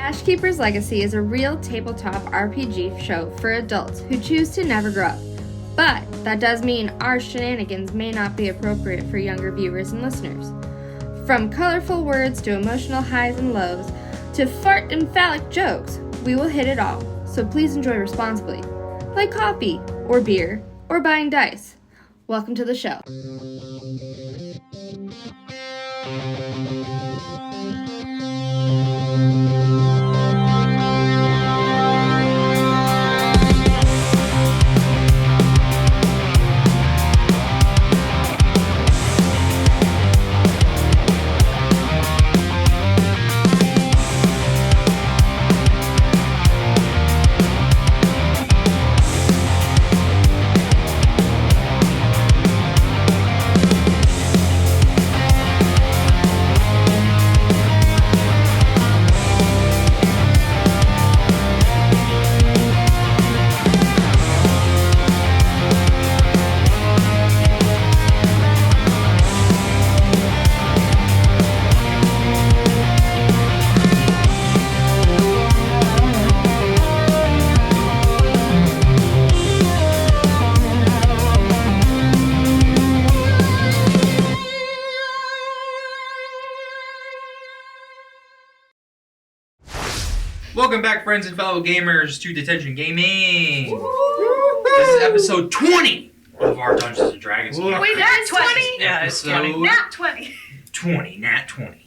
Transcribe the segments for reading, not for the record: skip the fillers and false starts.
Ashkeeper's Legacy is a real tabletop RPG show for adults who choose to never grow up. But that does mean our shenanigans may not be appropriate for younger viewers and listeners. From colorful words to emotional highs and lows to fart and phallic jokes, we will hit it all. So please enjoy responsibly, like coffee or beer or buying dice. Welcome to the show. Welcome back, friends and fellow gamers, to Detention Gaming. Woo-hoo! This is episode 20 of our Dungeons and Dragons. Wait, that's 20? Yeah, it's 20. Nat 20. 20, Nat 20.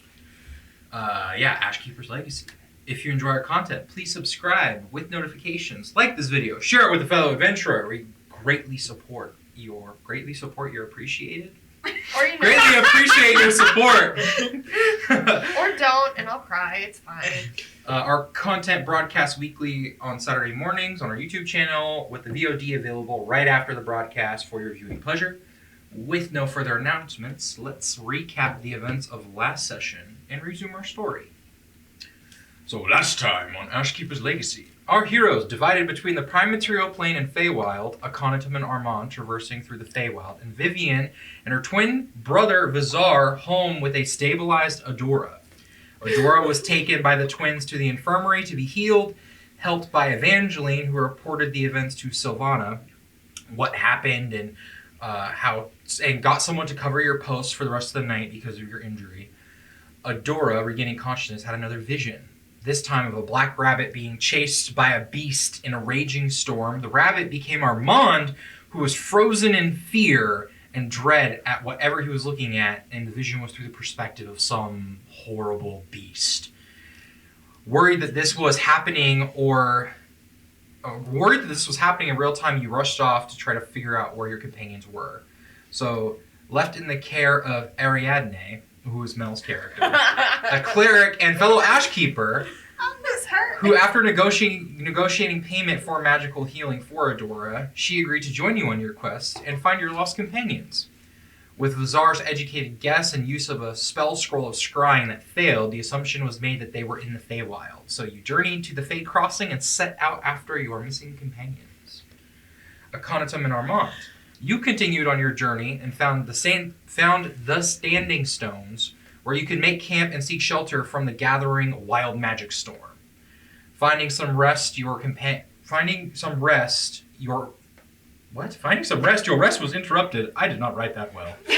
Ashkeeper's Legacy. If you enjoy our content, please subscribe with notifications, like this video, share it with a fellow adventurer. We greatly support your appreciated. Or you know. Greatly appreciate your support. Or don't, and I'll cry. It's fine. Our content broadcasts weekly on Saturday mornings on our YouTube channel, with the VOD available right after the broadcast for your viewing pleasure. With no further announcements, let's recap the events of last session and resume our story. So last time on Ashkeeper's Legacy, our heroes divided between the Prime Material Plane and Feywild, Aconitum and Armand traversing through the Feywild, and Vivian and her twin brother Vizar home with a stabilized Adora. Adora was taken by the twins to the infirmary to be healed, helped by Avaganline, who reported the events to Slyvanna, what happened and got someone to cover your post for the rest of the night because of your injury. Adora, regaining consciousness, had another vision. This time of a black rabbit being chased by a beast in a raging storm. The rabbit became Armand, who was frozen in fear and dread at whatever he was looking at, and the vision was through the perspective of some horrible beast. Worried that this was happening in real time, you rushed off to try to figure out where your companions were. So, left in the care of Ariadne, who is Mel's character, a cleric and fellow Ashkeeper, who, after negotiating payment for magical healing for Adora, she agreed to join you on your quest and find your lost companions. With Vizar's educated guess and use of a spell scroll of scrying that failed, the assumption was made that they were in the Feywild. So you journeyed to the Fey Crossing and set out after your missing companions. Aconitum and Armand. You continued on your journey and found the Standing Stones, where you could make camp and seek shelter from the gathering wild magic storm. Finding some rest, your rest was interrupted. I did not write that well. 3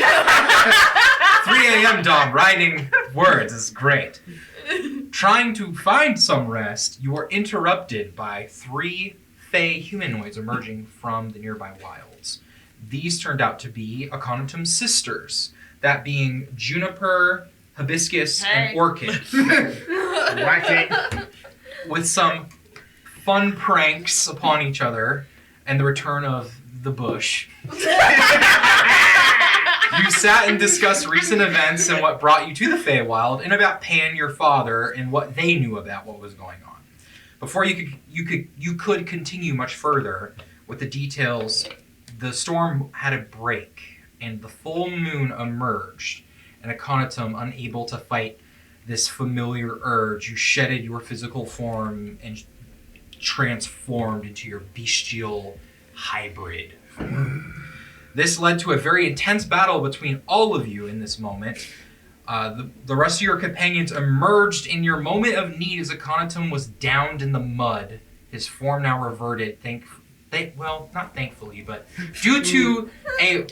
a.m. Dom, writing words is great. Trying to find some rest, you were interrupted by 3 Fey humanoids emerging from the nearby wilds. These turned out to be Aconitum's sisters, that being Juniper, Hibiscus, and Orchid. Wacky. With some fun pranks upon each other and the return of the bush. You sat and discussed recent events and what brought you to the Feywild, and about Pan, your father, and what they knew about what was going on. Before you could continue much further with the details, the storm had a break, and the full moon emerged, and Aconitum, unable to fight this familiar urge, you shedded your physical form and transformed into your bestial hybrid form. This led to a very intense battle between all of you in this moment, The rest of your companions emerged in your moment of need as Aconitum was downed in the mud. His form now reverted, not thankfully, but due to a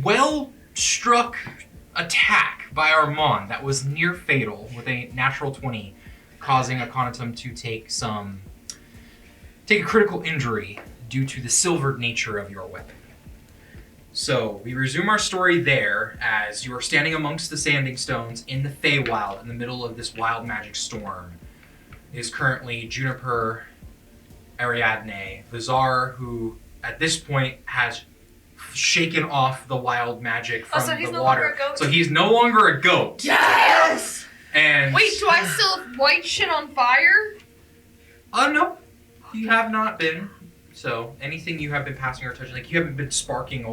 well-struck attack by Armand that was near fatal with a natural 20, causing Aconitum to take a critical injury due to the silvered nature of your weapon. So we resume our story there as you are standing amongst the sanding stones in the Feywild in the middle of this wild magic storm. It is currently Juniper, Ariadne, Vizar, who at this point has shaken off the wild magic from he's the no water. longer a goat? So he's no longer a goat. Yes! And Wait, do I still have white shit on fire? no, you have not been. So anything you have been passing or touching, like you haven't been sparking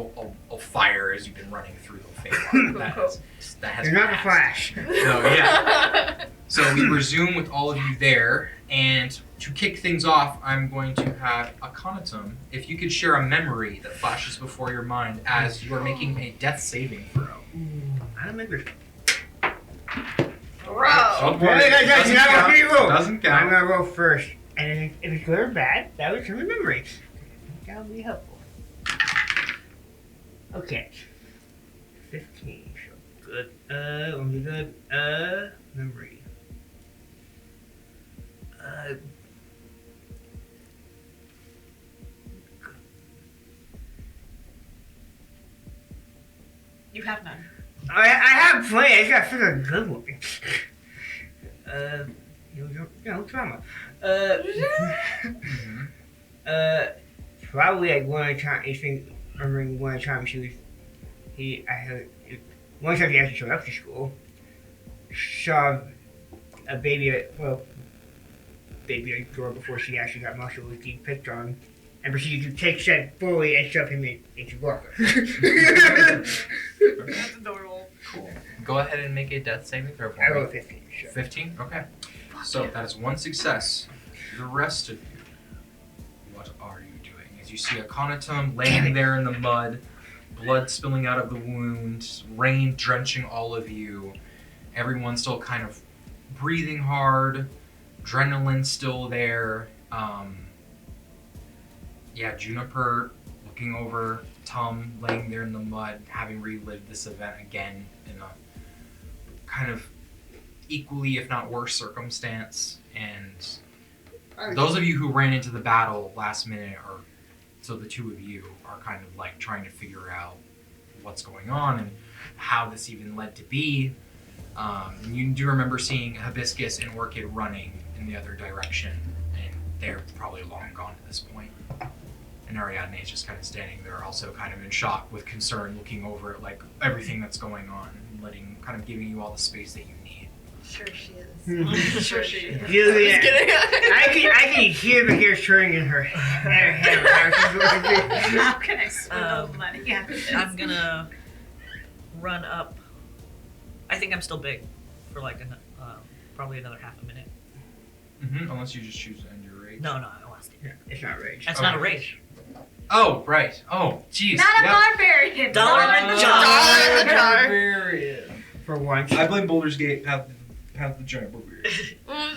a fire as you've been running through the Feywild. that has You're not a passed. flash. So yeah. So we resume with all of you there, and to kick things off, I'm going to have Aconitum. If you could share a memory that flashes before your mind as you are making a death saving throw. I don't remember. Bro. Don't worry, Hey, guys, doesn't you have count. to roll. Doesn't I'm count. gonna roll first, and if it's good or bad, that would turn the memory. That would be helpful. Okay. 15. So good. Only good. Memory. You have none. I have plenty. I just gotta figure a good one. Trauma. Probably like one of the time. I remember one of the times one time he actually showed up to school. Saw a baby at the door before she actually got muscle was being picked on, and proceeded to take said bully and shove him into Walker. That's adorable. Cool. Go ahead and make a death saving throw for I me. rolled 15. Sure. 15? Okay. So that is one success. The rest of you, what are you doing? As you see Aconitum laying there in the mud, blood spilling out of the wound, rain drenching all of you, everyone still kind of breathing hard, adrenaline still there. Juniper looking over Tom laying there in the mud, having relived this event again in a kind of equally, if not worse, circumstance. And those of you who ran into the battle last minute, so the two of you are kind of like trying to figure out what's going on and how this even led to be. You do remember seeing Hibiscus and Orchid running in the other direction, and they're probably long gone at this point. And Ariadne is just kind of standing there, also kind of in shock with concern, looking over at like everything that's going on, and giving you all the space that you need. Sure she is. Sure she is. Julia, Just kidding. I can hear the hair turning in her head. How can I swindle money out of this? I'm gonna run up. I think I'm still big for like probably another half a minute. Unless you just choose to end your rage. No, I want to stay. It's not rage. That's not a rage. Oh, right. Oh, jeez. Not a barbarian. Dollar in the jar. Dollar in the jar. Barbarian. For once. I blame Boulder's Gate. Have the giant barbarian.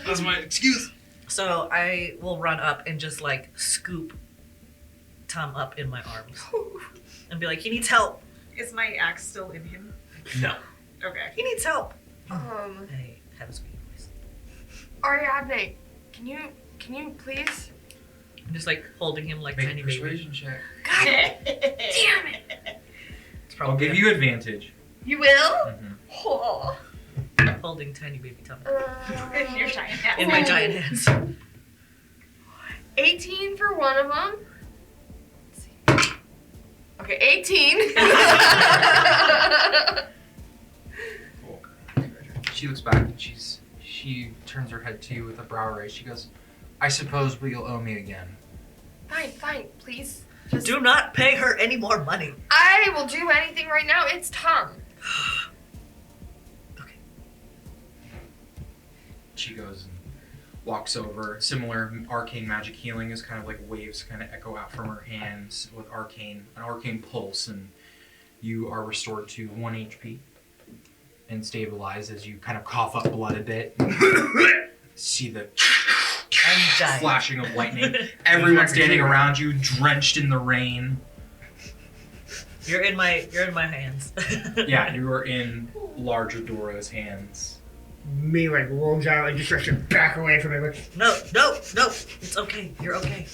That's my excuse. So I will run up and just like scoop Tom up in my arms and be like, he needs help. Is my axe still in him? No. Okay. He needs help. Um, I have a squeaky voice. Ariadne, can you please? I'm just like holding him like Make a tiny baby. persuasion check. God damn it! It's I'll probably give you advantage. You will? Mhm. Oh. holding tiny baby Tom In your giant hand. in my giant hands. 18 for one of them. Let's see. Okay, 18. Cool. She looks back and she turns her head to you with a brow raise. She goes, I suppose but you'll owe me again. Fine, please. Just, Do not pay her any more money. I will do anything right now. It's Tom. Okay. She goes and walks over. Similar arcane magic healing is kind of like waves kind of echo out from her hands with an arcane pulse, and you are restored to 1 HP. and stabilize as you kind of cough up blood a bit. See the I'm dying. flashing of lightning. Everyone standing around you, drenched in the rain. You're in my hands. Yeah, you are in large Adora's hands. Me like rolls out and just starts to back away from it. Like, No. It's okay. You're okay.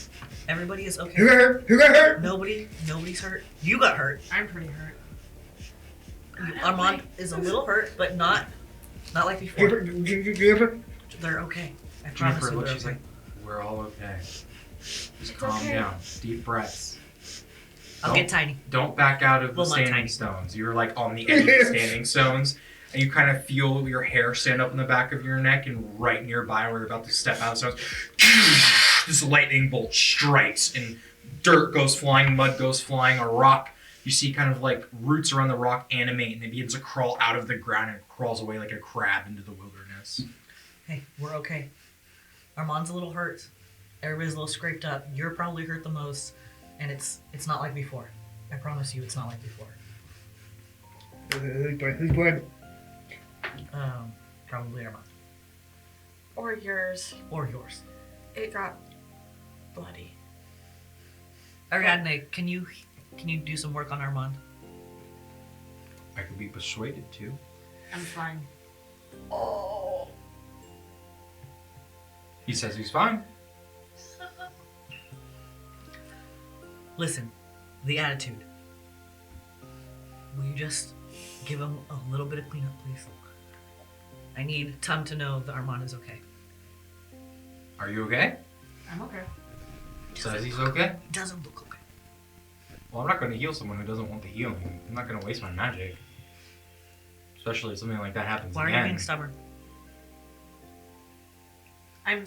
Everybody is okay. who got hurt? Who got hurt? Nobody's hurt. You got hurt. I'm pretty hurt. Armand is a little hurt, but not like before. They're okay. I promise Jennifer you looks, they're she's okay. like, we're all okay. Just calm down. Deep breaths. I'll get tiny. Don't back out of the Well, not standing tiny. stones. You're like on the edge of the standing stones, and you kind of feel your hair stand up in the back of your neck, and right nearby where you're about to step out of the stones, this lightning bolt strikes, and dirt goes flying, mud goes flying, a rock. You see kind of like roots around the rock animate, and it begins to crawl out of the ground and crawls away like a crab into the wilderness. Hey, we're okay. Armand's a little hurt. Everybody's a little scraped up. You're probably hurt the most, and it's not like before. I promise you, it's not like before. Who's blood? Probably Armand Or yours. or yours. It got bloody. Ariadne, can you do some work on Armand? I could be persuaded to. I'm fine. Oh. He says he's fine. Listen, the attitude. Will you just give him a little bit of cleanup, please? I need Tom to know that Armand is okay. Are you okay? I'm okay. Says he's okay. Doesn't look okay. Well, I'm not going to heal someone who doesn't want the healing. I'm not going to waste my magic. Especially if something like that happens Why are again. you being stubborn? I'm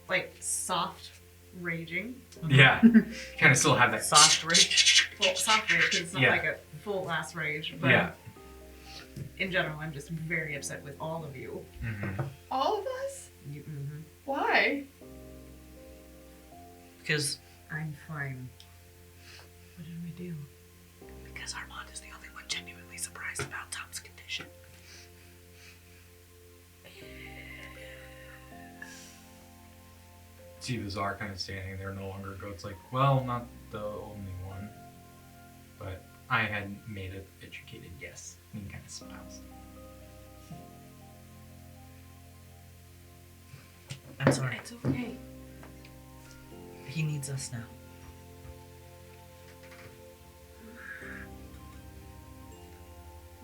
like soft raging. Yeah. You kind of still have that Soft rage? Well, soft rage because it's not Yeah. like a full ass rage. But Yeah. in general, I'm just very upset with all of you. Mm-hmm. All of us? Mm-hmm. Why? Because I'm fine. What did we do? Because Armand is the only one genuinely surprised about Tom's condition. See Vizar kind of standing there no longer ago. It's like, well, not the only one. But I had made an educated guess. And he kind of smiles. I'm sorry. It's okay. He needs us now.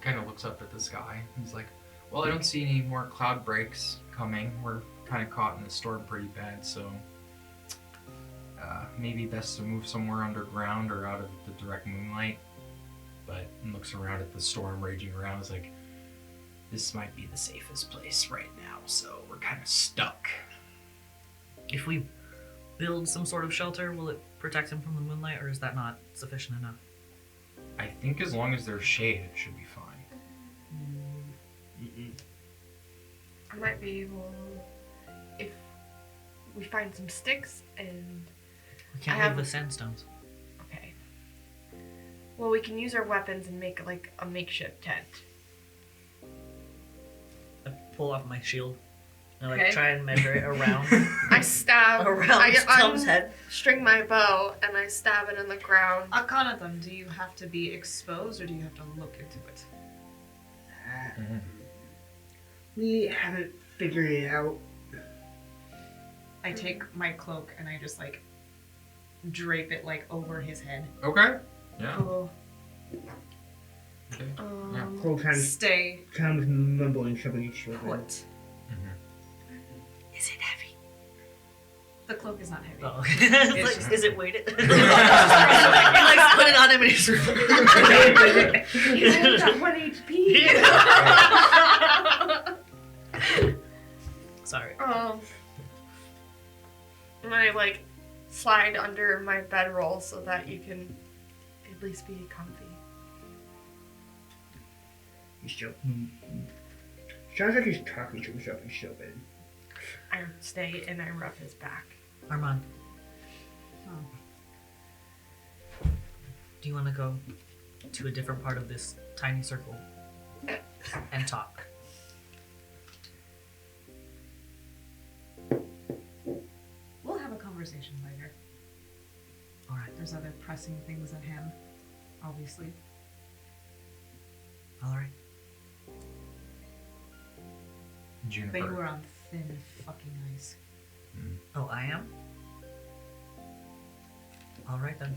Kind of looks up at the sky. He's like, well, I don't see any more cloud breaks coming. We're kind of caught in the storm pretty bad, so maybe best to move somewhere underground or out of the direct moonlight. But looks around at the storm raging around. Is like, this might be the safest place right now, so we're kind of stuck. If we build some sort of shelter, will it protect him from the moonlight, or is that not sufficient enough? I think as long as there's shade, it should be fine. I might be able, if we find some sticks and, We can't I leave have- the sandstones. okay. Well, we can use our weapons and make like a makeshift tent. I pull off my shield and Okay. try and measure it around I stab, around Tom's head. string my bow and I stab it in the ground. Aconitum, do you have to be exposed or do you have to look into it? We haven't figured it out. I take my cloak and I just like drape it like over his head. Okay. Yeah. Oh. Okay. Yeah. Whole time Stay Tom was mumbling something each other. put. Is it heavy? The cloak is not heavy. Oh, It's like, just- is it weighted? He likes put it on him and he's He's only got 1 HP. Sorry. And I like slide under my bedroll so that you can at least be comfy. He's still. Sounds like he's talking to himself in so bad. I stay and I rub his back. Armand. Do you want to go to a different part of this tiny circle? and talk. We'll have a conversation later. All right. There's other pressing things at hand, obviously. All right. But you Juniper. are on thin fucking ice. Oh, I am? All right, then.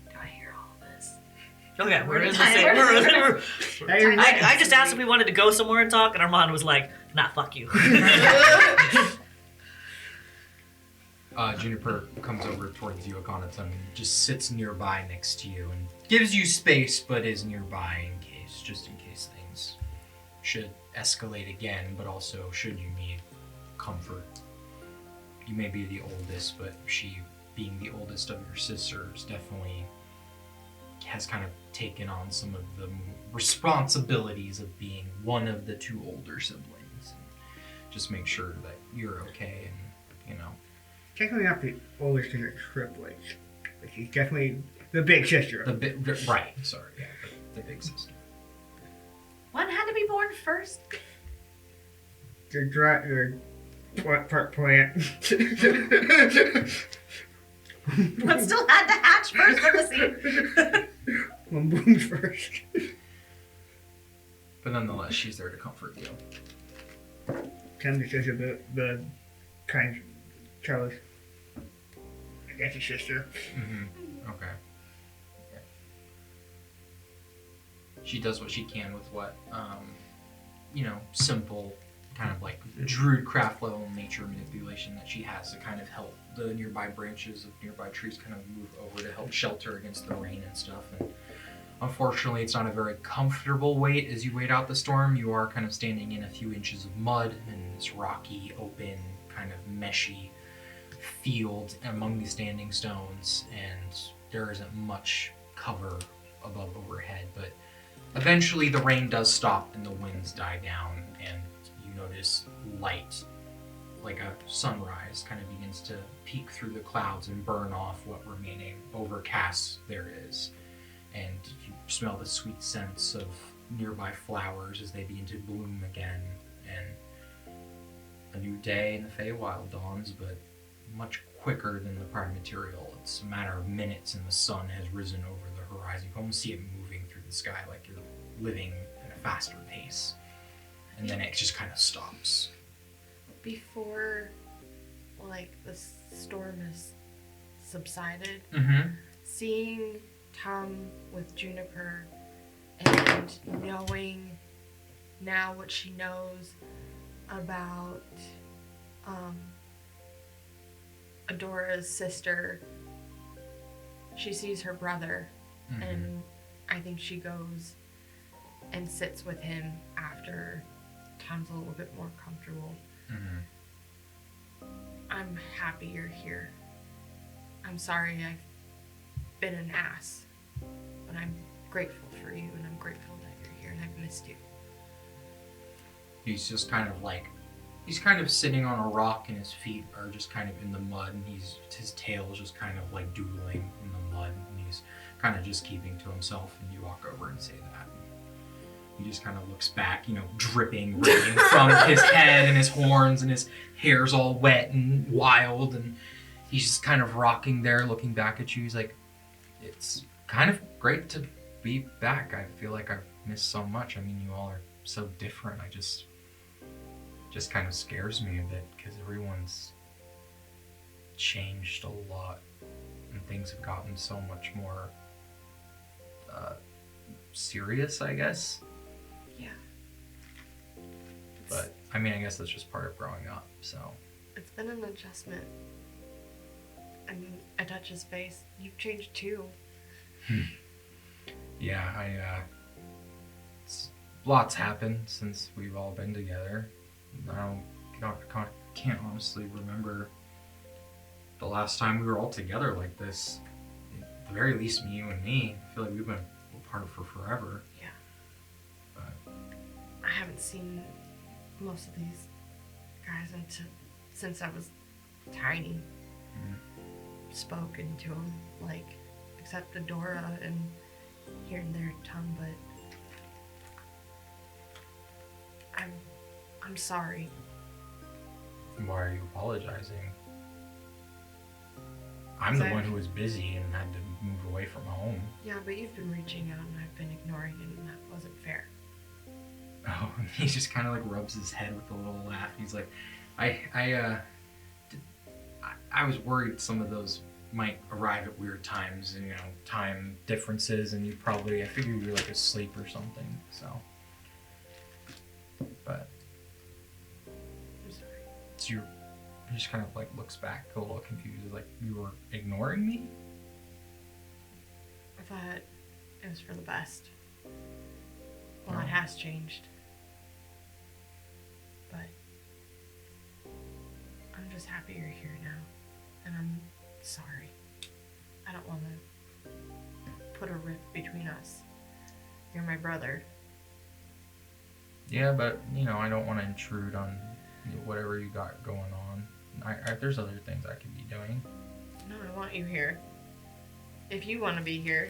Do I hear all of this? Oh, yeah, we're in the Time. same... Now you're I just asked if we wanted to go somewhere and talk, and Armand was like, nah, fuck you. Juniper comes over towards you, Aconitum, and just sits nearby next to you and gives you space, but is nearby just in case things should escalate again, but also should you need comfort. You may be the oldest, but she, being the oldest of your sisters, definitely has kind of taken on some of the responsibilities of being one of the two older siblings. And just make sure that you're okay and, you know. Technically not the oldest because it's triplets. But she's definitely the big sister. Right, sorry, yeah, the big sister. One had to be born first. The part plant. One still had to hatch first from the seed. One blooms first. But nonetheless, she's there to comfort you. Tell me says about the kind Charles. That's your sister. Mm-hmm. Okay. Yeah. She does what she can with what, simple, kind of like druid craft level nature manipulation that she has to kind of help the nearby branches of nearby trees kind of move over to help shelter against the rain and stuff. And unfortunately, it's not a very comfortable wait as you wait out the storm. You are kind of standing in a few inches of mud in this rocky, open, kind of meshy field among these standing stones, and there isn't much cover above overhead, but eventually the rain does stop and the winds die down, and you notice light, like a sunrise, kind of begins to peek through the clouds and burn off what remaining overcast there is. And you smell the sweet scents of nearby flowers as they begin to bloom again, and a new day in the Feywild dawns, but much quicker than the prime material. It's a matter of minutes and the sun has risen over the horizon. You can almost see it moving through the sky like you're living at a faster pace. And then it just kind of stops. Before, the storm has subsided, Mm-hmm. seeing Tom with Juniper and knowing now what she knows about Adora's sister, she sees her brother, Mm-hmm. and I think she goes and sits with him after Tom's a little bit more comfortable. Mm-hmm. I'm happy you're here. I'm sorry I've been an ass, but I'm grateful for you, and I'm grateful that you're here, and I've missed you. He's just kind of sitting on a rock, and his feet are just kind of in the mud, and his tail is just kind of like doodling in the mud, and he's kind of just keeping to himself. And you walk over and say that. He just kind of looks back, dripping rain from his head and his horns, and his hair's all wet and wild, and he's just kind of rocking there, looking back at you. He's like, "It's kind of great to be back. I feel like I've missed so much. I mean, you all are so different. I just kind of scares me a bit because everyone's changed a lot and things have gotten so much more serious, I guess. Yeah. But I mean, I guess that's just part of growing up, so. It's been an adjustment. I mean, I touch his face. You've changed too. Yeah, lots happened since we've all been together. Can't honestly remember the last time we were all together like this. At the very least, you and me. I feel like we've been apart for forever. Yeah. But I haven't seen most of these guys since I was tiny. Spoken to them, except Adora, and here and there, Tom, but I'm sorry. Why are you apologizing? I'm the one who was busy and had to move away from home. Yeah, but you've been reaching out and I've been ignoring it, and that wasn't fair. Oh, he just kind of like rubs his head with a little laugh. He's like, I was worried some of those might arrive at weird times, and time differences, and I figured you were like asleep or something. So, but I'm sorry. he just kind of like looks back a little confused, like, you were ignoring me? I thought it was for the best. Well, Oh. it has changed. But I'm just happy you're here now. And I'm sorry. I don't want to put a rift between us. You're my brother. Yeah, but I don't want to intrude on whatever you got going on. There's other things I could be doing. No, I want you here. If you want to be here.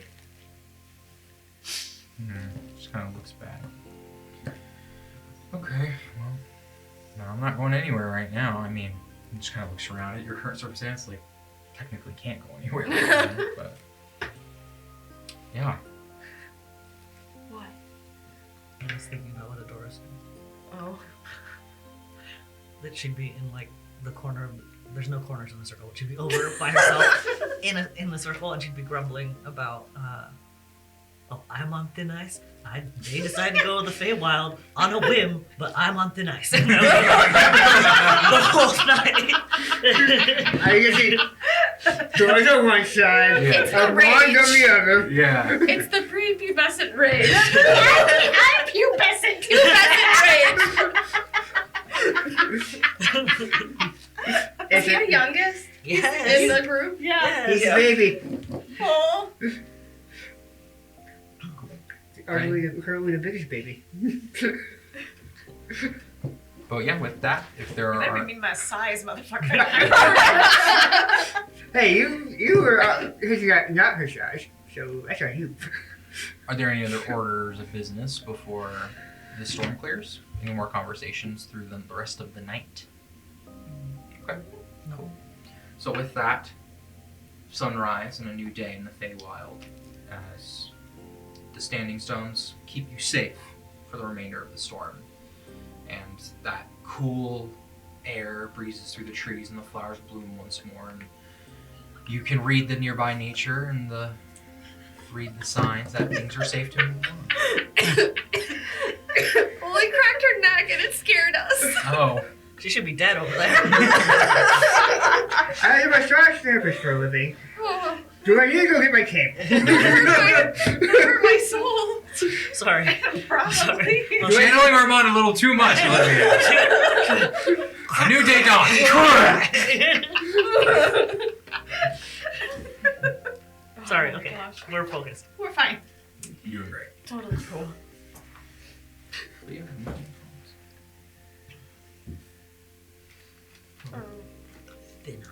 Just kind of looks bad. Okay, well, no, I'm not going anywhere right now. I mean, he just kind of looks around at your current circumstance, like, technically can't go anywhere right now, but yeah. What? I was thinking about what Adora said. Oh. That she'd be in like the corner of there's no corners in the circle. She'd be over by herself in the circle, and she'd be grumbling about oh, I'm on thin ice. They decided to go to the Feywild on a whim, but I'm on thin ice. The whole night. I can see George on one side, Yeah. It's the Armand on the other. Yeah. It's the prepubescent rage. I'm pubescent. Is he the youngest Yes. in the group? Yeah. He's a baby. Oh. Currently the biggest baby. But yeah, with that, if there That are... would mean my size, motherfucker. Hey, you were not her size, so that's on you. Are there any other orders of business before the storm clears? Any more conversations through the rest of the night? Okay. No. So with that, sunrise and a new day in the Feywild, as the standing stones keep you safe for the remainder of the storm. And that cool air breezes through the trees and the flowers bloom once more, and you can read the nearby nature and read the signs that things are safe to move on. Well, he cracked her neck and it scared us. Oh. She should be dead over there. I'm a massage therapist for a living. Oh, Do I need to go get my cape? hurt my soul. Sorry. Probably. Channeling Armand a little too much, Olivia. A new day dawns. Sorry, Oh my okay. gosh. We're focused. We're fine. You're doing great. Totally cool. But yeah, Thin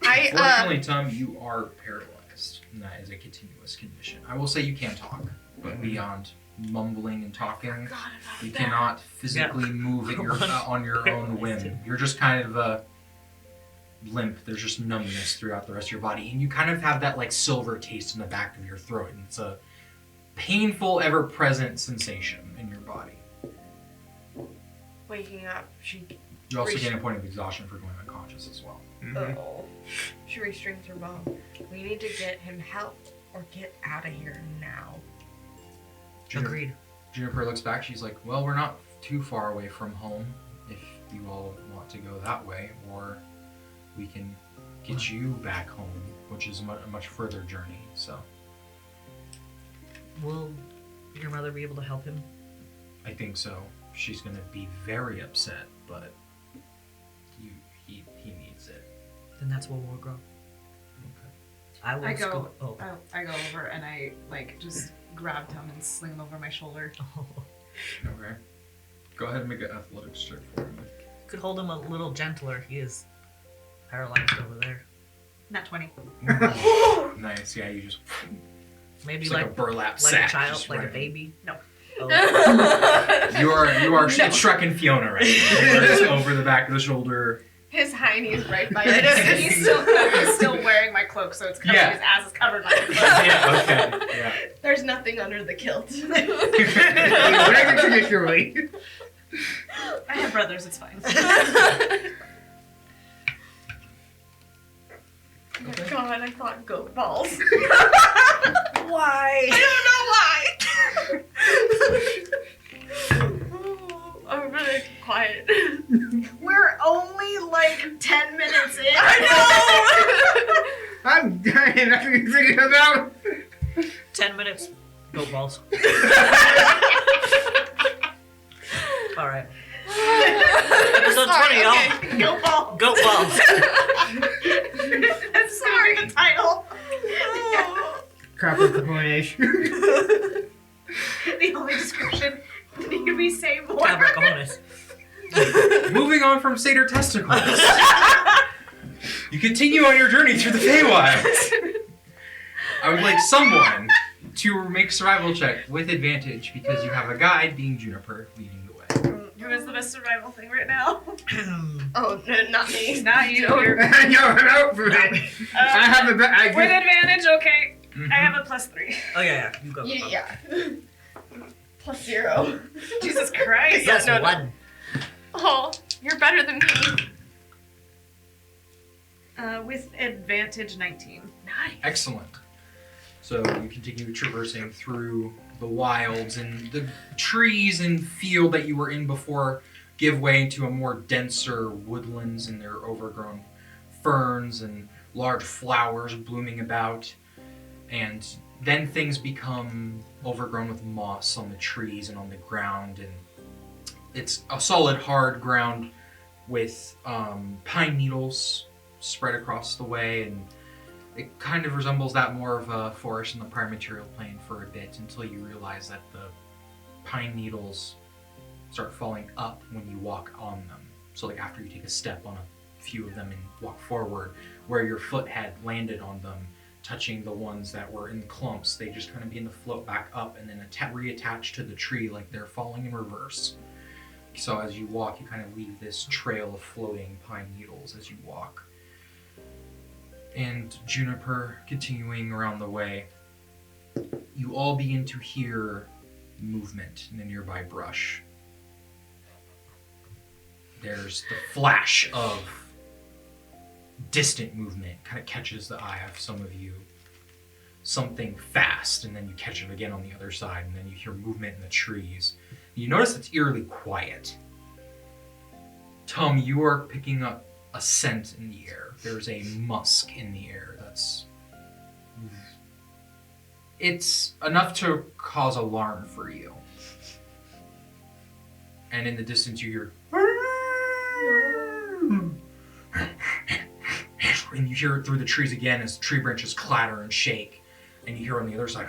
ice. Unfortunately, Tom, you are paralyzed, and that is a continuous condition. I will say you can talk, but beyond mumbling and talking, God about you that. cannot physically move at your on your own whim. You're just kind of limp. There's just numbness throughout the rest of your body, and you kind of have that like silver taste in the back of your throat, and it's a painful, ever-present sensation in your body. Waking up, she You also gain a point of exhaustion for going unconscious as well. oh, she restrings her bow. We need to get him help or get out of here now. Agreed. Juniper looks back. She's like, well, we're not too far away from home if you all want to go that way, or we can get you back home, which is a much further journey. So Will your mother be able to help him? I think so. She's going to be very upset, but he needs it. Then that's where we'll go. Okay. I will I go. Oh. I go over and I like just grab Tom and sling him over my shoulder. Okay. Go ahead and make an athletics check for me. Could hold him a little gentler. He is paralyzed over there. Not 20. Nice. Yeah, you just Maybe It's like a burlap like sack. a child, just like a running. baby. No. Oh. You are it's Shrek and Fiona right now. You are just over the back of the shoulder. His hiney is right by He's still wearing my cloak, so it's covered. Yeah. His ass is covered by my cloak. Yeah, okay. Yeah. There's nothing under the kilt. Whatever traditionally. I have brothers, it's fine. Oh my god, I thought goat balls. Why? I don't know why. I'm really quiet. We're only like 10 minutes in. I'm dying. That's what you figured it out. 10 minutes. Goat balls. All right. Episode 20, y'all. Okay. Go ball. Goat balls. That's sorry. The title. Copper capones. The only description need we say more. Cabra cojones. Moving on from satyr testicles. You continue on your journey through the Feywild. I would like someone to make a survival check with advantage because you have a guide being Juniper leading the way. Who is the best survival thing right now? Oh, no, not me. Not you. No. You're- I know, I'm out for it. I have a I With get, advantage, okay. Mhm. I have a +3. Oh, yeah. You go. Yeah. +0. Jesus Christ. Yes, no, no. 1. Oh, you're better than me. With advantage, 19. Nice. Excellent. So you continue traversing through the wilds, and the trees and field that you were in before give way to a more denser woodlands, and there are overgrown ferns and large flowers blooming about. And then things become overgrown with moss on the trees and on the ground, and it's a solid hard ground with pine needles spread across the way, and it kind of resembles that more of a forest in the prime material plane for a bit until you realize that the pine needles start falling up when you walk on them. So like after you take a step on a few of them and walk forward, where your foot had landed on them, touching the ones that were in clumps, they just kind of begin to float back up and then reattach to the tree like they're falling in reverse. So as you walk, you kind of leave this trail of floating pine needles as you walk. And Juniper, continuing around the way, you all begin to hear movement in the nearby brush. There's the flash of distant movement, kind of catches the eye of some of you. Something fast, and then you catch it again on the other side, and then you hear movement in the trees. You notice it's eerily quiet. Tom, you are picking up a scent in the air. There's a musk in the air that's... It's enough to cause alarm for you. And in the distance you hear... And you hear it through the trees again as tree branches clatter and shake. And you hear on the other side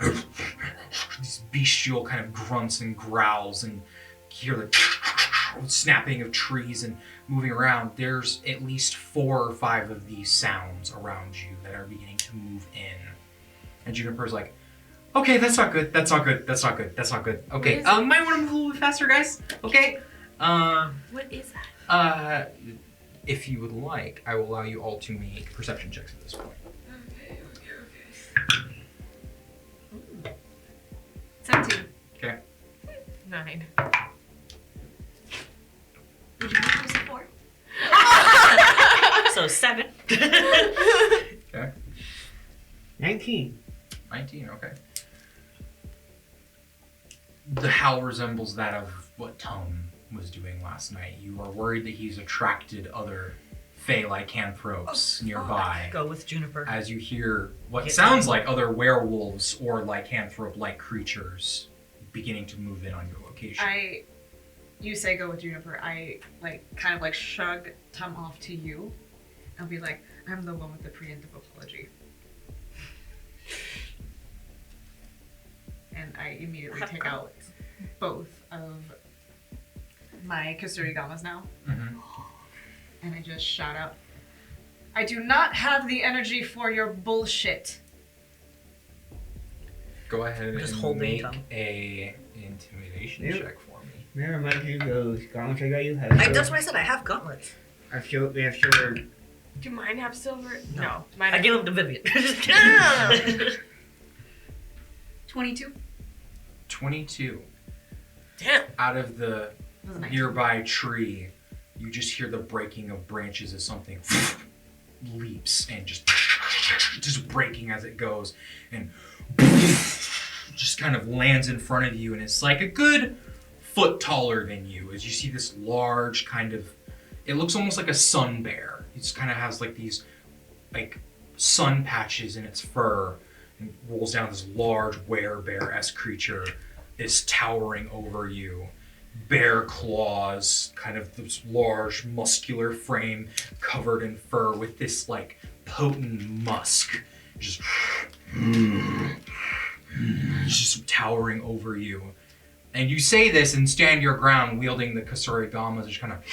these bestial kind of grunts and growls, and you hear the snapping of trees and moving around. There's at least 4 or 5 of these sounds around you that are beginning to move in. And Juniper's like, okay, that's not good, that's not good, that's not good, that's not good. Okay, might want to move a little bit faster, guys. Okay. What is that? If you would like, I will allow you all to make perception checks at this point. Okay. 17. Okay. 9. Would you want to 4? So 7. Okay. 19. 19, okay. The howl resembles that of what Tom was doing last night. You are worried that he's attracted other Fey lycanthropes nearby. Go with Juniper. As you hear what Get sounds ready. like other werewolves or lycanthrope-like creatures beginning to move in on your location. You say go with Juniper. I kind of shrug Tom off to you. I'll be like, I'm the one with the preemptive apology. And I immediately take out both of my Kusurigamas now. Mhm. And I just shout out, I do not have the energy for your bullshit. Go ahead Just and holding make Tom. a intimidation Yep. check for me. Remember, mind you, those gauntlets I got you have. That's what I said. I have gauntlets. They have silver. Do mine have silver? No. No. Mine I have... gave them to Vivian. 22. 22. Damn. Out of the That was nice. nearby tree, you just hear the breaking of branches as something leaps and just breaking as it goes, and just kind of lands in front of you, and it's like a good foot taller than you as you see this large kind of, it looks almost like a sun bear. It just kind of has like these like sun patches in its fur, and rolls down. This large werebear-esque creature is towering over you. Bear claws, kind of this large muscular frame covered in fur with this like potent musk, just towering over you. And you say this and stand your ground wielding the Kasurigama, just kind of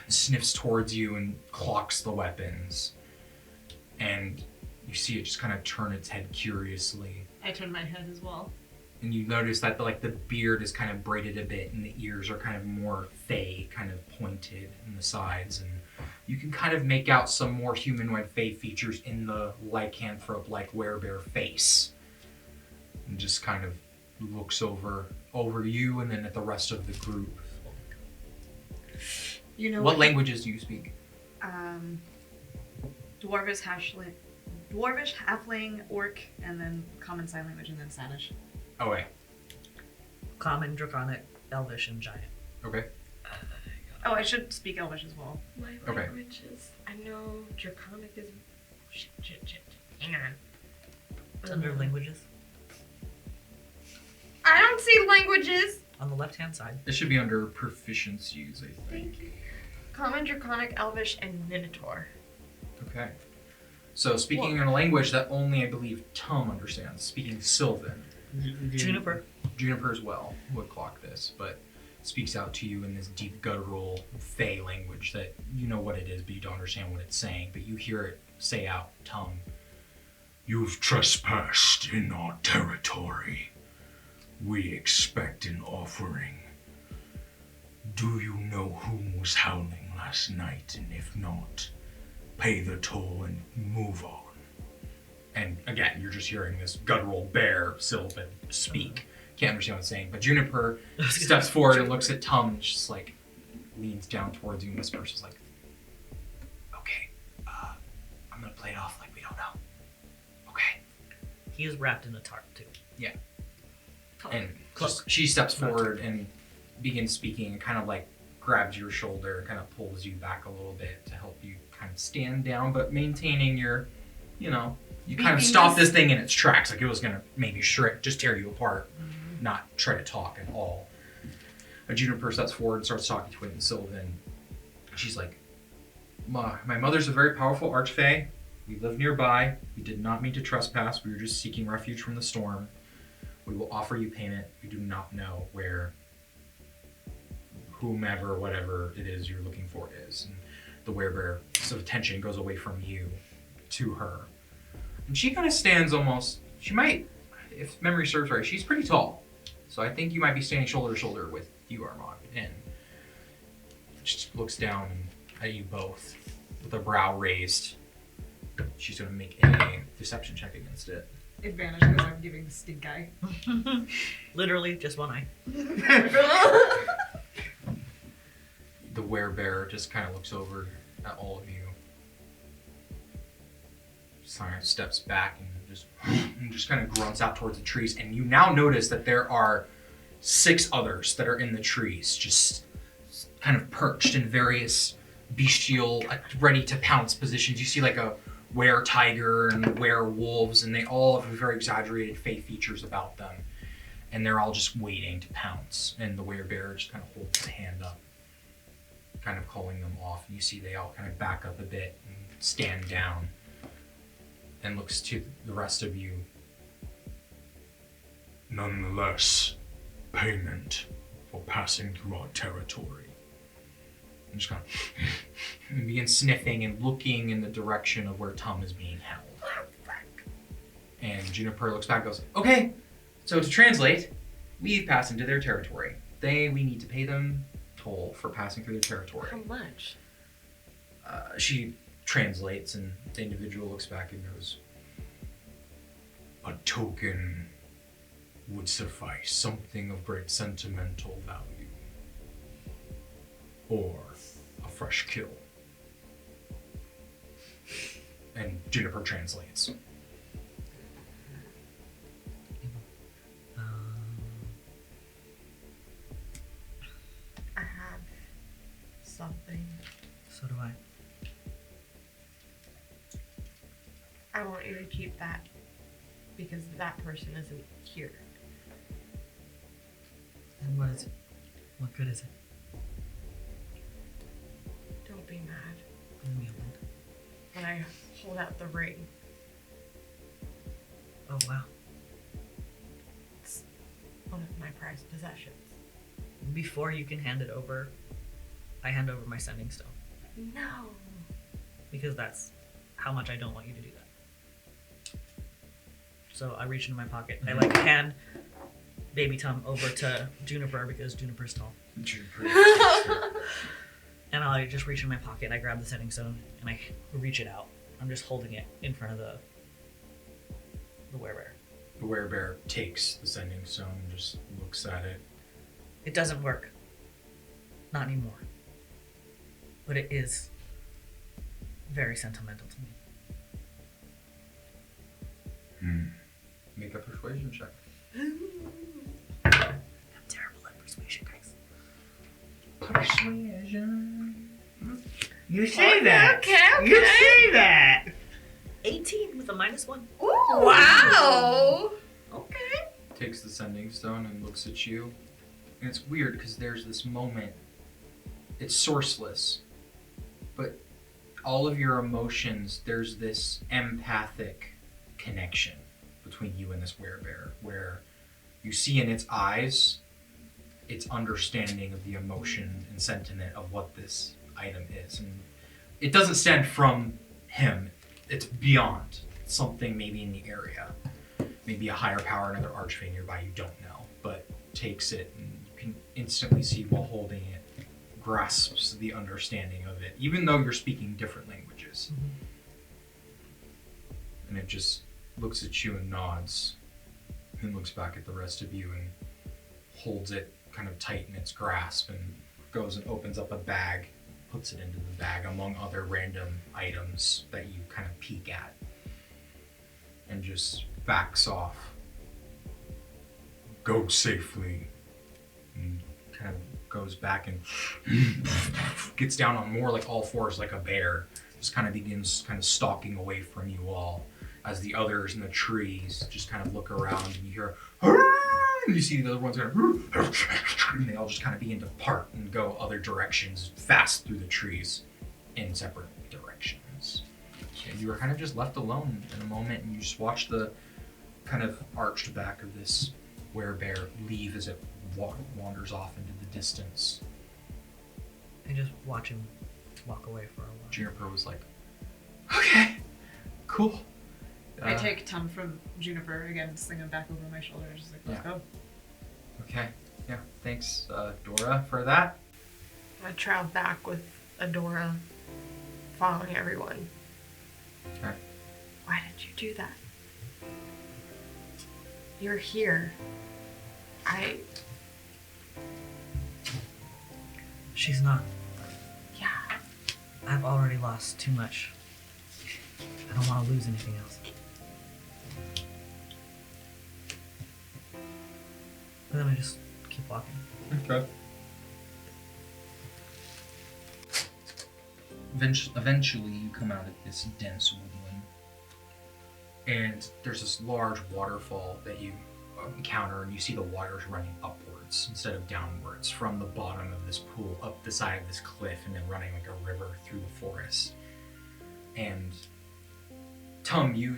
sniffs towards you and clocks the weapons. And you see it just kind of turn its head curiously. I turned my head as well. And you notice that the beard is kind of braided a bit and the ears are kind of more fey, kind of pointed in the sides. And you can kind of make out some more humanoid fey features in the lycanthrope-like werebear face. And just kind of looks over you and then at the rest of the group. You know What languages do you speak? Dwarvish, Halfling, Orc, and then Common Sign Language, and then Sanish. Okay. Common, Draconic, Elvish, and Giant. Okay. Oh, I should speak Elvish as well. My Okay. languages. I know Draconic is. Shit. Hang on. It's under languages. I don't see languages. On the left-hand side. This should be under proficiencies, I think. Thank you. Common, Draconic, Elvish, and Minotaur. Okay. So speaking in a language that only, I believe, Tum understands, speaking Sylvan. Juniper. Juniper as well would clock this, but speaks out to you in this deep guttural Fey language that you know what it is, but you don't understand what it's saying. But you hear it say out, Tum. You've trespassed in our territory. We expect an offering. Do you know whom was howling last night? And if not, pay the toll and move on. And again, you're just hearing this guttural bear Sylvan speak. Can't understand what it's saying. But Juniper steps forward and looks at Tum and just like leans down towards you and whispers, is like, okay, I'm gonna play it off like we don't know. Okay. He is wrapped in a tarp, too. Yeah. And she steps forward and begins speaking and kind of like grabs your shoulder and kind of pulls you back a little bit to help you kind of stand down, but maintaining your, you kind of stop this thing in its tracks. Like it was going to maybe just tear you apart, not try to talk at all. A Juniper steps forward and starts talking to it in Sylvan. She's like, my mother's a very powerful archfey. We live nearby. We did not mean to trespass. We were just seeking refuge from the storm. We will offer you payment. We do not know where whomever, whatever it is you're looking for is. And the werebear's attention goes away from you to her. And she kind of stands almost, she might, if memory serves right, she's pretty tall. So I think you might be standing shoulder to shoulder with you, Armand. And just looks down at you both with a brow raised. She's going to make a deception check against it. Advantage because I'm giving the stink eye. Literally, just one eye. The werebear just kind of looks over at all of you. Siren steps back and just kind of grunts out towards the trees. And you now notice that there are 6 others that are in the trees, just kind of perched in various bestial, ready to pounce positions. You see like a were-tiger and were-wolves, and they all have very exaggerated fey features about them. And they're all just waiting to pounce. And the werebear just kind of holds his hand up, kind of calling them off. And you see they all kind of back up a bit and stand down and looks to the rest of you. Nonetheless, payment for passing through our territory. And just kind of and begin sniffing and looking in the direction of where Tum is being held. And Juniper looks back and goes, okay, so to translate, we've passed into their territory. We need to pay them toll for passing through their territory. How much? She translates, and the individual looks back and goes, A token would suffice, something of great sentimental value. Or a fresh kill. and Juniper translates. I have something. So do I. I want you to keep that because that person isn't here. And what is it? What good is it? Don't be mad Leave me alone. when I hold out the ring. Oh wow. It's one of my prized possessions. Before you can hand it over, I hand over my sending stone. No. Because that's how much I don't want you to do that. So I reach into my pocket. I like hand Baby Tom over to Juniper because Juniper's tall. Juniper. And I just reach in my pocket, I grab the sending stone, and I reach it out. I'm just holding it in front of the werebear. The werebear takes the sending stone and just looks at it. It doesn't work. Not anymore. But it is very sentimental to me. Make a persuasion check. I'm terrible at persuasion, guys. Persuasion. You say that. Okay. You say that. 18 with a -1. Ooh, wow. Okay. Takes the sending stone and looks at you. And it's weird because there's this moment. It's sourceless. But all of your emotions, there's this empathic connection between you and this werebear where you see in its eyes its understanding of the emotion and sentiment of what this item is. And it doesn't stem from him. It's beyond something maybe in the area. Maybe a higher power, another archfey nearby, you don't know. But takes it and you can instantly see while holding it, grasps the understanding of it, even though you're speaking different languages. And it just looks at you and nods, and looks back at the rest of you and holds it kind of tight in its grasp and goes and opens up a bag, puts it into the bag among other random items that you kind of peek at, and just backs off. Go safely. And kind of goes back and gets down on more like all fours like a bear. Just kind of begins kind of stalking away from you all as the others in the trees just kind of look around and you hear and you see the other ones kind of and they all just kind of begin to part and go other directions fast through the trees in separate directions. And you are kind of just left alone in a moment and you just watch the kind of arched back of this werebear leave as it wanders off into the distance. I just watch him walk away for a while. Juniper was like, okay, cool. I take Tom from Juniper again, sling him back over my shoulder, just like, let's Yeah. go. Okay, yeah, thanks, Dora, for that. I travel back with Adora, following everyone. Okay. Why did you do that? You're here. She's not. Yeah. I've already lost too much. I don't want to lose anything else. But then I just keep walking. Okay. Eventually, you come out of this dense woodland, and there's this large waterfall that you encounter, and you see the water's running upwards instead of downwards from the bottom of this pool up the side of this cliff, and then running like a river through the forest. And Tum, you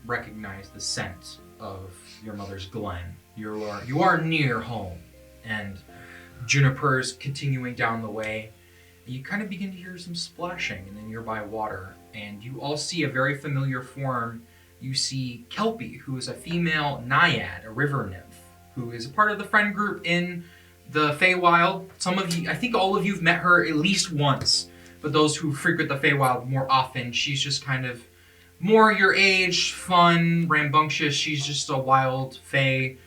recognize the scent of your mother's glen. You are near home, and Juniper's continuing down the way. You kind of begin to hear some splashing in the nearby water, and you all see a very familiar form you see Kelpie, who is a female naiad, a river nymph, who is a part of the friend group in the Feywild. Some of you, I think all of you have met her at least once, but those who frequent the Feywild more often, she's just kind of more your age, fun, rambunctious. She's just a wild Fey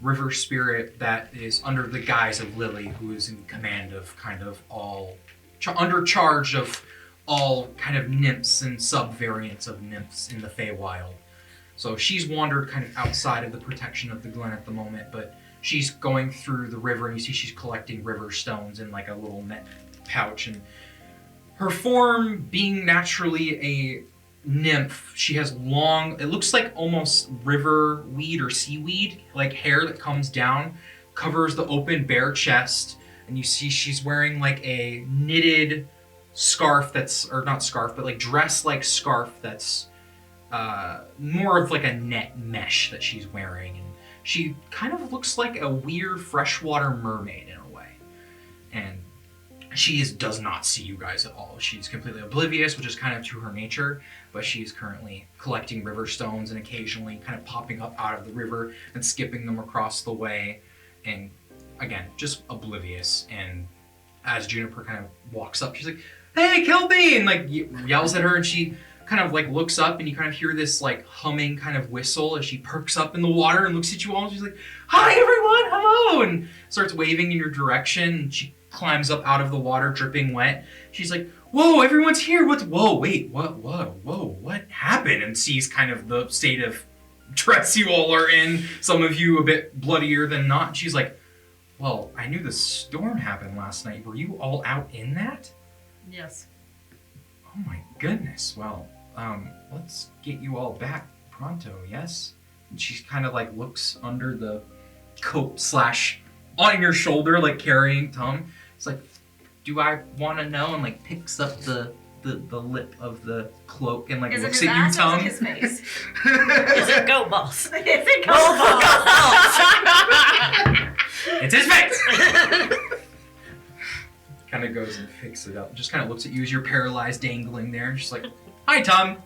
river spirit that is under the guise of Lily, who is in command of kind of all, under charge of all kind of nymphs and sub-variants of nymphs in the Feywild. So she's wandered kind of outside of the protection of the Glen at the moment, but she's going through the river, and you see she's collecting river stones in like a little net pouch. And her form, being naturally a nymph, she has long, it looks like almost river weed or seaweed, like hair that comes down, covers the open bare chest, and you see she's wearing like a knitted scarf that's, or not scarf, but like dress-like scarf that's more of like a net mesh that she's wearing. And she kind of looks like a weird freshwater mermaid in a way. And she does not see you guys at all. She's completely oblivious, which is kind of to her nature, but she's currently collecting river stones and occasionally kind of popping up out of the river and skipping them across the way. And again, just oblivious. And as Juniper kind of walks up, she's like, "Hey, Kelpie!" and like yells at her, and she kind of like looks up, and you kind of hear this like humming kind of whistle as she perks up in the water and looks at you all, and she's like, "Hi everyone, hello!" and starts waving in your direction. And she climbs up out of the water, dripping wet. She's like, "Whoa, everyone's here! What happened?" and sees kind of the state of dress you all are in. Some of you a bit bloodier than not. And she's like, "Well, I knew the storm happened last night. Were you all out in that?" Yes. "Oh my goodness. Well, let's get you all back pronto, yes?" And she kind of like looks under the coat / on your shoulder, like carrying Tom. It's like, "Do I want to know?" and like picks up the lip of the cloak and like Is it looks his at you, ass or Tom. is it his face? Is it goat balls? Is it Roll for goat balls! It's his face! Kind of goes and picks it up. Just kind of looks at you as you're paralyzed, dangling there. And she's like, "Hi, Tom."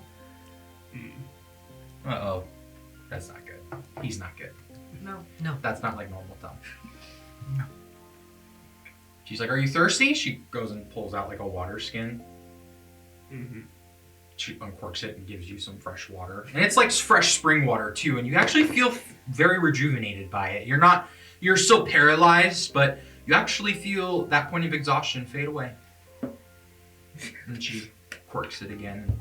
Uh-oh. That's not good. He's not good. No. That's not like normal Tom. No. She's like, "Are you thirsty?" She goes and pulls out like a water skin. Mm-hmm. She uncorks it and gives you some fresh water. And it's like fresh spring water too, and you actually feel very rejuvenated by it. You're still paralyzed, but you actually feel that point of exhaustion fade away. And she corks it again and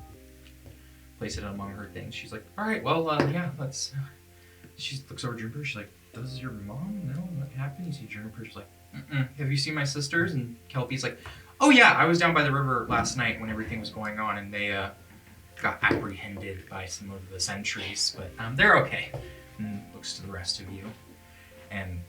places it among her things. She's like, "All right, well, yeah, let's..." She looks over at Juniper. She's like, "Does your mom know what happened?" You see Juniper. She's like, "Mm-mm. Have you seen my sisters?" And Kelpie's like, "Oh yeah, I was down by the river last night when everything was going on, and they got apprehended by some of the sentries, but they're okay." And looks to the rest of you. And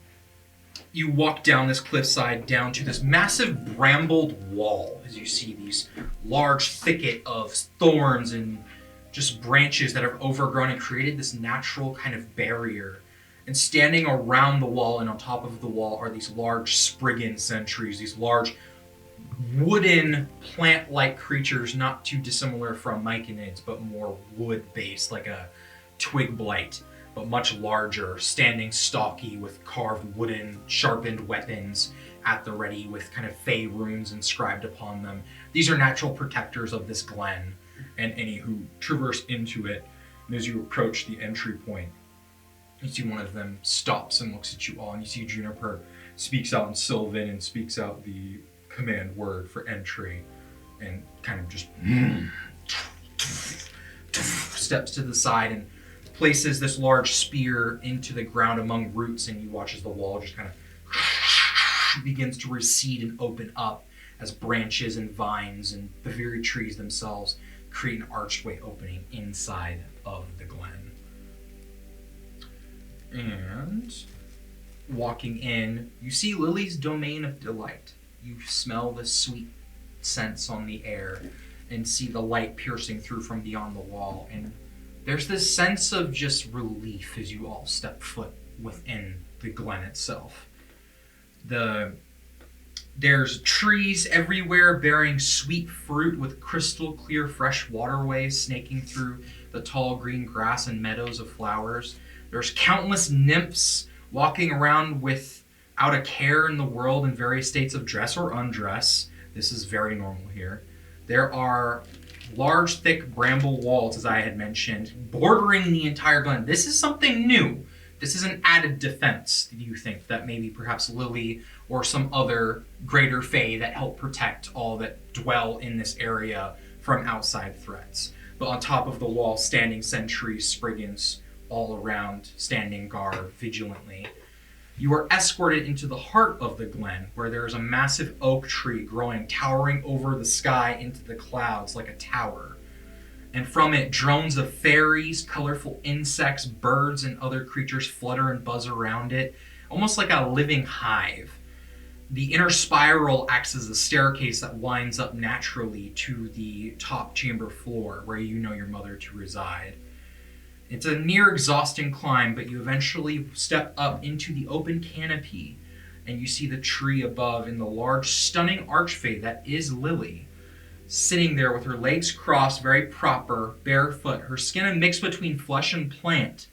you walk down this cliffside down to this massive brambled wall as you see these large thicket of thorns and just branches that have overgrown and created this natural kind of barrier. And standing around the wall and on top of the wall are these large Spriggan sentries, these large wooden plant-like creatures, not too dissimilar from myconids, but more wood-based, like a twig blight, but much larger, standing stocky with carved wooden, sharpened weapons at the ready with kind of fey runes inscribed upon them. These are natural protectors of this glen and any who traverse into it. And as you approach the entry point, you see one of them stops and looks at you all, and you see Juniper speaks out in Sylvan and speaks out the command word for entry and kind of just steps to the side and places this large spear into the ground among roots, and you watch as the wall just kind of begins to recede and open up as branches and vines and the very trees themselves create an archway opening inside of the glen. And walking in, you see Lily's domain of delight. You smell the sweet scents on the air and see the light piercing through from beyond the wall. And there's this sense of just relief as you all step foot within the glen itself. There's trees everywhere bearing sweet fruit with crystal clear fresh waterways snaking through the tall green grass and meadows of flowers. There's countless nymphs walking around without a care in the world in various states of dress or undress. This is very normal here. There are large, thick bramble walls, as I had mentioned, bordering the entire glen. This is something new. This is an added defense, do you think, that maybe perhaps Lily or some other greater Fey that help protect all that dwell in this area from outside threats. But on top of the wall, standing sentries, Spriggans all around, standing guard vigilantly. You are escorted into the heart of the glen, where there is a massive oak tree growing, towering over the sky into the clouds like a tower. And from it, drones of fairies, colorful insects, birds, and other creatures flutter and buzz around it, almost like a living hive. The inner spiral acts as a staircase that winds up naturally to the top chamber floor, where you know your mother to reside. It's a near exhausting climb, but you eventually step up into the open canopy, and you see the tree above in the large, stunning archfey that is Lily, sitting there with her legs crossed, very proper, barefoot, her skin a mix between flesh and plant.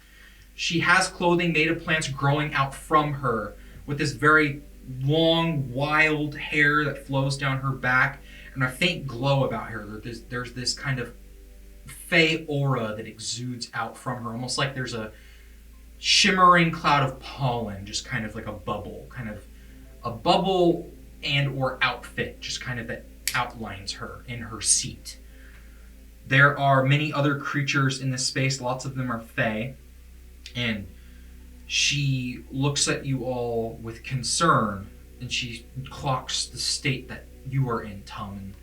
She has clothing made of plants growing out from her, with this very long, wild hair that flows down her back, and a faint glow about her. There's this kind of Fey aura that exudes out from her, almost like there's a shimmering cloud of pollen, just kind of like a bubble and or outfit, just kind of that outlines her in her seat. There are many other creatures in this space, lots of them are Fey, and she looks at you all with concern, and she clocks the state that you are in, Tum, and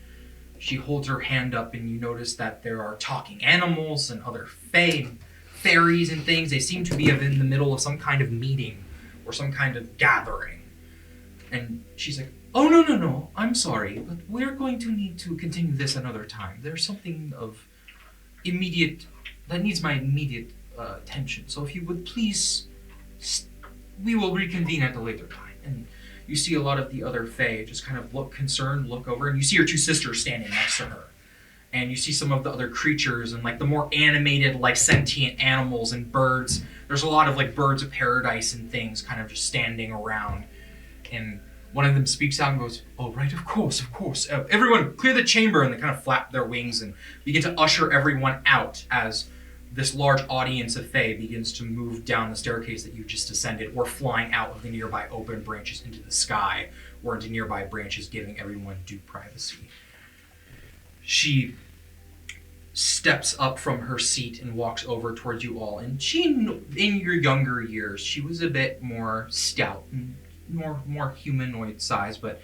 she holds her hand up, and you notice that there are talking animals and other fairies and things. They seem to be in the middle of some kind of meeting or some kind of gathering. And she's like, oh, no, I'm sorry, but we're going to need to continue this another time. There's something of that needs my immediate attention. So if you would please, we will reconvene at a later time. And you see a lot of the other Fey just kind of look concerned, look over, and you see her two sisters standing next to her. And you see some of the other creatures and like the more animated, like sentient animals and birds. There's a lot of like birds of paradise and things kind of just standing around. And one of them speaks out and goes, oh, right, of course. Everyone clear the chamber, and they kind of flap their wings and begin to usher everyone out as this large audience of Fey begins to move down the staircase that you just ascended, or flying out of the nearby open branches into the sky, or into nearby branches, giving everyone due privacy. She steps up from her seat and walks over towards you all, and she, in your younger years, she was a bit more stout and more humanoid size, but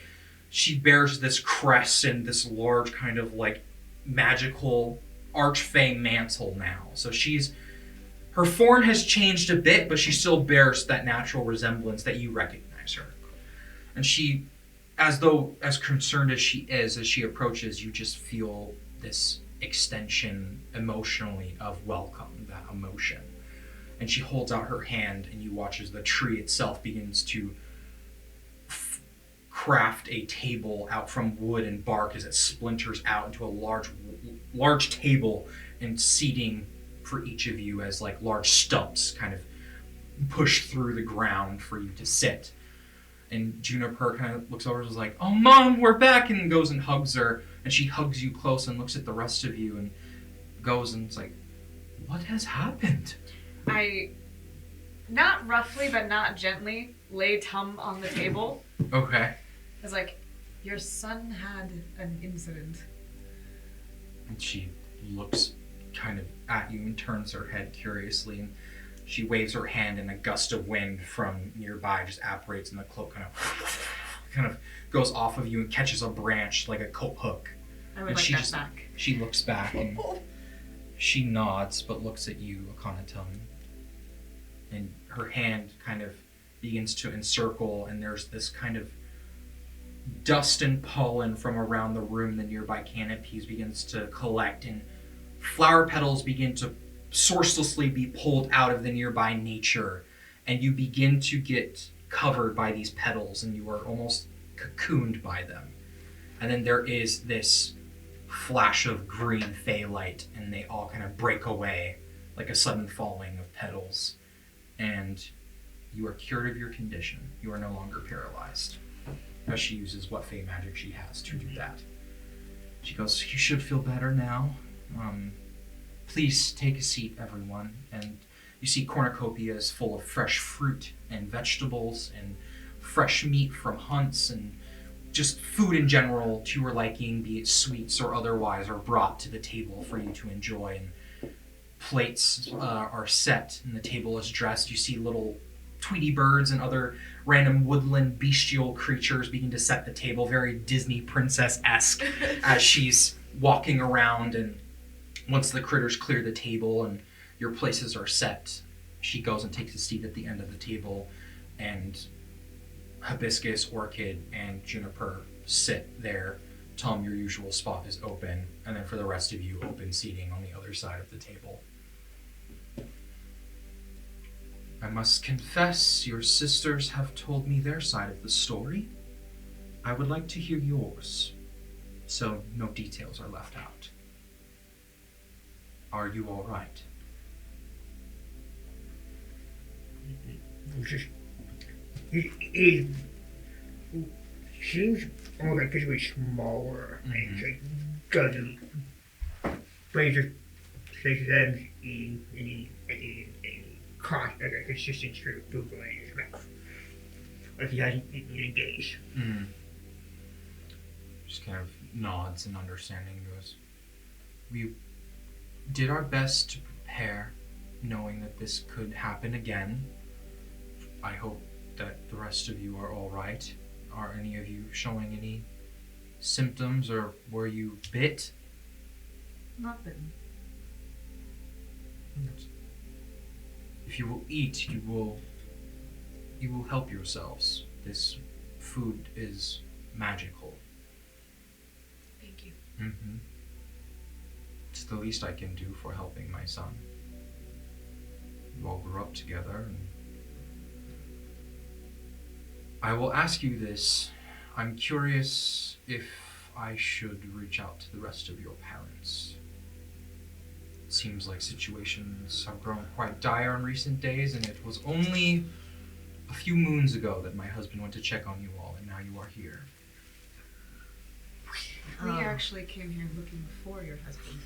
she bears this crest and this large kind of like magical archfey mantle now. So her form has changed a bit, but she still bears that natural resemblance that you recognize her. And she, as concerned as she is, as she approaches, you just feel this extension emotionally of welcome, that emotion. And she holds out her hand, and you watch as the tree itself begins to craft a table out from wood and bark as it splinters out into a large table, and seating for each of you as like large stumps kind of push through the ground for you to sit. And Juniper kind of looks over and is like, oh, Mom, we're back, and goes and hugs her, and she hugs you close and looks at the rest of you and goes and is like, what has happened? I, not roughly but not gently, lay Tum on the table. Okay. I was like, your son had an incident. And she looks kind of at you and turns her head curiously, and she waves her hand, and a gust of wind from nearby just apparates, and the cloak kind of goes off of you and catches a branch like a coat hook. I would and like that back. She looks back and she nods, but looks at you, Aconitum, and her hand kind of begins to encircle, and there's this kind of dust and pollen from around the room. The nearby canopies begins to collect, and flower petals begin to sourcelessly be pulled out of the nearby nature, and you begin to get covered by these petals, and you are almost cocooned by them. And then there is this flash of green fey light, and they all kind of break away like a sudden falling of petals. And you are cured of your condition. You are no longer paralyzed. As she uses what fey magic she has to do that. She goes, you should feel better now. Please take a seat, everyone. And you see cornucopias full of fresh fruit and vegetables and fresh meat from hunts and just food in general to your liking, be it sweets or otherwise, are brought to the table for you to enjoy. And plates are set and the table is dressed. You see little Tweety birds and other random woodland bestial creatures begin to set the table, very Disney princess-esque, as she's walking around. And once the critters clear the table and your places are set, she goes and takes a seat at the end of the table, and Hibiscus, Orchid, and Juniper sit there. Tom, your usual spot is open, and then for the rest of you, open seating on the other side of the table. I must confess, your sisters have told me their side of the story. I would like to hear yours, so no details are left out. Are you all right? He seems almost like physically smaller, and he's like doesn't. But he just shakes his head and like a consistent stream of food going in his mouth. Like he hasn't eaten in days. Just kind of nods in understanding, goes, we did our best to prepare, knowing that this could happen again. I hope that the rest of you are all right. Are any of you showing any symptoms, or were you bit? Not bitten. If you will eat, you will help yourselves. This food is magical. Thank you. It's the least I can do for helping my son. You all grew up together, and I will ask you this. I'm curious if I should reach out to the rest of your parents. It seems like situations have grown quite dire in recent days, and it was only a few moons ago that my husband went to check on you all, and now you are here. We actually came here looking for your husband.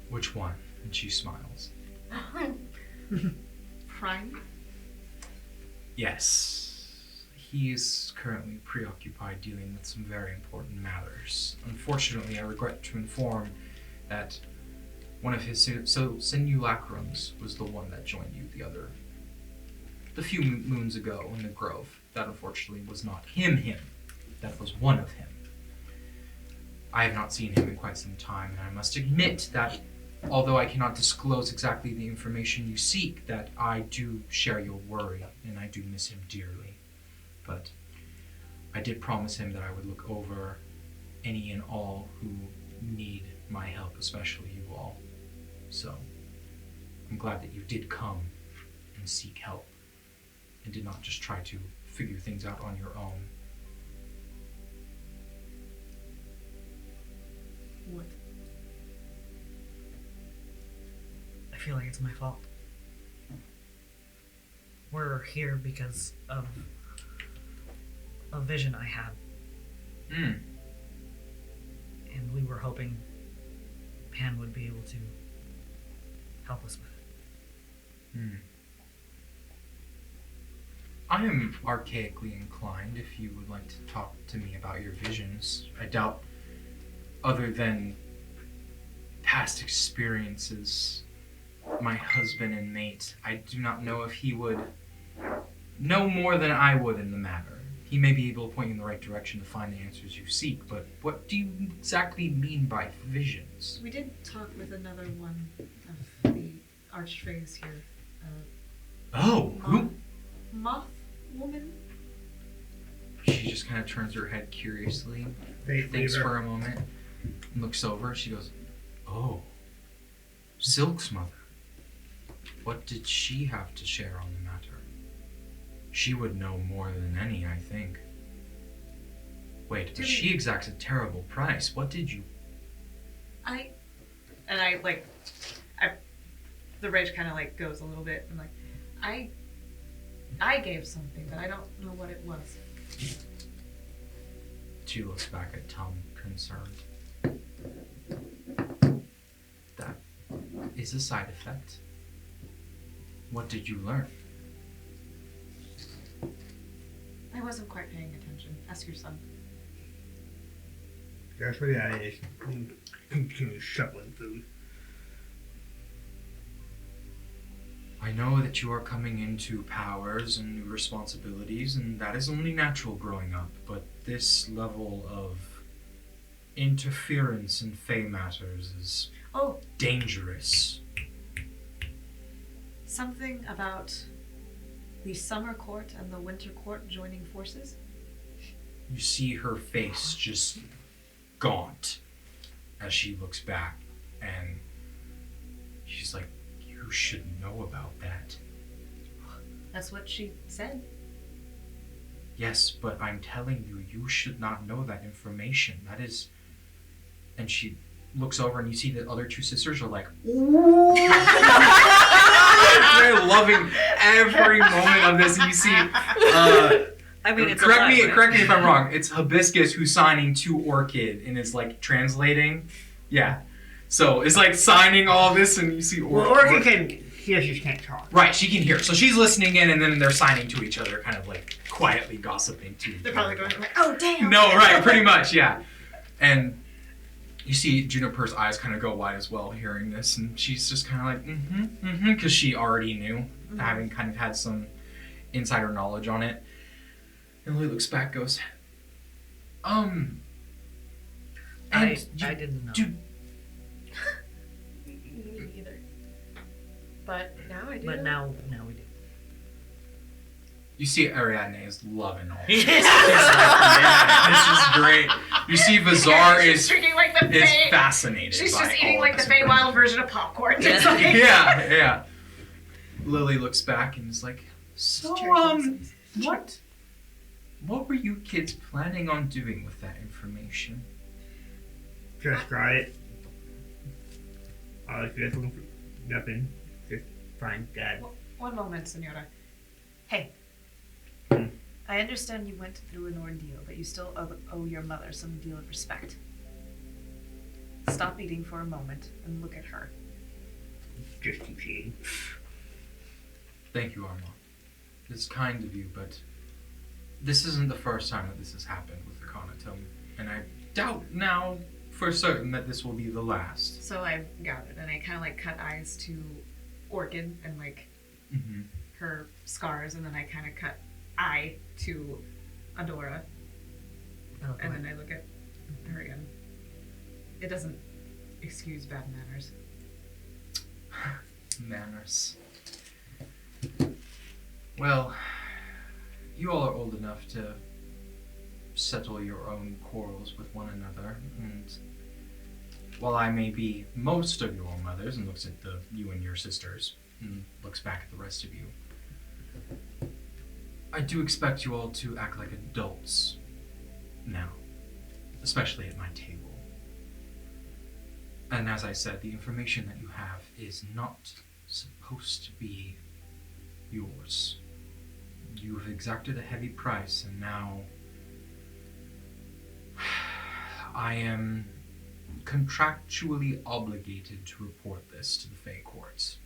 Which one? And she smiles. Prime? Yes. He is currently preoccupied dealing with some very important matters. Unfortunately, I regret to inform that one of his simulacrums was the one that joined you the few moons ago in the grove. That unfortunately was not him. That was one of him. I have not seen him in quite some time, and I must admit that although I cannot disclose exactly the information you seek, that I do share your worry, and I do miss him dearly. But I did promise him that I would look over any and all who need my help, especially you all. So I'm glad that you did come and seek help, and did not just try to figure things out on your own. What? I feel like it's my fault. We're here because of a vision I had. And we were hoping Pan would be able to help us with it. I am archaically inclined if you would like to talk to me about your visions. I doubt, other than past experiences, my husband and mate, I do not know if he would know more than I would in the matter. He may be able to point you in the right direction to find the answers you seek, but what do you exactly mean by visions? We did talk with another one of the archfays here. Who? Moth woman? She just kind of turns her head curiously, thinks for a moment, and looks over. She goes, oh, Silk's mother. What did she have to share on the matter? She would know more than any, I think. Wait, but she exacts a terrible price. What did you... The rage kind of like goes a little bit. I'm like, I gave something, but I don't know what it was. She looks back at Tom, concerned. That is a side effect. What did you learn? I wasn't quite paying attention. Ask your son. That's what that is. Continue shoveling food. I know that you are coming into powers and new responsibilities, and that is only natural growing up, but this level of interference in Fey matters is dangerous. Something about the summer court and the winter court joining forces? You see her face just gaunt as she looks back, and she's like, you should know about that. That's what she said. Yes, but I'm telling you, you should not know that information. That is... And she looks over and you see the other two sisters are like, ooh! They're loving every moment of this. And you see, I mean, it's correct me if I'm wrong. It's Hibiscus who's signing to Orchid and is like translating. Yeah. So it's like signing all this, and you see Orchid can... She just can't talk. Right, she can hear. So she's listening in, and then they're signing to each other, kind of like quietly gossiping to each other. They're probably going like, oh, damn. No, right, pretty much, yeah. And you see Juniper's eyes kind of go wide as well hearing this, and she's just kind of like, because she already knew, having kind of had some insider knowledge on it. And Lily looks back, goes, I didn't know. Me either. But now I do. But now we do. You see Ariadne is loving all this. She's like, yeah, this is great. You see Vizar is fascinated. She's by just eating all like the this Feywild version of popcorn. Yeah. It's like, yeah. Lily looks back and is like, so, what were you kids planning on doing with that information? Just got it. If you're looking for nothing, just find Dad. one moment, Senora. Hey. I understand you went through an ordeal, but you still owe your mother some deal of respect. Stop eating for a moment and look at her. Just keep eating. Thank you, Armand. It's kind of you, but this isn't the first time that this has happened with Aconitum, and I doubt now for certain that this will be the last. So I got it, and I kind of like cut eyes to Orchid and like her scars, and then I kind of cut eye to Adora, and then I look at her again. It doesn't excuse bad manners. Manners. Well, you all are old enough to settle your own quarrels with one another, and while I may be most of your mothers, and looks at you and your sisters, and looks back at the rest of you, I do expect you all to act like adults now, especially at my table. And as I said, the information that you have is not supposed to be yours. You have exacted a heavy price, and now I am contractually obligated to report this to the Fey courts.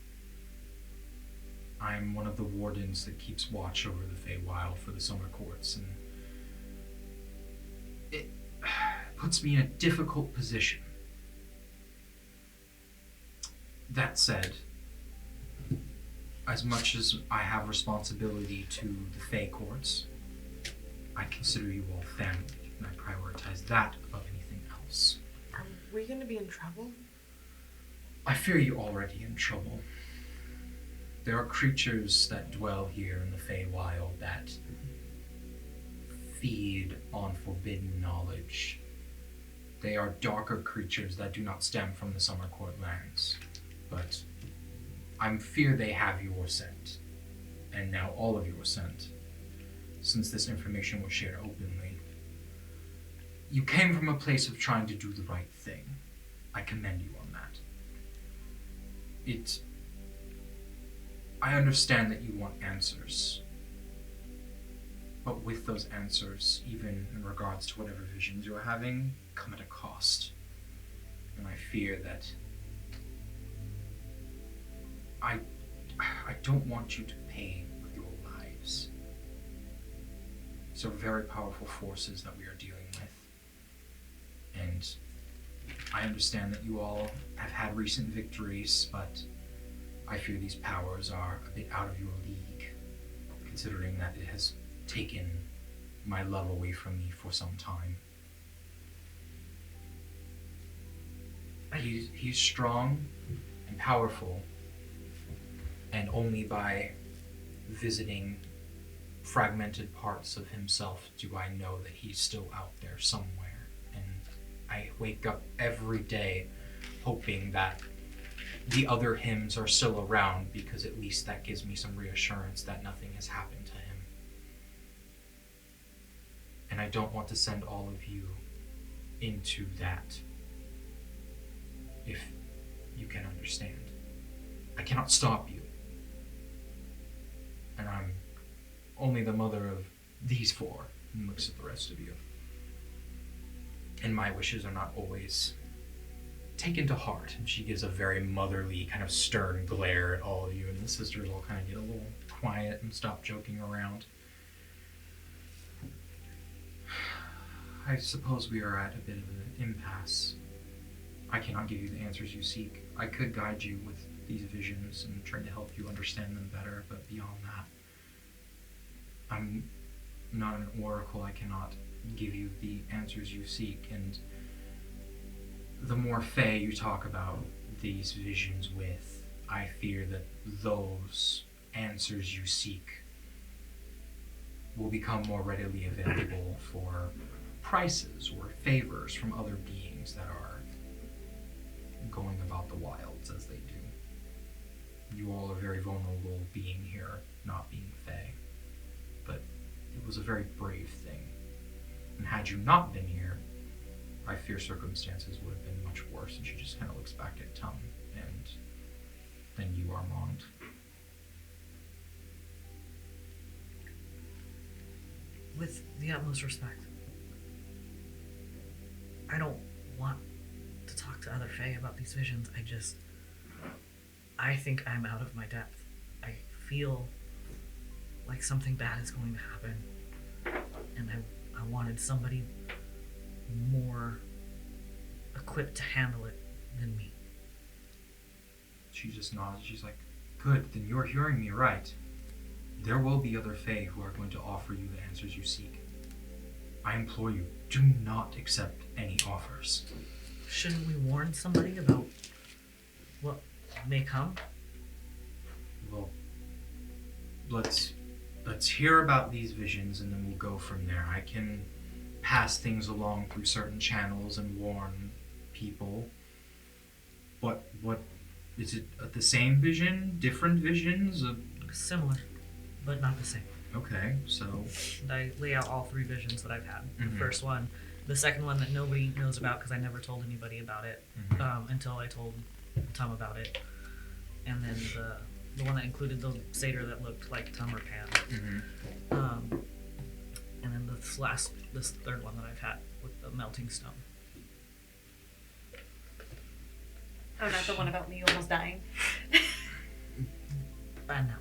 I'm one of the wardens that keeps watch over the Feywild for the summer courts, and it puts me in a difficult position. That said, as much as I have responsibility to the Fey courts, I consider you all family, and I prioritize that above anything else. Are we gonna be in trouble? I fear you're already in trouble. There are creatures that dwell here in the Feywild that feed on forbidden knowledge. They are darker creatures that do not stem from the Summer Court lands, but I fear they have your scent, and now all of your scent, since this information was shared openly. You came from a place of trying to do the right thing. I commend you on that. I understand that you want answers. But with those answers, even in regards to whatever visions you're having, come at a cost. And I fear that I don't want you to pay with your lives. These are very powerful forces that we are dealing with. And I understand that you all have had recent victories, but I fear these powers are a bit out of your league, considering that it has taken my love away from me for some time. He's strong and powerful, and only by visiting fragmented parts of himself do I know that he's still out there somewhere. And I wake up every day hoping that the other hymns are still around, because at least that gives me some reassurance that nothing has happened to him. And I don't want to send all of you into that, if you can understand. I cannot stop you. And I'm only the mother of these four, and looks at the rest of you. And my wishes are not always taken to heart. And she gives a very motherly, kind of stern glare at all of you, and the sisters all kind of get a little quiet and stop joking around. I suppose we are at a bit of an impasse. I cannot give you the answers you seek. I could guide you with these visions and try to help you understand them better, but beyond that, I'm not an oracle. I cannot give you the answers you seek, and the more Fey you talk about these visions with, I fear that those answers you seek will become more readily available for prices or favors from other beings that are going about the wilds as they do. You all are very vulnerable being here, not being Fey. But it was a very brave thing. And had you not been here, I fear circumstances would have been much worse. And she just kind of looks back at Tum, and then you, Armand. With the utmost respect, I don't want to talk to other Fae about these visions. I think I'm out of my depth. I feel like something bad is going to happen, and I wanted somebody more equipped to handle it than me. She just nods. She's like, good, then you're hearing me right. There will be other Fae who are going to offer you the answers you seek. I implore you, do not accept any offers. Shouldn't we warn somebody about what may come? Well, let's hear about these visions, and then we'll go from there. I can pass things along through certain channels and warn people. What is it? The same vision? Different visions? Similar, but not the same. Okay, so I lay out all three visions that I've had. Mhm. The first one, the second one that nobody knows about because I never told anybody about it until I told Tom about it, and then the one that included the satyr that looked like Tom or Pan, and then this third one that I've had with the melting stone. Oh, not the one about me almost dying. No.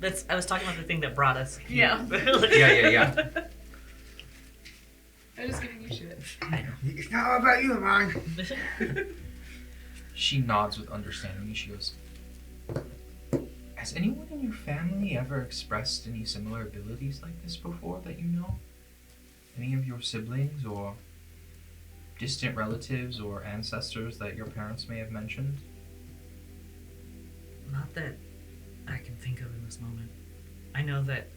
I was talking about the thing that brought us here. Yeah. yeah. I'm just giving you shit. It's not all about you, man. She nods with understanding, and she goes, has anyone in your family ever expressed any similar abilities like this before that you know? Any of your siblings or distant relatives or ancestors that your parents may have mentioned? Not that I can think of in this moment. I know that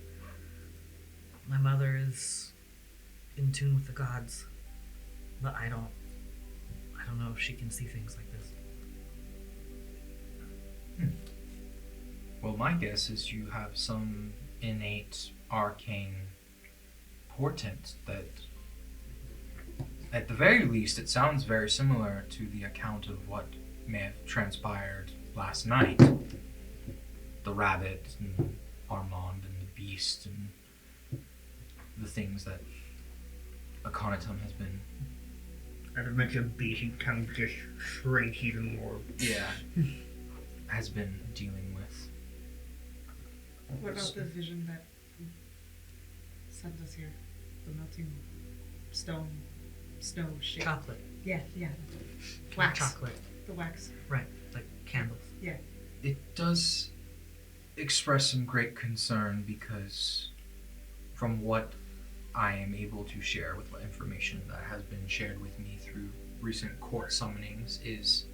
my mother is in tune with the gods, but I don't know if she can see things like this. Well, my guess is you have some innate arcane portent that, at the very least, it sounds very similar to the account of what may have transpired last night. The rabbit and Armand and the beast and the things that Aconitum has been. As I mentioned, beast, and kind of just shrinks even more. Yeah. has been dealing with. What about the vision that sent us here? The melting stone, snow shape. Chocolate. Yeah. Wax. Chocolate. The wax. Right, like candles. Yeah. It does express some great concern because from what I am able to share with what information that has been shared with me through recent court summonings is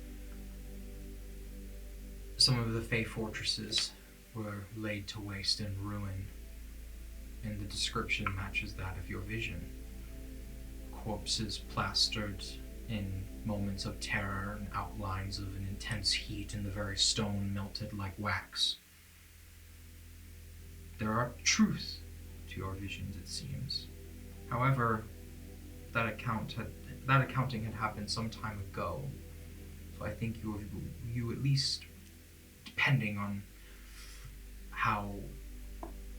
some of the Fey fortresses were laid to waste and ruin, and the description matches that of your vision. Corpses plastered in moments of terror and outlines of an intense heat, and the very stone melted like wax. There are truth to your visions, it seems. However, that accounting had happened some time ago, so I think you at least, depending on how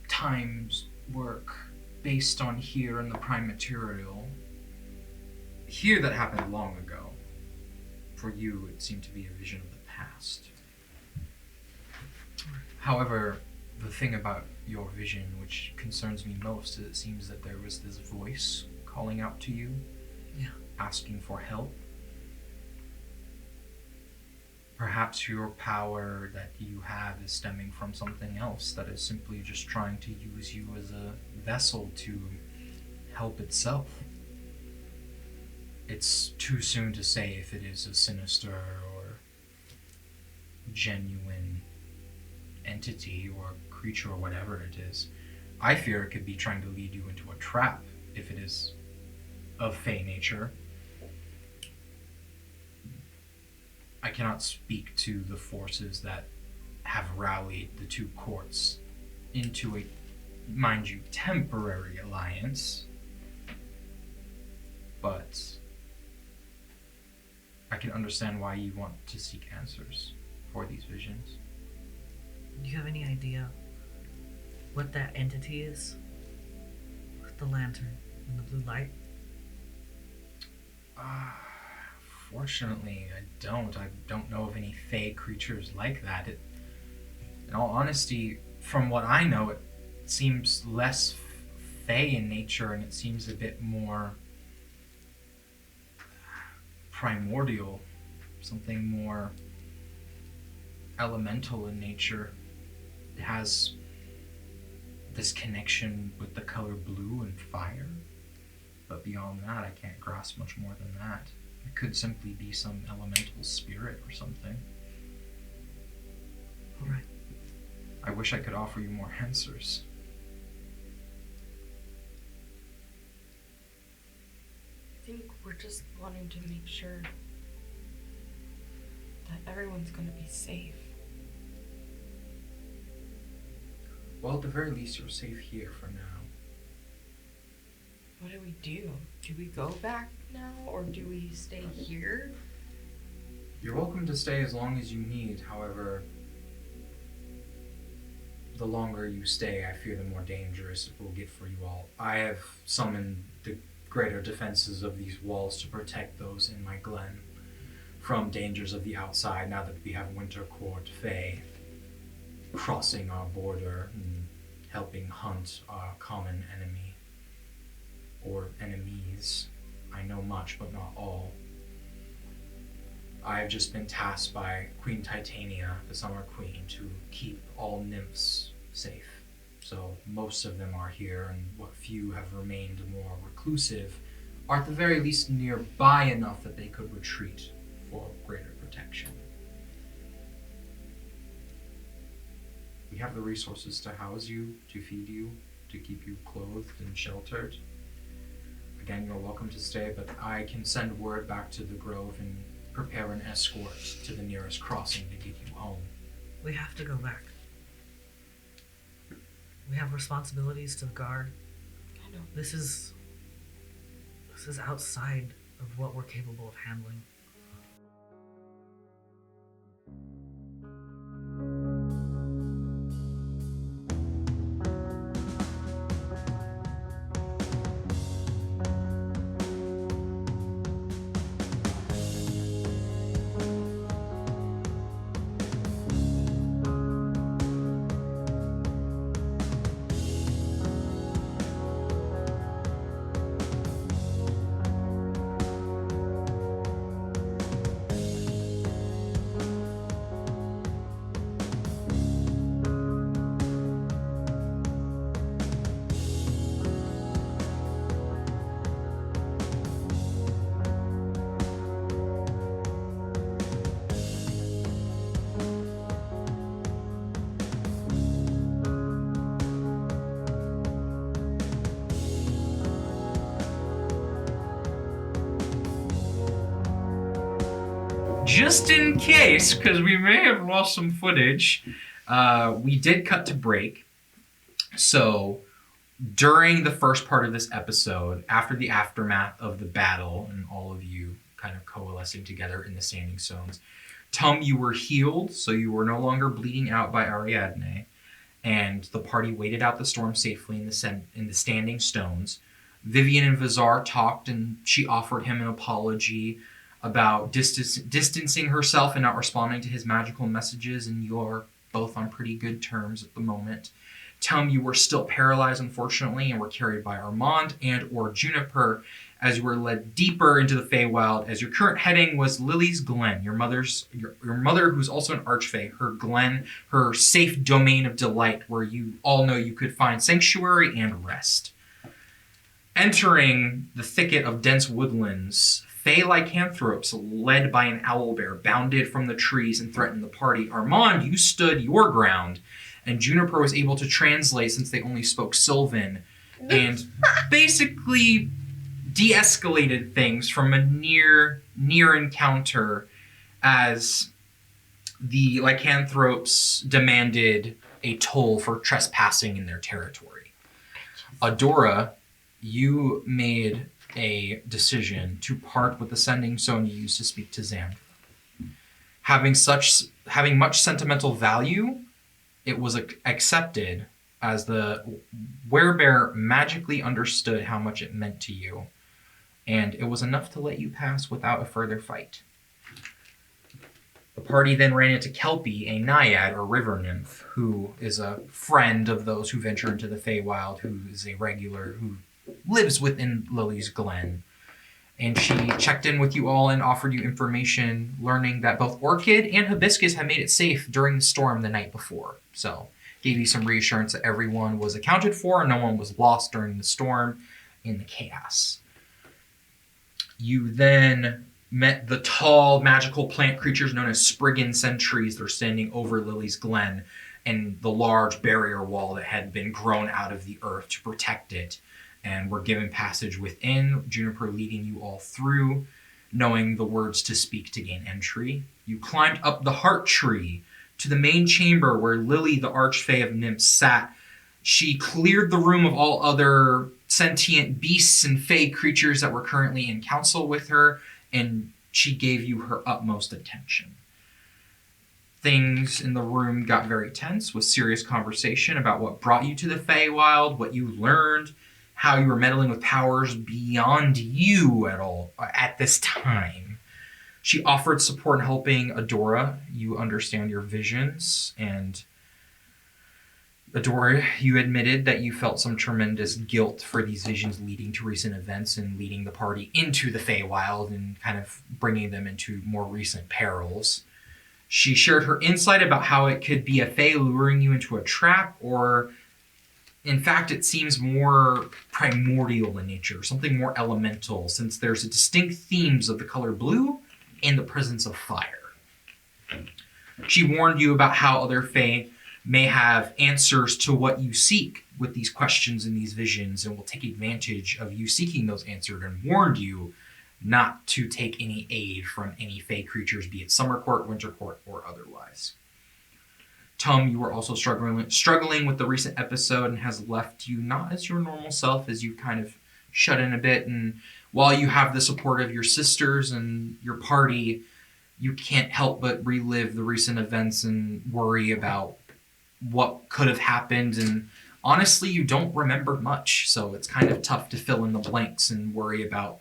times work based on here and the prime material, here that happened long ago. For you, it seemed to be a vision of the past. However, the thing about your vision which concerns me most is it seems that there was this voice calling out to you, asking for help. Perhaps your power that you have is stemming from something else that is simply just trying to use you as a vessel to help itself. It's too soon to say if it is a sinister or genuine entity or creature or whatever it is. I fear it could be trying to lead you into a trap if it is of Fey nature. I cannot speak to the forces that have rallied the two courts into a, mind you, temporary alliance, but I can understand why you want to seek answers for these visions. Do you have any idea what that entity is? With the lantern and the blue light? Fortunately, I don't know of any Fey creatures like that. In all honesty, from what I know, it seems less Fey in nature, and it seems a bit more primordial, something more elemental in nature. It has this connection with the color blue and fire, but beyond that, I can't grasp much more than that. It could simply be some elemental spirit or something. Alright. I wish I could offer you more answers. I think we're just wanting to make sure that everyone's going to be safe. Well, at the very least, you're safe here for now. What do we do? Do we go back now, or do we stay here? You're welcome to stay as long as you need. However, the longer you stay, I fear the more dangerous it will get for you all. I have summoned the greater defenses of these walls to protect those in my glen from dangers of the outside, now that we have Winter Court Fey crossing our border and helping hunt our common enemy, or enemies. I know much, but not all. I have just been tasked by Queen Titania, the Summer Queen, to keep all nymphs safe. So most of them are here, and what few have remained more reclusive are at the very least nearby enough that they could retreat for greater protection. We have the resources to house you, to feed you, to keep you clothed and sheltered. Again, you're welcome to stay, but I can send word back to the Grove and prepare an escort to the nearest crossing to get you home. We have to go back. We have responsibilities to the guard. I know. This is outside of what we're capable of handling. Just in case, because we may have lost some footage, we did cut to break. So during the first part of this episode, after the aftermath of the battle and all of you kind of coalescing together in the Standing Stones, you were healed, so you were no longer bleeding out by Ariadne, and the party waited out the storm safely in the Standing Stones. Vivian and Vizar talked, and she offered him an apology about distancing herself and not responding to his magical messages, and you're both on pretty good terms at the moment. You were still paralyzed, unfortunately, and were carried by Armand and or Juniper as you were led deeper into the Feywild, as your current heading was Lily's Glen, your mother, who's also an archfey, her glen, her safe domain of delight, where you all know you could find sanctuary and rest. Entering the thicket of dense woodlands, Fey lycanthropes, led by an owlbear, bounded from the trees and threatened the party. Armand, you stood your ground, and Juniper was able to translate since they only spoke Sylvan, and basically de-escalated things from a near encounter as the lycanthropes demanded a toll for trespassing in their territory. Adora, you made a decision to part with the sending stone you used to speak to Xandra. Having much sentimental value, it was accepted as the werebear magically understood how much it meant to you, and it was enough to let you pass without a further fight. The party then ran into Kelpie, a naiad or river nymph, who is a friend of those who venture into the Feywild, who is a regular who lives within Lily's Glen. And she checked in with you all and offered you information, learning that both Orchid and Hibiscus had made it safe during the storm the night before. So, gave you some reassurance that everyone was accounted for and no one was lost during the storm in the chaos. You then met the tall, magical plant creatures known as Spriggan sentries. They're standing over Lily's Glen and the large barrier wall that had been grown out of the earth to protect it. And were given passage within, Juniper leading you all through, knowing the words to speak to gain entry. You climbed up the heart tree to the main chamber where Lily, the archfey of nymphs, sat. She cleared the room of all other sentient beasts and fey creatures that were currently in council with her, and she gave you her utmost attention. Things in the room got very tense, with serious conversation about what brought you to the Feywild, what you learned, how you were meddling with powers beyond you at this time. She offered support in helping Adora. You understand your visions, and Adora, you admitted that you felt some tremendous guilt for these visions leading to recent events and leading the party into the Feywild and kind of bringing them into more recent perils. She shared her insight about how it could be a Fey luring you into a trap, or in fact, it seems more primordial in nature, something more elemental, since there's distinct themes of the color blue and the presence of fire. She warned you about how other Fae may have answers to what you seek with these questions and these visions, and will take advantage of you seeking those answers, and warned you not to take any aid from any Fae creatures, be it Summer Court, Winter Court, or otherwise. Tom, you were also struggling with the recent episode and has left you not as your normal self, as you kind of shut in a bit. And while you have the support of your sisters and your party, you can't help but relive the recent events and worry about what could have happened. And honestly, you don't remember much, so it's kind of tough to fill in the blanks and worry about,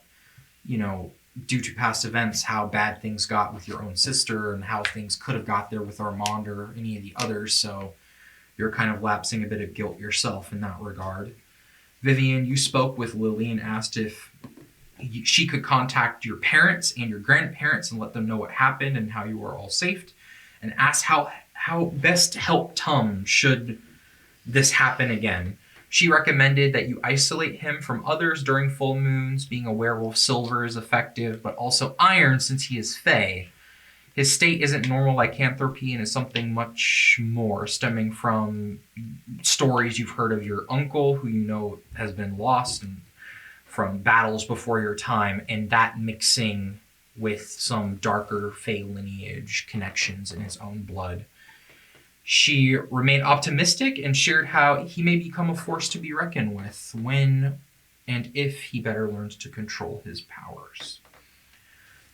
due to past events, how bad things got with your own sister and how things could have got there with Armand or any of the others. So you're kind of lapsing a bit of guilt yourself in that regard. Vivian, you spoke with Lily and asked if she could contact your parents and your grandparents and let them know what happened and how you were all safe, and asked how best to help Tom should this happen again. She recommended that you isolate him from others during full moons. Being a werewolf, silver is effective, but also iron since he is Fey. His state isn't normal lycanthropy and is something much more, stemming from stories you've heard of your uncle, who you know has been lost, and from battles before your time, and that mixing with some darker Fey lineage connections in his own blood. She remained optimistic and shared how he may become a force to be reckoned with when and if he better learns to control his powers.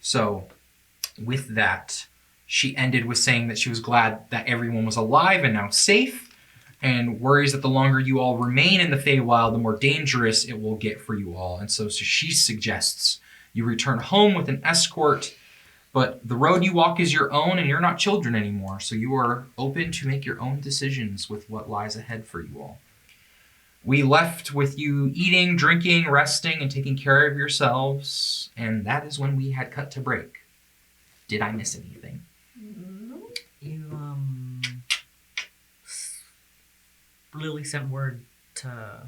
So, with that, she ended with saying that she was glad that everyone was alive and now safe, and worries that the longer you all remain in the Feywild, the more dangerous it will get for you all. And so she suggests you return home with an escort, but the road you walk is your own, and you're not children anymore, so you are open to make your own decisions with what lies ahead for you all. We left with you eating, drinking, resting, and taking care of yourselves, and that is when we had cut to break. Did I miss anything? You, Lily sent word to...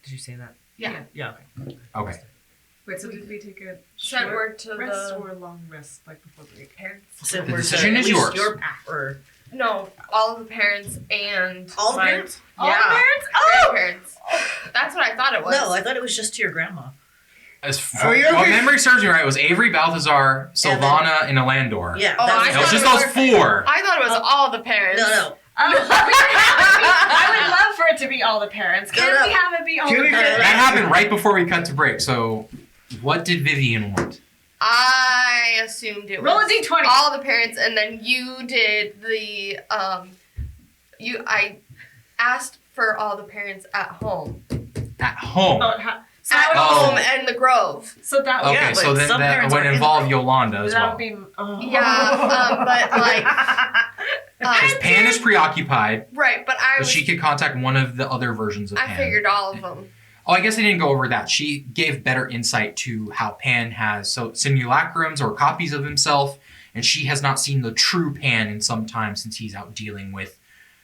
Did you say that? Yeah. Yeah, okay. Okay. Wait, so did we take a Sent short word to rest the or long rest, like before break? parents. Sent The word to decision at is least yours. Or No, all of the parents and all the my- parents? Yeah. All the parents? Oh! Grandparents. That's what I thought it was. No, I thought it was just to your grandma. As Oh, far you're what okay. memory serves me right, it was Avery, Balthazar, Sylvana, and Elandor. Yeah, Oh, that I was It was thought just it was those four. I thought it was all the parents. No. I would love for it to be all the parents. Can No. we have it be all Can the we parents? get That happened right before we cut to break, so what did Vivian want? I assumed it was Roll a d20. all the parents, and then you did the I asked for all the parents at home. At home. So At that would, Oh. home and the Grove. so that would, Okay, Yeah, so but then some that parents would are in involve the- Yolanda as that well. would be. Oh. Yeah, but like, Because Pan is preoccupied, right, but I but was, she could contact one of the other versions of Pan. I figured all of them. Oh, I guess I didn't go over that. She gave better insight to how Pan has simulacrums or copies of himself, and she has not seen the true Pan in some time since he's out dealing with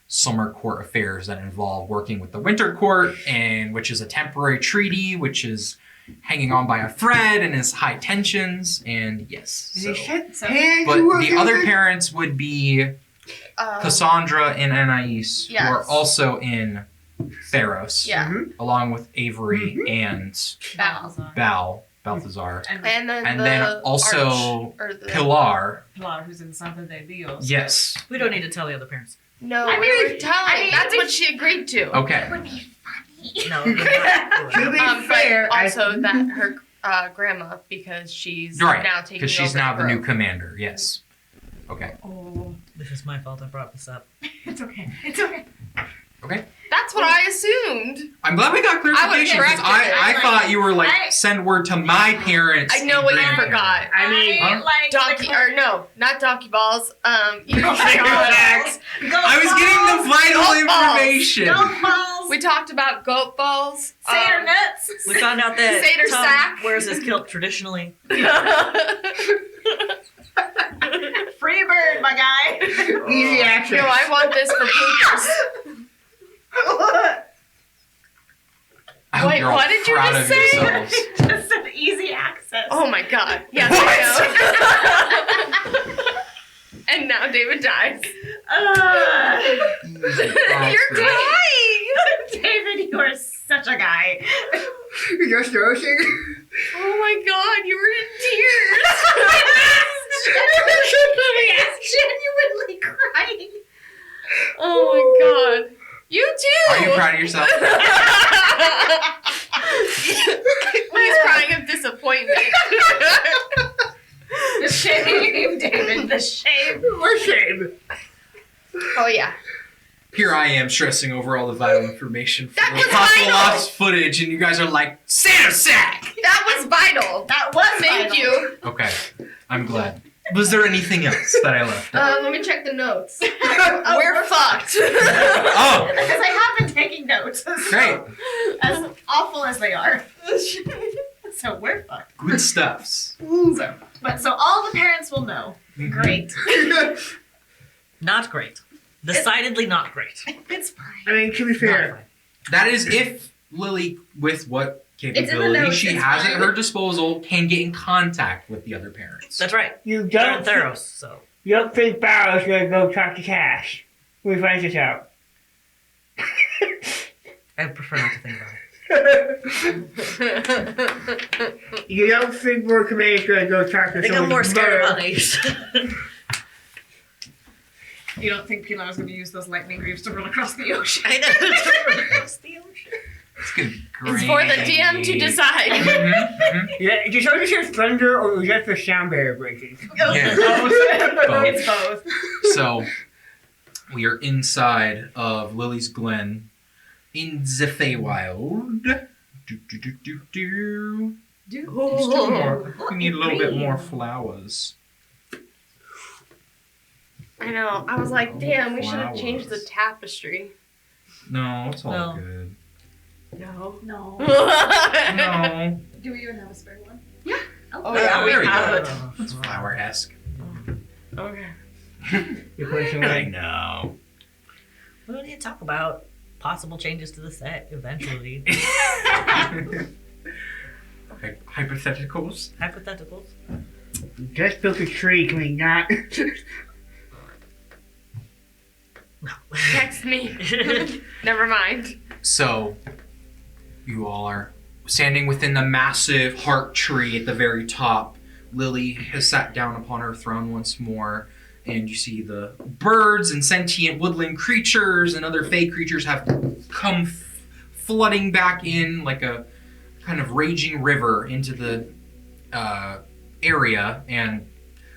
summer court affairs that involve working with the Winter Court, and which is a temporary treaty, which is hanging on by a thread and is high tensions, and yes. They So. said So- Pan, But you were the other good. parents would be Cassandra and Anais, who are Yes. also in Theros, Yeah, along with Avery and Val. Balthazar. And And then And the then also arch, or the, Pilar. Pilar, who's in Santa de Dios. Yes. We don't need to tell the other parents. No, I we mean, were telling. That's what she agreed to. Okay. No. To be But fair, also that her grandma, because she's Right, now taking because she's over now the new Grove. commander. Yes. Okay. Oh, This is my fault I brought this up. it's okay. It's okay. Okay. That's what I assumed. I'm glad we got clarification because corrected I it. thought you were like I- send word to my parents. I know and what you grandparents. forgot. I mean, Huh? like Donkey, or no, not donkey balls. You Exact. I was getting the vital Goat balls. information. Goat balls. We talked about goat balls. Seder nuts. We found out that Seder Tom sack. wears his kilt traditionally. Free bird, my guy. Easy access. No, I want this for poopers. I hope Wait, you're all what did you proud just of say? yourselves. Just an easy access. Oh my god. Yes, I know. And now David dies. You're crying. David, you are such a guy. You're just roasting. Oh my god, you were in tears. He is genuinely crying. Oh my god. You too! Are you proud of yourself? He's crying of disappointment. The shame, David, the shame. What shame? Oh yeah. Here I am stressing over all the vital information for That the was possible vital! lost footage, and you guys are like, Santa sack! That was vital. That was Thank vital. you. Okay, I'm glad. Was there anything else that I left out? Let me check the notes. We're fucked. Oh, Because I have been taking notes. So, great. As awful as they are. So we're fucked. Good stuffs. So all the parents will know. Mhm. Great. Not great. Decidedly not great. It's fine. I mean, to be Not fair, fine. That is if Lily, with what in the capability notes, she it's has at fine. her disposal, can get in contact with the other parents. That's right. you They're don't in Theros, so. you don't think Barrow's gonna go talk to Cash when he finds this out. I prefer not to think about it. You don't think Lord Commander's gonna go talk to I think I'm someone's more scared mother? about Ace. You don't think Pilar is going to use those lightning greaves to run across the ocean? I know. Across the ocean. It's gonna be great. It's for the DM to decide. Mhm, mhm. Yeah, did you just hear thunder or was that the sound barrier breaking? Yeah. Both. Both. It's both. So, we are inside of Lily's Glen in the Feywild. Do, do, do, do, do. There's two more. We need a little bit more flowers. I know. I was like, damn, we should have changed the Flowers. tapestry. No, it's all No. good. No. No. No. Do we even have a spare one? Oh yeah, we There we have go. it. It's flower-esque. Okay. You put some I like, know. We need to talk about possible changes to the set eventually. Okay, hypotheticals. Hypotheticals. just built a tree, can we not? No. Text me. Never mind. So, you all are standing within the massive heart tree at the very top. Lily has sat down upon her throne once more, and you see the birds and sentient woodland creatures and other fey creatures have come flooding back in like a kind of raging river into the area, and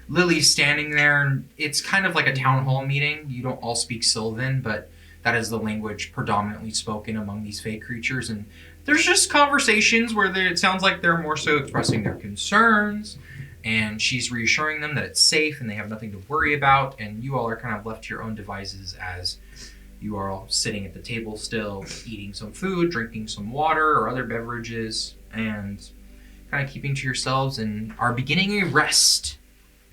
Lily's standing there, and it's kind of like a town hall meeting. You don't all speak Sylvan, but that is the language predominantly spoken among these fey creatures, and there's just conversations where it sounds like they're more so expressing their concerns, and she's reassuring them that it's safe and they have nothing to worry about, and you all are kind of left to your own devices as you are all sitting at the table still, eating some food, drinking some water or other beverages, and kind of keeping to yourselves and are beginning a rest.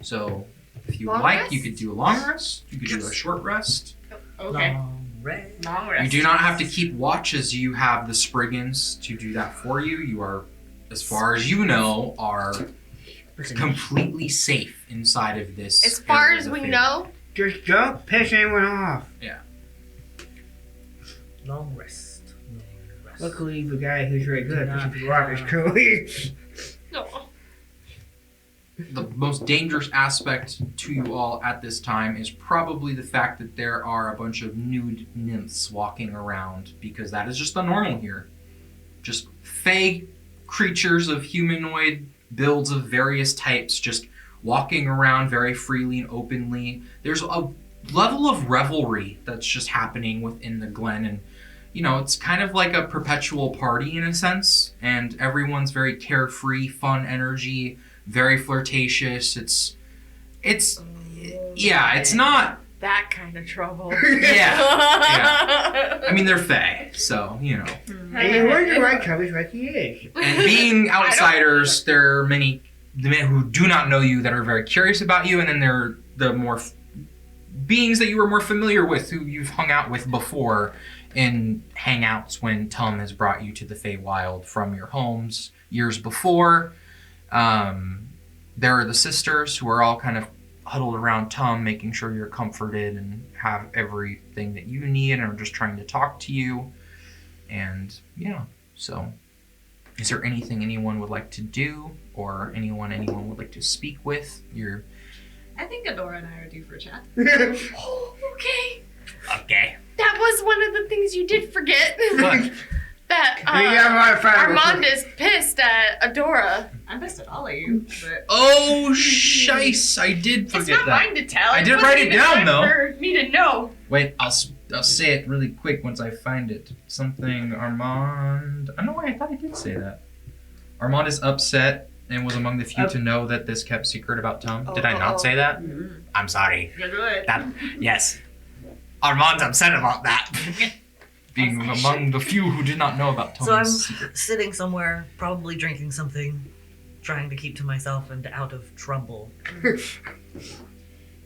So if you Long like, rest? you could do a long rest, you could do a short rest. Okay. Long rest. Long rest. You do not have to keep watch as you have the Spriggans to do that for you. You are, as far as you know, are completely safe inside of this. As far area as of we the know, Just don't piss anyone off. Long rest. Long rest. Luckily, the guy who's very good at Do not pissing people off is have- Chloe. no. The most dangerous aspect to you all at this time is probably the fact that there are a bunch of nude nymphs walking around, because that is just the normal here. Just fey creatures of humanoid builds of various types just walking around very freely and openly. There's a level of revelry that's just happening within the Glen, and it's kind of like a perpetual party in a sense, and everyone's very carefree, fun energy, very flirtatious. It's not That kind of trouble. yeah. I mean, they're fey, so And you wonder why Chloe's like he is. And being outsiders, there are many men who do not know you that are very curious about you, and then there are the more beings that you were more familiar with, who you've hung out with before in hangouts when Tum has brought you to the Feywild from your homes years before. There are the sisters who are all kind of huddled around Tum, making sure you're comforted and have everything that you need, and are just trying to talk to you. And so is there anything anyone would like to do, or anyone would like to speak with? I think Adora and I are due for a chat. Oh, okay. Okay. That was one of the things you did forget. What? That Armand is pissed at Adora. I'm pissed at all of you, but Oh, shice! I did It's forget not that. mine to tell. I did wasn't write it even down, time though. For me to know. Wait, I'll say it really quick once I find it. Something Armand. I don't know why I thought I did say that. Armand is upset and was among the few to know that this kept secret about Tom. Did I not say that? I'm sorry. you're good. Yes. Armand's upset about that. Being among the few who did not know about Tom's So I'm secret. sitting somewhere, probably drinking something, trying to keep to myself and out of trouble.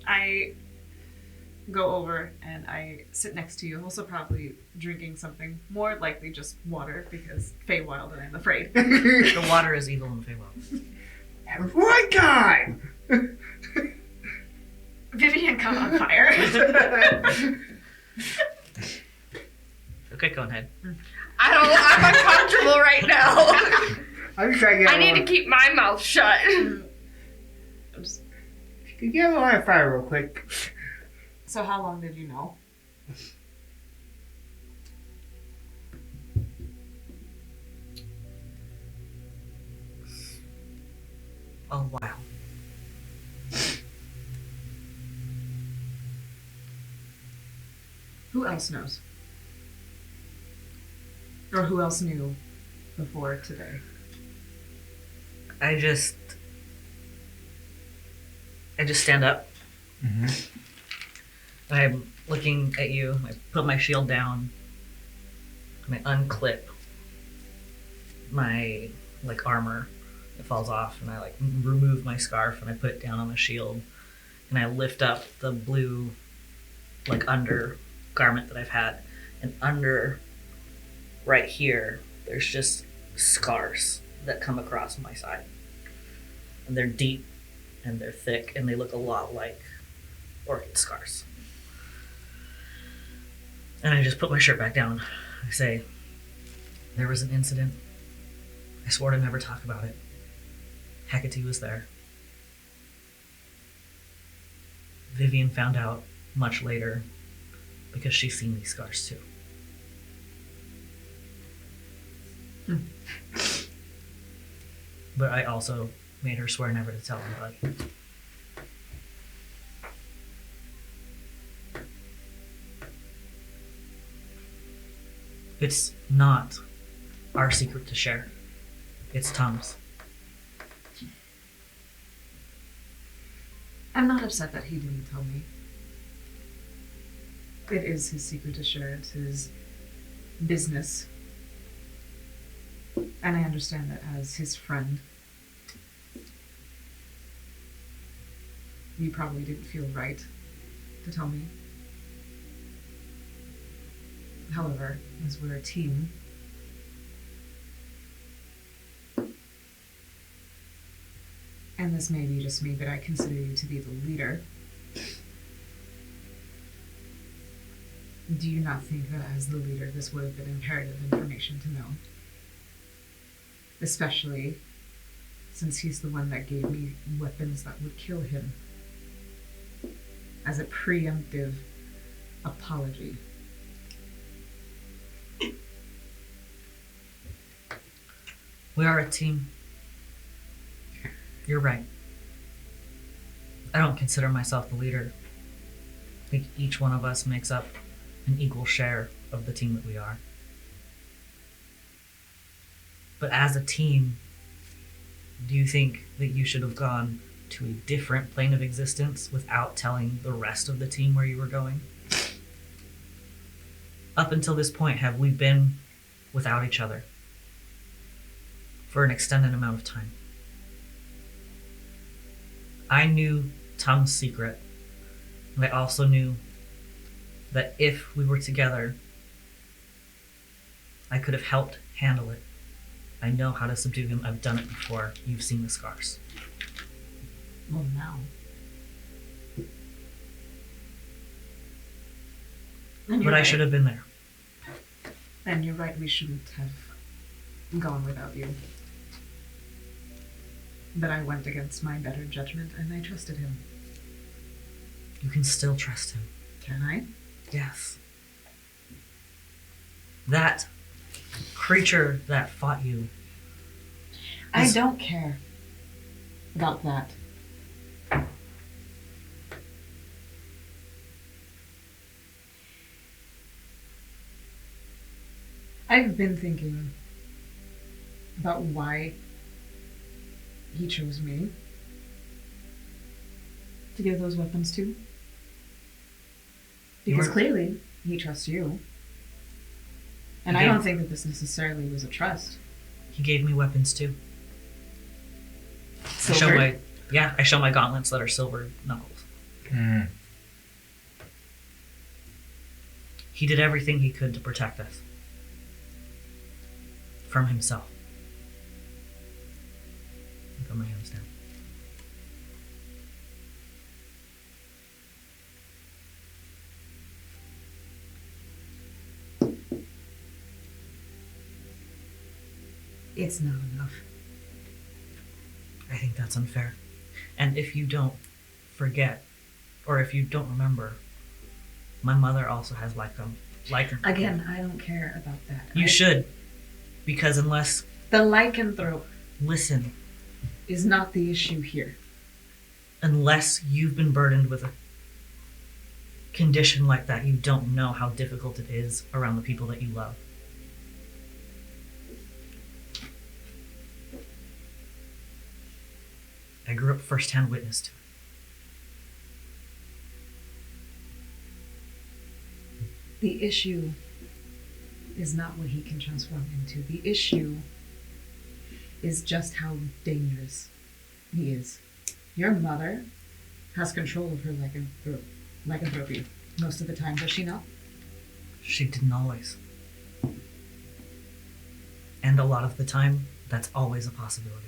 I go over and I sit next to you, also probably drinking something, more likely just water because Feywild and I'm afraid. The water is evil in Feywild. One time! Vivian caught on fire. Okay, go ahead. I'm uncomfortable right now. I'm just trying to get I need to keep my mouth shut. Can you get a line of fire real quick? So how long did you know? Oh, wow. Who else knows? Or who else knew before today? I just stand up. I'm looking at you. I put my shield down. And I unclip my armor. It falls off, and I remove my scarf and I put it down on the shield, and I lift up the blue under garment that I've had, and under right here there's just scars that come across my side, and they're deep and they're thick and they look a lot like orchid scars. And I just put my shirt back down. I say, there was an incident. I swore to never talk about it. Hecate was there. Vivian found out much later because she's seen these scars too. But I also made her swear never to tell anybody. It's not our secret to share. It's Tom's. I'm not upset that he didn't tell me. It is his secret to share. It's his business. And I understand that as his friend, you probably didn't feel right to tell me. However, as we're a team, and this may be just me, but I consider you to be the leader. Do you not think that as the leader this would have been imperative information to know? Especially since he's the one that gave me weapons that would kill him. As a preemptive apology. We are a team. You're right. I don't consider myself the leader. I think each one of us makes up an equal share of the team that we are. But as a team, do you think that you should have gone to a different plane of existence without telling the rest of the team where you were going? Up until this point, have we been without each other for an extended amount of time? I knew Tom's secret, and I also knew that if we were together, I could have helped handle it. I know how to subdue him. I've done it before. You've seen the scars. Well, now. But I should have been there. And you're right, we shouldn't have gone without you. But I went against my better judgment and I trusted him. You can still trust him. Can I? Yes. That creature that fought you. I don't care about that. I've been thinking about why he chose me to give those weapons to. Because clearly he trusts you. And I don't think that this necessarily was a trust. He gave me weapons too. Silver? I show my gauntlets that are silver knuckles. He did everything he could to protect us. From himself. Put my hands down. It's not enough. I think that's unfair. And if you don't forget, or if you don't remember, my mother also has lycanthropy. Again, I don't care about that. You should. Because unless... The lycanthrope Listen. is not the issue here. Unless you've been burdened with a condition like that, you don't know how difficult it is around the people that you love. I grew up first-hand witness to it. The issue is not what he can transform into. The issue is just how dangerous he is. Your mother has control of her lycanthropy most of the time, does she not? She didn't always. And a lot of the time, that's always a possibility.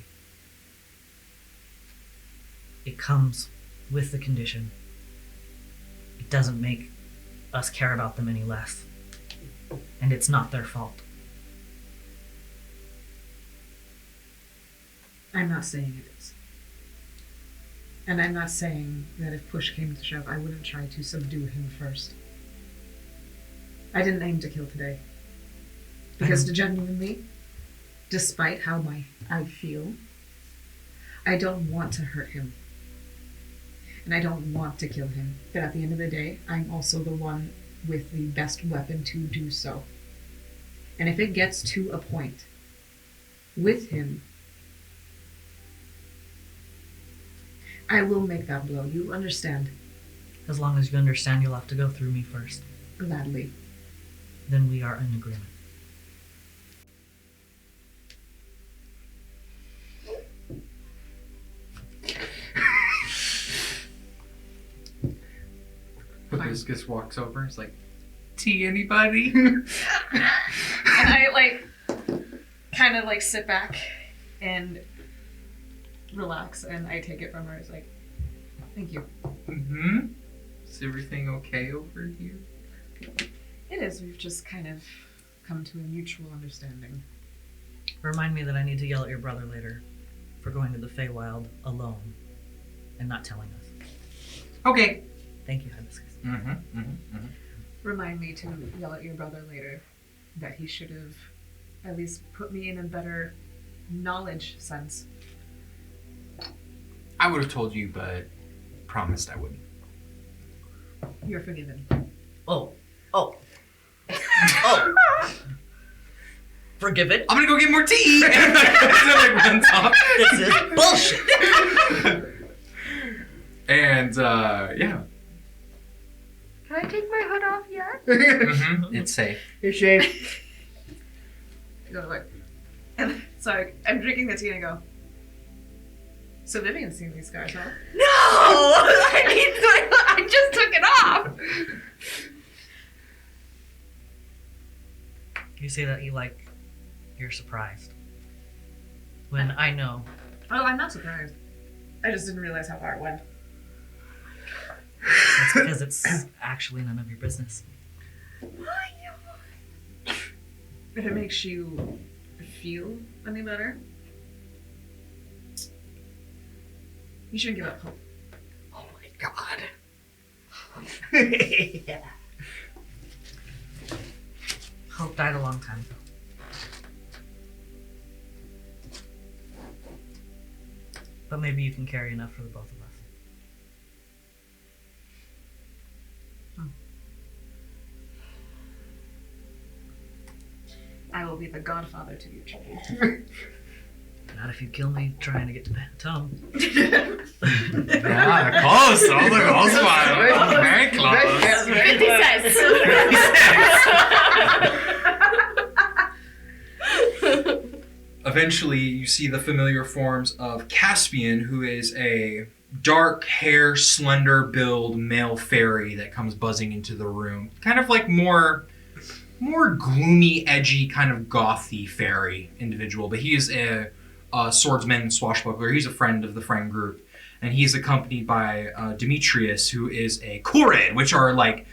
It comes with the condition. It doesn't make us care about them any less. And it's not their fault. I'm not saying it is. And I'm not saying that if push came to shove, I wouldn't try to subdue him first. I didn't aim to kill today. Because genuinely, despite how I feel, I don't want to hurt him. And I don't want to kill him. But at the end of the day, I'm also the one with the best weapon to do so. And if it gets to a point with him, I will make that blow. You understand? As long as you understand, you'll have to go through me first. Gladly. Then we are in agreement. Hibiscus walks over. It's like, tea, anybody? And I kind of sit back and relax, and I take it from her. It's like, thank you. Mm-hmm. Is everything okay over here? It is. We've just kind of come to a mutual understanding. Remind me that I need to yell at your brother later for going to the Feywild alone and not telling us. Okay. Thank you, Hibiscus. Mm-hmm. Mm-hmm. Mm-hmm. Remind me to yell at your brother later that he should have at least put me in a better knowledge sense. I would have told you, but promised I wouldn't. You're forgiven. Oh. Forgiven? I'm gonna go get more tea! And then runs off. This is bullshit! And, yeah. Can I take my hood off yet? Mm-hmm. It's safe. You're safe. I go to work. And so I'm drinking the tea and I go, so Vivian's seen these scars, huh? No! I just took it off! You say that you're surprised. When I know. Oh, I'm not surprised. I just didn't realize how far it went. That's because it's actually none of your business. If it makes you feel any better, you shouldn't give up hope. Oh my god. Yeah. Hope died a long time ago. But maybe you can carry enough for the both of us. I will be the godfather to your children. Not if you kill me trying to get to Tom. Yeah, close. That was a close one. Very close. 50 cents. Eventually, you see the familiar forms of Caspian, who is a dark hair, slender build male fairy that comes buzzing into the room. Kind of like more gloomy, edgy, kind of gothy fairy individual. But he is a swordsman and swashbuckler. He's a friend of the friend group. And he's accompanied by Demetrius, who is a Korid, which are like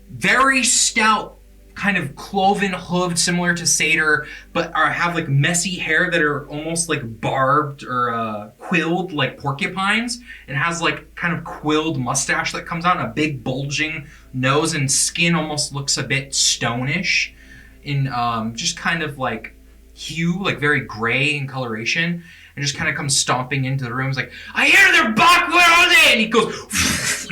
very stout, kind of cloven hooved, similar to satyr, but have like messy hair that are almost like barbed or quilled like porcupines, and has like kind of quilled mustache that comes out, and a big bulging nose, and skin almost looks a bit stonish in just kind of like hue, like very gray in coloration, and just kind of comes stomping into the room. He's like, I hear they're back, where are they? And he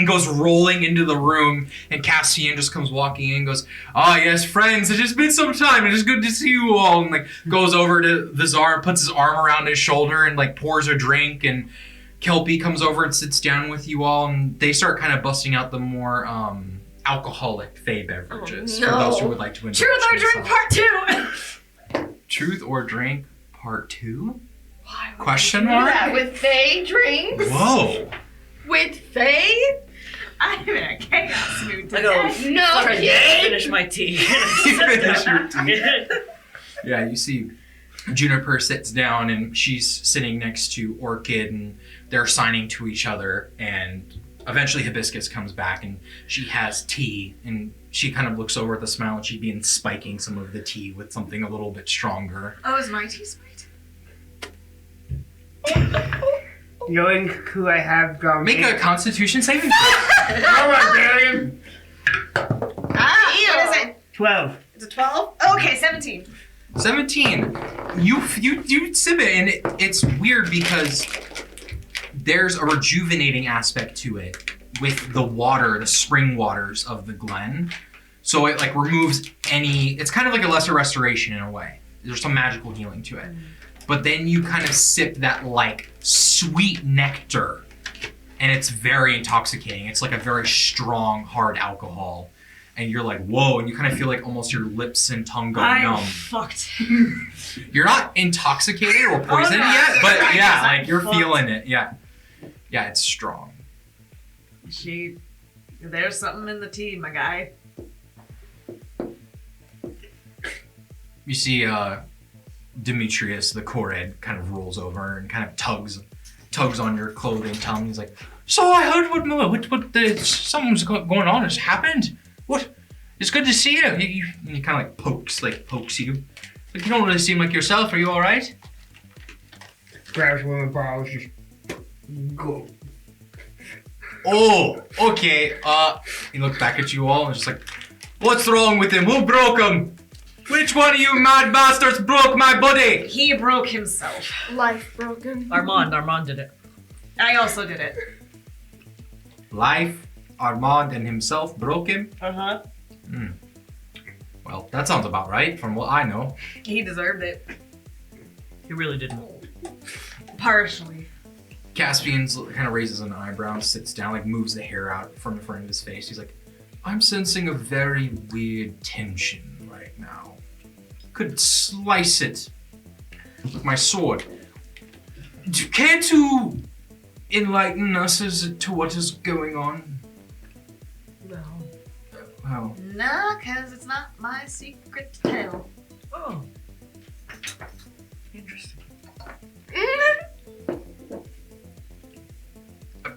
goes rolling into the room, and Cassian just comes walking in and goes, ah, yes, friends, it's just been some time, it is good to see you all, and like goes over to Vizar and puts his arm around his shoulder and like pours a drink, and Kelpie comes over and sits down with you all, and they start kind of busting out the more alcoholic Fey beverages for those who would like to indulge. Truth or drink part 2. Truth or drink part 2? Why would Question you do mark? that with Fey drinks? Whoa. With Fey? I'm in a chaos mood I today. go, No sorry, kidding. finish my tea. Finish your tea. Yeah, you see Juniper sits down, and she's sitting next to Orchid, and they're signing to each other, and eventually Hibiscus comes back, and she has tea, and she kind of looks over at the smile, and she'd been spiking some of the tea with something a little bit stronger. Oh, is my tea sweet? Knowing who I have Make a Constitution saving throw. Come on, Darian. What is it? 12. It's a 12? Okay, 17. 17. You sip it, and it's weird because there's a rejuvenating aspect to it with the water, the spring waters of the glen. So it like removes it's kind of like a lesser restoration in a way. There's some magical healing to it. But then you kind of sip that like sweet nectar, and it's very intoxicating. It's like a very strong, hard alcohol. And you're like, whoa, and you kind of feel like almost your lips and tongue go numb. Fucked. You're not intoxicated or poisoned yet, but yeah, like you're feeling it. Yeah. Yeah, it's strong. There's something in the tea, my guy. You see Demetrius, the Korid, kind of rolls over and kind of tugs on your clothing, telling me, he's like, so I heard something's going on has happened. What? It's good to see you. He kind of like pokes you. Like, you don't really seem like yourself. Are you all right? Grabs one of the bottles, just go. Oh, okay. He looks back at you all and just like, what's wrong with him? Who broke him? Which one of you mad bastards broke my body? He broke himself. Life broken. Armand did it. I also did it. Life, Armand, and himself broke him? Uh-huh. Well, that sounds about right, from what I know. He deserved it. He really didn't. Partially. Caspian kind of raises an eyebrow, sits down, like moves the hair out from the front of his face. He's like, I'm sensing a very weird tension right now. Could slice it with my sword. Care to enlighten us as to what is going on? No. Well, No, because it's not my secret to tell. Oh. Interesting.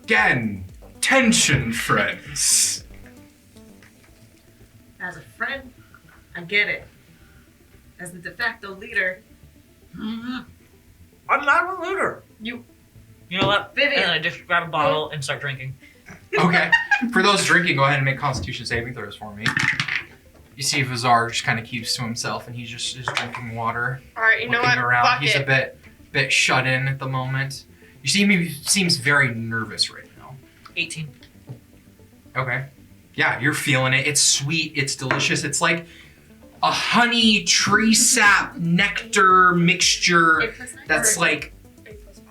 again, tension, friends. As a friend, I get it. As the de facto leader, I'm not a looter. You know what? Vivian. And then I just grab a bottle and start drinking. Okay. For those drinking, go ahead and make Constitution saving throws for me. You see Vizar just kind of keeps to himself, and he just is drinking water, All right, you know looking what? around. Fuck He's it. a bit shut in at the moment. You see him, he seems very nervous right now. 18. Okay. Yeah, you're feeling it. It's sweet. It's delicious. It's like a honey tree sap nectar mixture that's like,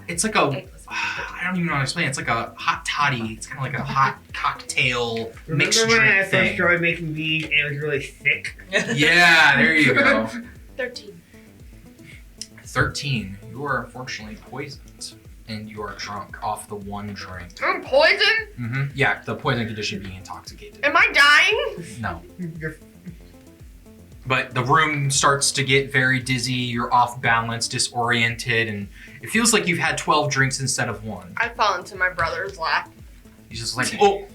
it's like a, I don't even know how to explain it. It's like a hot toddy. It's kind of like a hot cocktail mixed Remember when I drink first thing. started making these and it was really thick? Yeah, there you go. 13. 13. You are unfortunately poisoned. And you are drunk off the one drink. I'm poisoned? Yeah, the poison condition being intoxicated. Am I dying? No. You're- But the room starts to get very dizzy, you're off balance, disoriented, and it feels like you've had 12 drinks instead of one. I fall into my brother's lap. He's just like, oh!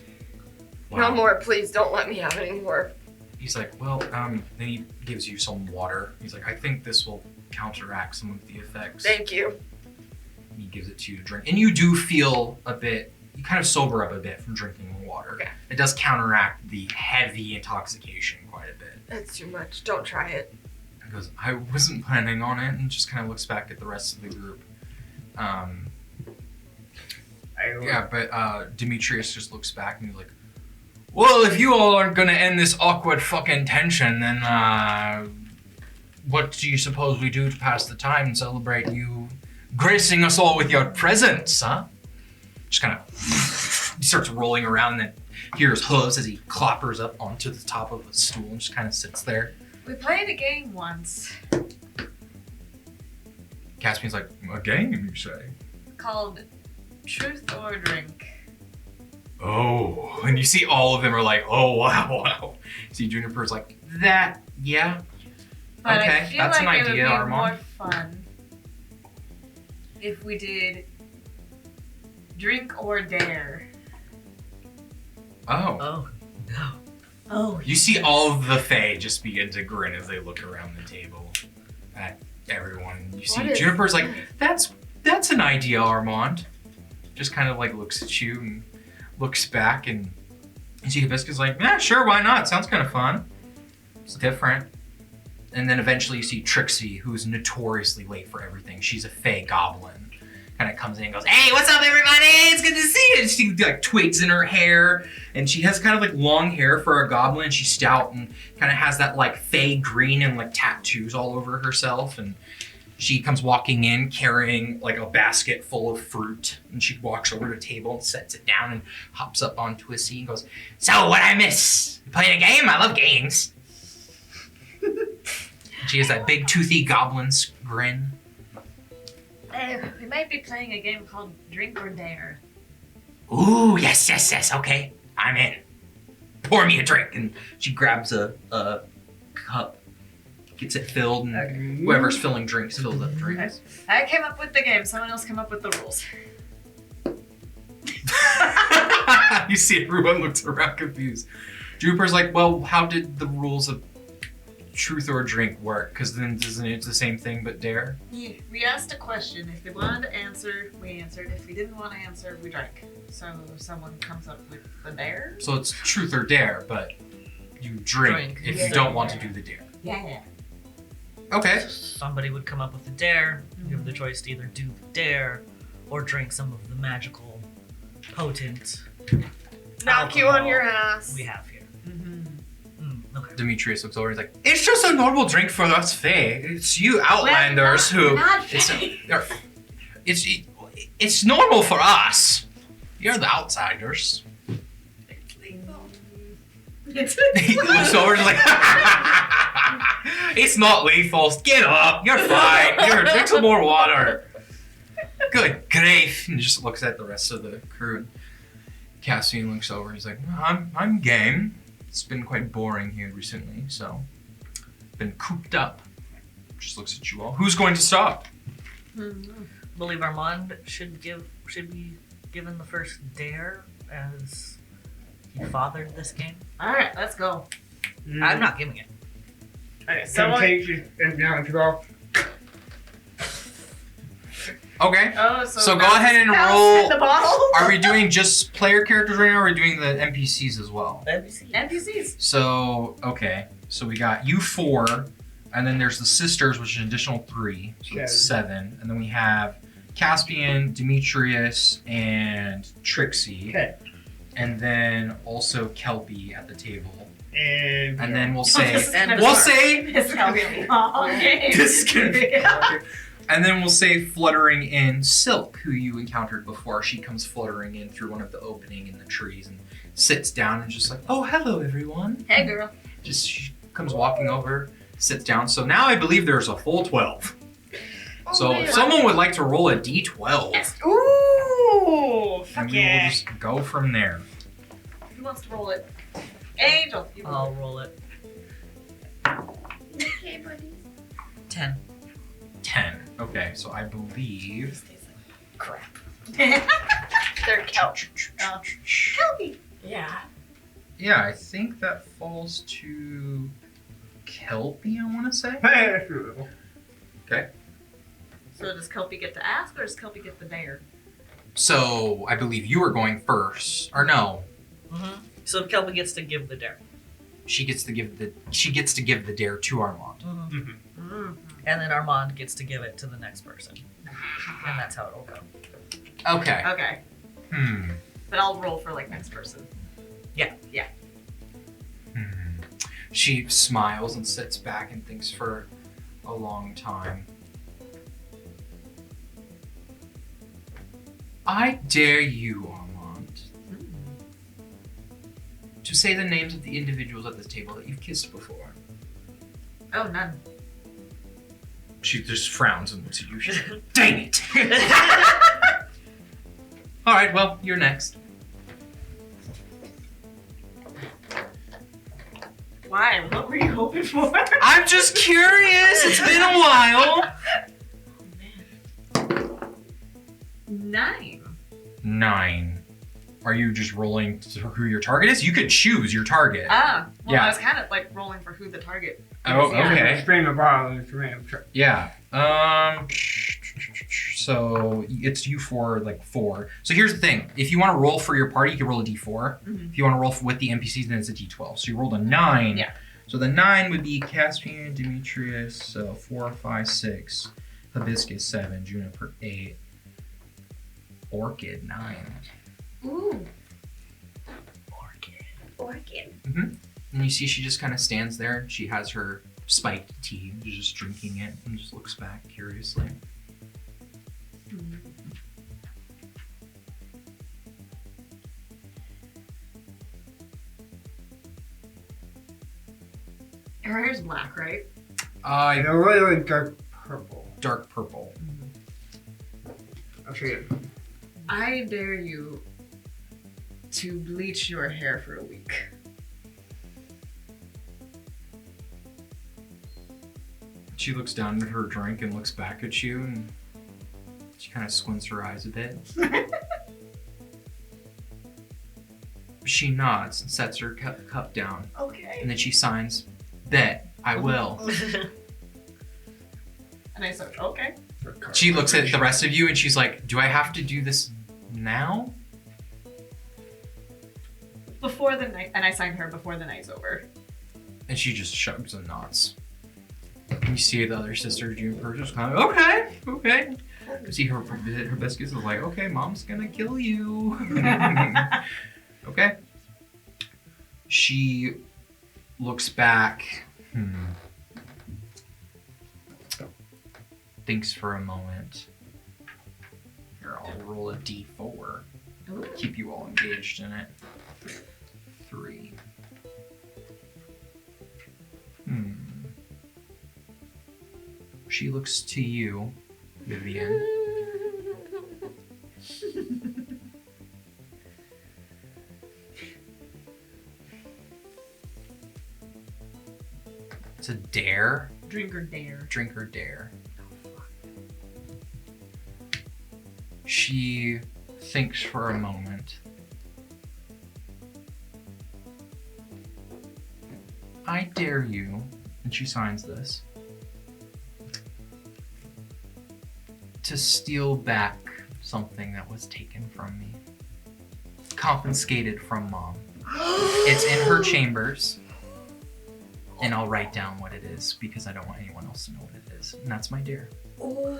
No Wow. more, please don't let me have any more. He's like, well, then he gives you some water. He's like, I think this will counteract some of the effects. Thank you. He gives it to you to drink. And you do feel a bit, you kind of sober up a bit from drinking the water. Okay. It does counteract the heavy intoxication quite a bit. That's too much. Don't try it. He goes, I wasn't planning on it, and just kind of looks back at the rest of the group. Yeah, but Demetrius just looks back and he's like, well, if you all aren't gonna end this awkward fucking tension, then what do you suppose we do to pass the time and celebrate you gracing us all with your presence, huh? Just kind of, he starts rolling around and then hears hooves as he cloppers up onto the top of a stool and just kind of sits there. We played a game once Caspian's like, a game, you say? called Truth or Drink. Oh, and you see all of them are like, oh, wow. See Juniper's like, that, yeah. But Okay, I feel that's like an it would idea, be Armand. more fun if we did Drink or Dare. Oh. Oh, no. Oh, You see all of the Fae just begin to grin as they look around the table at everyone. You see What is Juniper's like, that's an idea, Armand. Just kind of like looks at you and looks back, and you see Hibiscus like, yeah, sure, why not? Sounds kind of fun. It's different. And then eventually you see Trixie, who's notoriously late for everything. She's a Fae goblin. Kind of comes in and goes, hey, what's up, everybody? It's good to see you. And she like twigs in her hair, and she has kind of like long hair for a goblin. She's stout and kind of has that like Fae green and like tattoos all over herself. And she comes walking in carrying like a basket full of fruit, and she walks over to a table and sets it down and hops up onto a seat and goes, so what I miss? You playing a game? I love games. She has that big toothy goblin's grin. we might be playing a game called Drink or Dare. Ooh, yes, okay. I'm in. Pour me a drink. And she grabs a cup, gets it filled, and whoever's filling drinks fills up drinks. I came up with the game. Someone else came up with the rules. You see everyone looks around confused. Juniper's like, well, how did the rules of truth or drink work? Because then isn't it the same thing but dare? Yeah, we asked a question. If they wanted to answer, we answered. If we didn't want to answer, we drank. So someone comes up with the dare. So it's truth or dare, but you drink if you Yeah. don't want to do the dare. Yeah. Okay. Somebody would come up with a dare, give the choice to either do the dare or drink some of the magical, potent Knock you on alcohol your ass. we have here. Okay. Demetrius looks over and he's like, it's just a normal drink for us Fae. It's you outlanders who... It's normal for us. You're the outsiders. He looks over and is like, it's not lethal. Get up. You're fine. Here, drink some more water. Good grief. And he just looks at the rest of the crew. And Cassian looks over and he's like, I'm game. It's been quite boring here recently, so been cooped up. Just looks at you all. Who's going to stop? Believe Armand should be given the first dare as he fathered this game. All right, let's go. I'm not giving it. Okay, someone. Temptation and now draw. Okay. Oh, So go now- ahead and now roll. spin the bottle. Are we doing just player characters right now, or are we doing the NPCs as well? NPC. NPCs. So, okay. So we got you 4, and then there's the sisters, which is an additional 3, so it's 7. And then we have Caspian, Demetrius, and Trixie. Okay. And then also Kelpie at the table. And And then we'll say This It's gonna be a long game. This is gonna be and then we'll say fluttering in Silk, who you encountered before. She comes fluttering in through one of the opening in the trees and sits down and just like, oh, hello, everyone. Hey, girl. Just she comes walking over, sits down. So now I believe there's a full 12. So if someone would like to roll a d12, Ooh, and fuck we will yeah. just go from there. Who wants to roll it? Angel. You roll I'll roll it. Okay, buddies. 10. 10. Okay, so I believe. Crap. They're kelp. Kelpie. Yeah. Yeah, I think that falls to Kelpie, I want to say. That's beautiful. Okay. So does Kelpie get to ask, or does Kelpie get the dare? So I believe you were going first, or no? Mm-hmm. So Kelpie gets to give the dare. She gets to give the dare to Armand. Mm-hmm. Mm. And then Armand gets to give it to the next person. And that's how it'll go. Okay. Okay, but I'll roll for like next person. She smiles and sits back and thinks for a long time. I dare you, Armand, to say the names of the individuals at this table that you've kissed before. Oh, none. She just frowns and looks at you. She's like, dang it! All right, well, you're next. Why? What were you hoping for? I'm just curious. It's been a while. 9. 9. Are you just rolling to who your target is? You could choose your target. Ah, well, Yeah. I was kind of like rolling for who the target is. Oh, Yeah. okay. Spin the ball and it's random. Yeah. So it's you for like 4. So here's the thing: if you want to roll for your party, you can roll a d4. Mhm. If you want to roll with the NPCs, then it's a d12. So you rolled a 9. Yeah. So the 9 would be Caspian, Demetrius, so 4, 5, 6, Hibiscus 7, Juniper 8, Orchid 9. Ooh. Orchid. Orchid. And you see she just kind of stands there. And she has her spiked tea, just drinking it, and just looks back curiously. Her hair's black, right? And a really dark purple. Dark purple. I'll show you. I dare you to bleach your hair for a week. She looks down at her drink and looks back at you, and she kind of squints her eyes a bit. She nods and sets her cup down, Okay. and then she signs, "Bet, I will." And I said, okay. She looks at the rest of you and she's like, "Do I have to do this now?" Before the night, and I signed her before the night's over. And she just shrugs and nods. And you see the other sister, Juniper, just kind of, okay. You see her Hibiscus is like, okay, mom's gonna kill you. Okay. She looks back. Thinks for a moment. Here, I'll roll a d4. Ooh. Keep you all engaged in it. 3. She looks to you, Vivian. It's a dare. Drink or dare. Drink or dare. She thinks for a moment. I dare you, and she signs this, to steal back something that was taken from me. Confiscated from Mom. It's in her chambers. And I'll write down what it is because I don't want anyone else to know what it is. And that's my dare. Do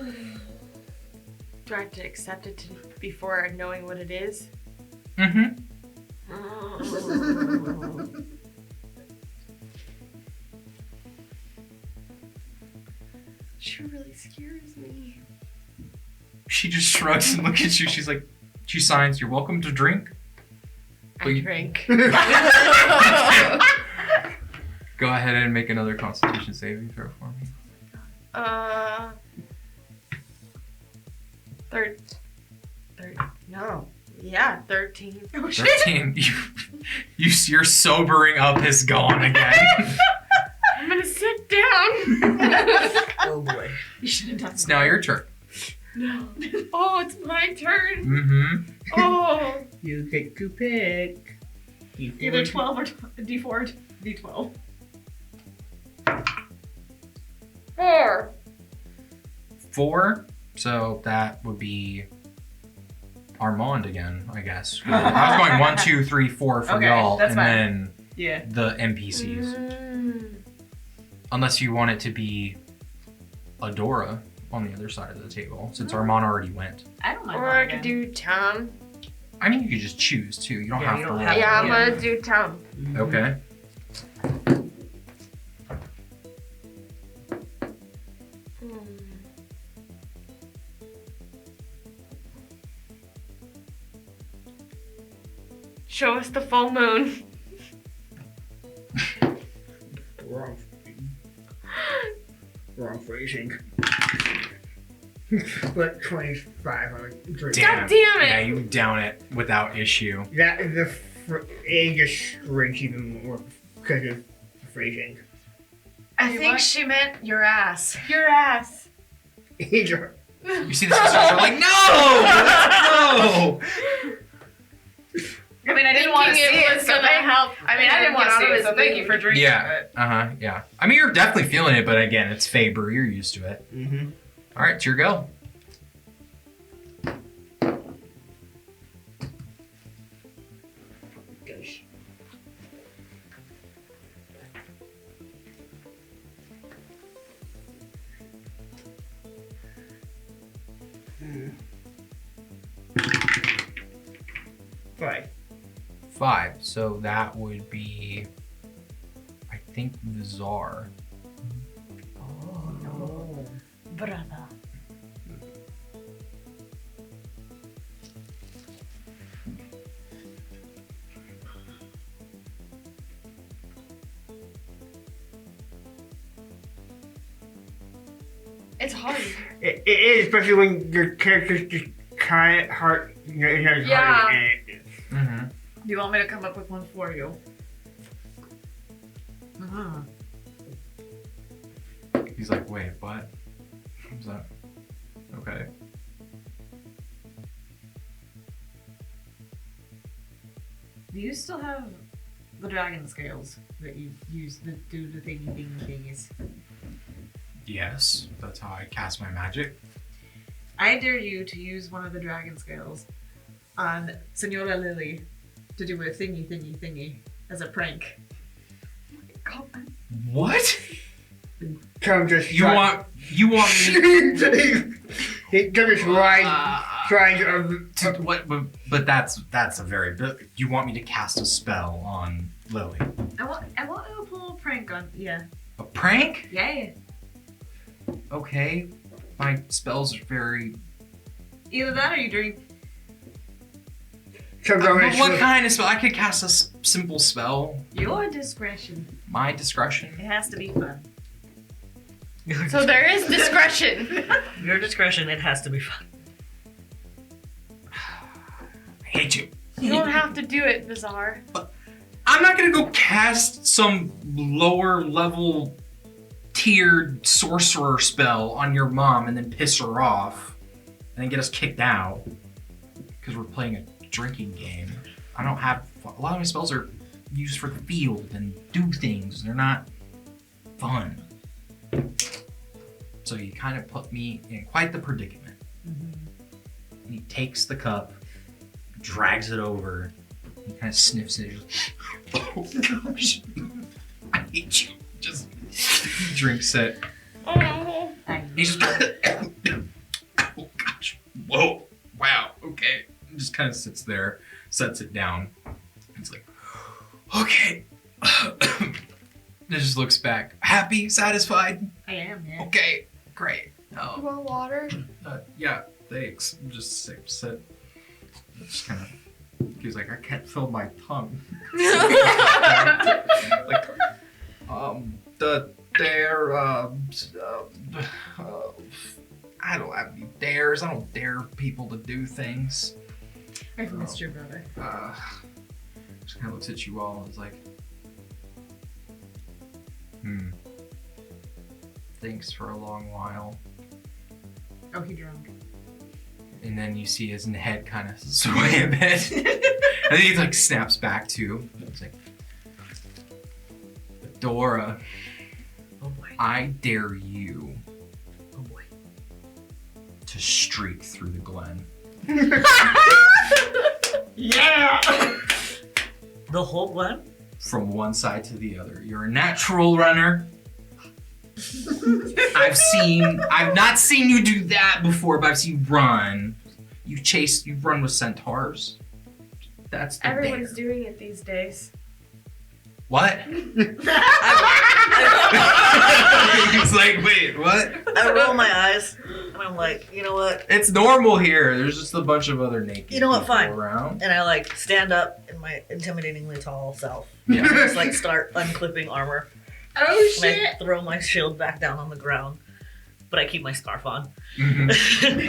I have to accept it before knowing what it is? Mm-hmm. She really scares me. She just shrugs and looks at you. She's like, she signs, "You're welcome to drink." I drink. Go ahead and make another Constitution saving throw for me. No. Yeah, 13. Oh, shit. 13. You're sobering up his gone again. I'm gonna sit down. Oh boy. You should have done It's now your turn. No. Oh, it's my turn. Mm-hmm. Oh. You get to pick. Either 12 or D4 or D12. 4. 4. So that would be Armand again, I guess. I was going 1, 2, 3, 4 for Okay, y'all, that's and fine. then Yeah. the NPCs. Unless you want it to be Adora on the other side of the table, since Armand already went. I don't mind. Or I could do Tom. I mean, you could just choose too. You don't Yeah, have you to don't roll. have to. Yeah, I'm Yeah. gonna do Tom. Okay. Show us the full moon. Wrong phrasing. But 25 on a drink. God damn it. Yeah, you down it without issue. That is it just shrinks even more because of the phrasing. I think she meant your ass. Your ass. Either. You see the sisters are like, no! No! I mean, I didn't want to see Thinking it it, was so gonna that- help. I mean, I didn't want to see it, so thank you for drinking Yeah. it. Yeah. I mean, you're definitely feeling it, but again, it's Faber. You're used to it. Mm-hmm. All right, it's your go. Five. 5. So that would be, I think, Vizar. Brother. It's hard. It is, especially when your character's just kind of hard. You know, it's not as Yeah. hard as it. Mm-hmm. Do you want me to come up with one for you? He's like, wait, what? What's that? Okay. Do you still have the dragon scales that you use to do the thingies? Yes, that's how I cast my magic. I dare you to use one of the dragon scales on Senora Lily to do a thingy as a prank. What? Tom just You want me He just trying to what? But that's a very. You want me to cast a spell on Lily? I want to pull a prank on A prank? yeah. Okay. My spells are very. Either that or you drink. But what kind of spell? I could cast a simple spell. Your discretion. My discretion. It has to be fun. So there is discretion. Your discretion, it has to be fun. I hate you. You don't have to do it, Vizar. I'm not gonna go cast some lower level tiered sorcerer spell on your mom and then piss her off and then get us kicked out because we're playing a drinking game. I don't have a lot of my spells are used for the field and do things. They're not fun. So you kind of put me in quite the predicament. And he takes the cup, drags it over, he kind of sniffs it. He's like, oh gosh, I hate you. just drinks it. He's just oh gosh, whoa, wow, okay. Just kind of sits there, sets it down. It's like, okay. Just looks back. Happy, satisfied. I am, yeah. Okay, great. You want water? Yeah, thanks. Just sit. Just kind of. He's like, I can't feel my tongue. Like, I don't have any dares. I don't dare people to do things. I've missed your brother. Just kind of looks at you all and is like, thanks for a long while. Oh, he drunk. And then you see his head kind of sway a bit. And then he like snaps back to. It's like, Adora, Oh boy. I dare you Oh boy. to streak through the glen. Yeah! The whole glen? From one side to the other. You're a natural runner. I've not seen you do that before, but I've seen you run. You run with centaurs. That's the Everyone's dare. doing it these days. What? He's like, wait, what? I roll my eyes and I'm like, you know what? It's normal here. There's just a bunch of other naked You know what, people fine. around. And I like stand up in my intimidatingly tall self. Yeah. And just like start unclipping armor. Oh And I throw my shield back down on the ground. But I keep my scarf on. Mhm.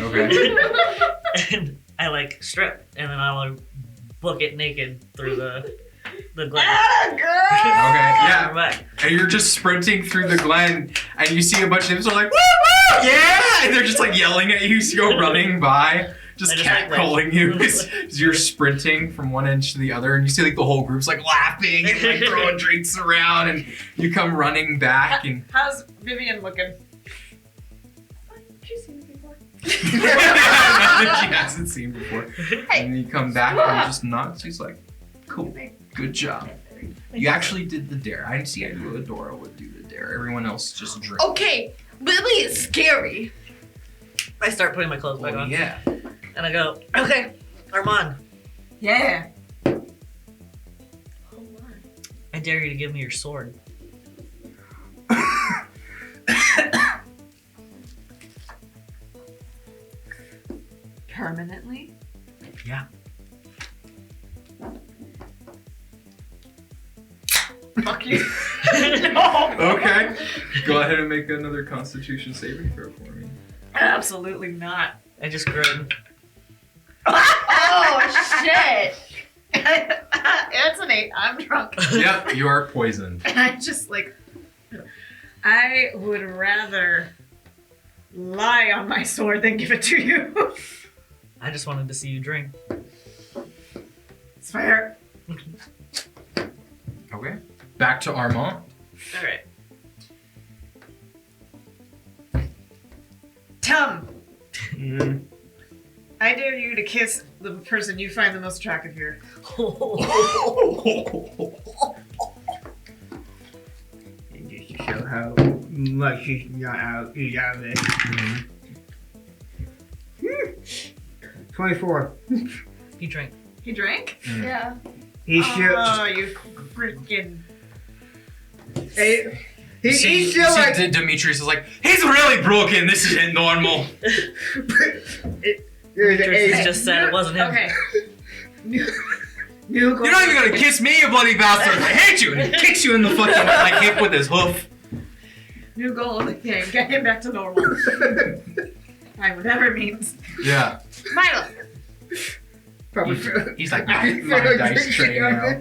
Okay. And I like strip and then I'll like, book it naked through the glen. Okay, yeah. Back. And you're just sprinting through the glen, and you see a bunch of them are like, woo, woo, yeah! And they're just like yelling at you, so you're running by, just I just, like, catcalling you as you're sprinting from one end to the other, and you see like the whole group's like laughing and like throwing drinks around, and you come running back, and How's Vivian looking? She's seen it before. she hasn't seen before. And you come back and just nods. She's like, cool, good job. You actually did the dare. I see I knew Adora would do the dare. Everyone else just drink. Okay, Lily is scary. I start putting my clothes back Oh, on. yeah. And I go, okay, Armand, Yeah. I dare you to give me your sword. Permanently? Yeah. Fuck you. Okay. Go ahead and make another Constitution saving throw for me. Absolutely not. I just grin. Oh shit! It's an 8. I'm drunk. Yep, you are poisoned. I just like. I would rather lie on my sword than give it to you. I just wanted to see you drink. It's fair. Okay. Back to Armand. Alright. Tum! I dare you to kiss the person you find the most attractive here. And just to show how much he's out of it. 24. You drink. He drank? Yeah. He's still. Oh, you freaking. He's See, still like. Demetrius is like, he's really broken. This isn't normal. He just said it wasn't him. Okay. You're not even gonna kiss me, you bloody bastard. I hate you. And he kicks you in the fucking like hip with his hoof. New goal of the game. Get him back to normal. Fine, whatever it means. Yeah. Milo. Probably He's like, my dice tray now.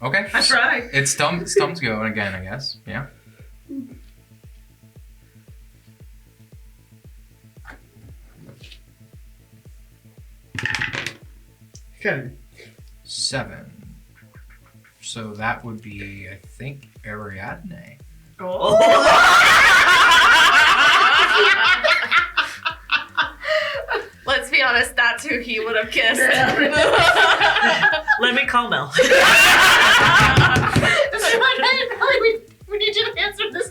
Okay. I tried. It's Stum's go again, I guess. Yeah. Seven. So that would be, I think, Ariadne. Let's be honest, that's who he would have kissed. Let me call Mel. We need you to answer this.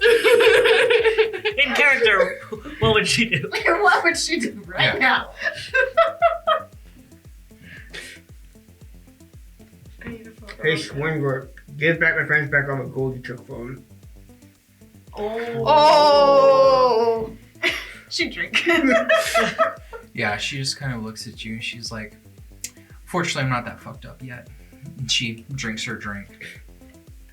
In character, what would she do? What would she do right now? I need a photo. Hey, Swingler, give back my friends back all the gold you took from them. Oh. She drink. Yeah, she just kind of looks at you and she's like, fortunately, I'm not that fucked up yet. And she drinks her drink.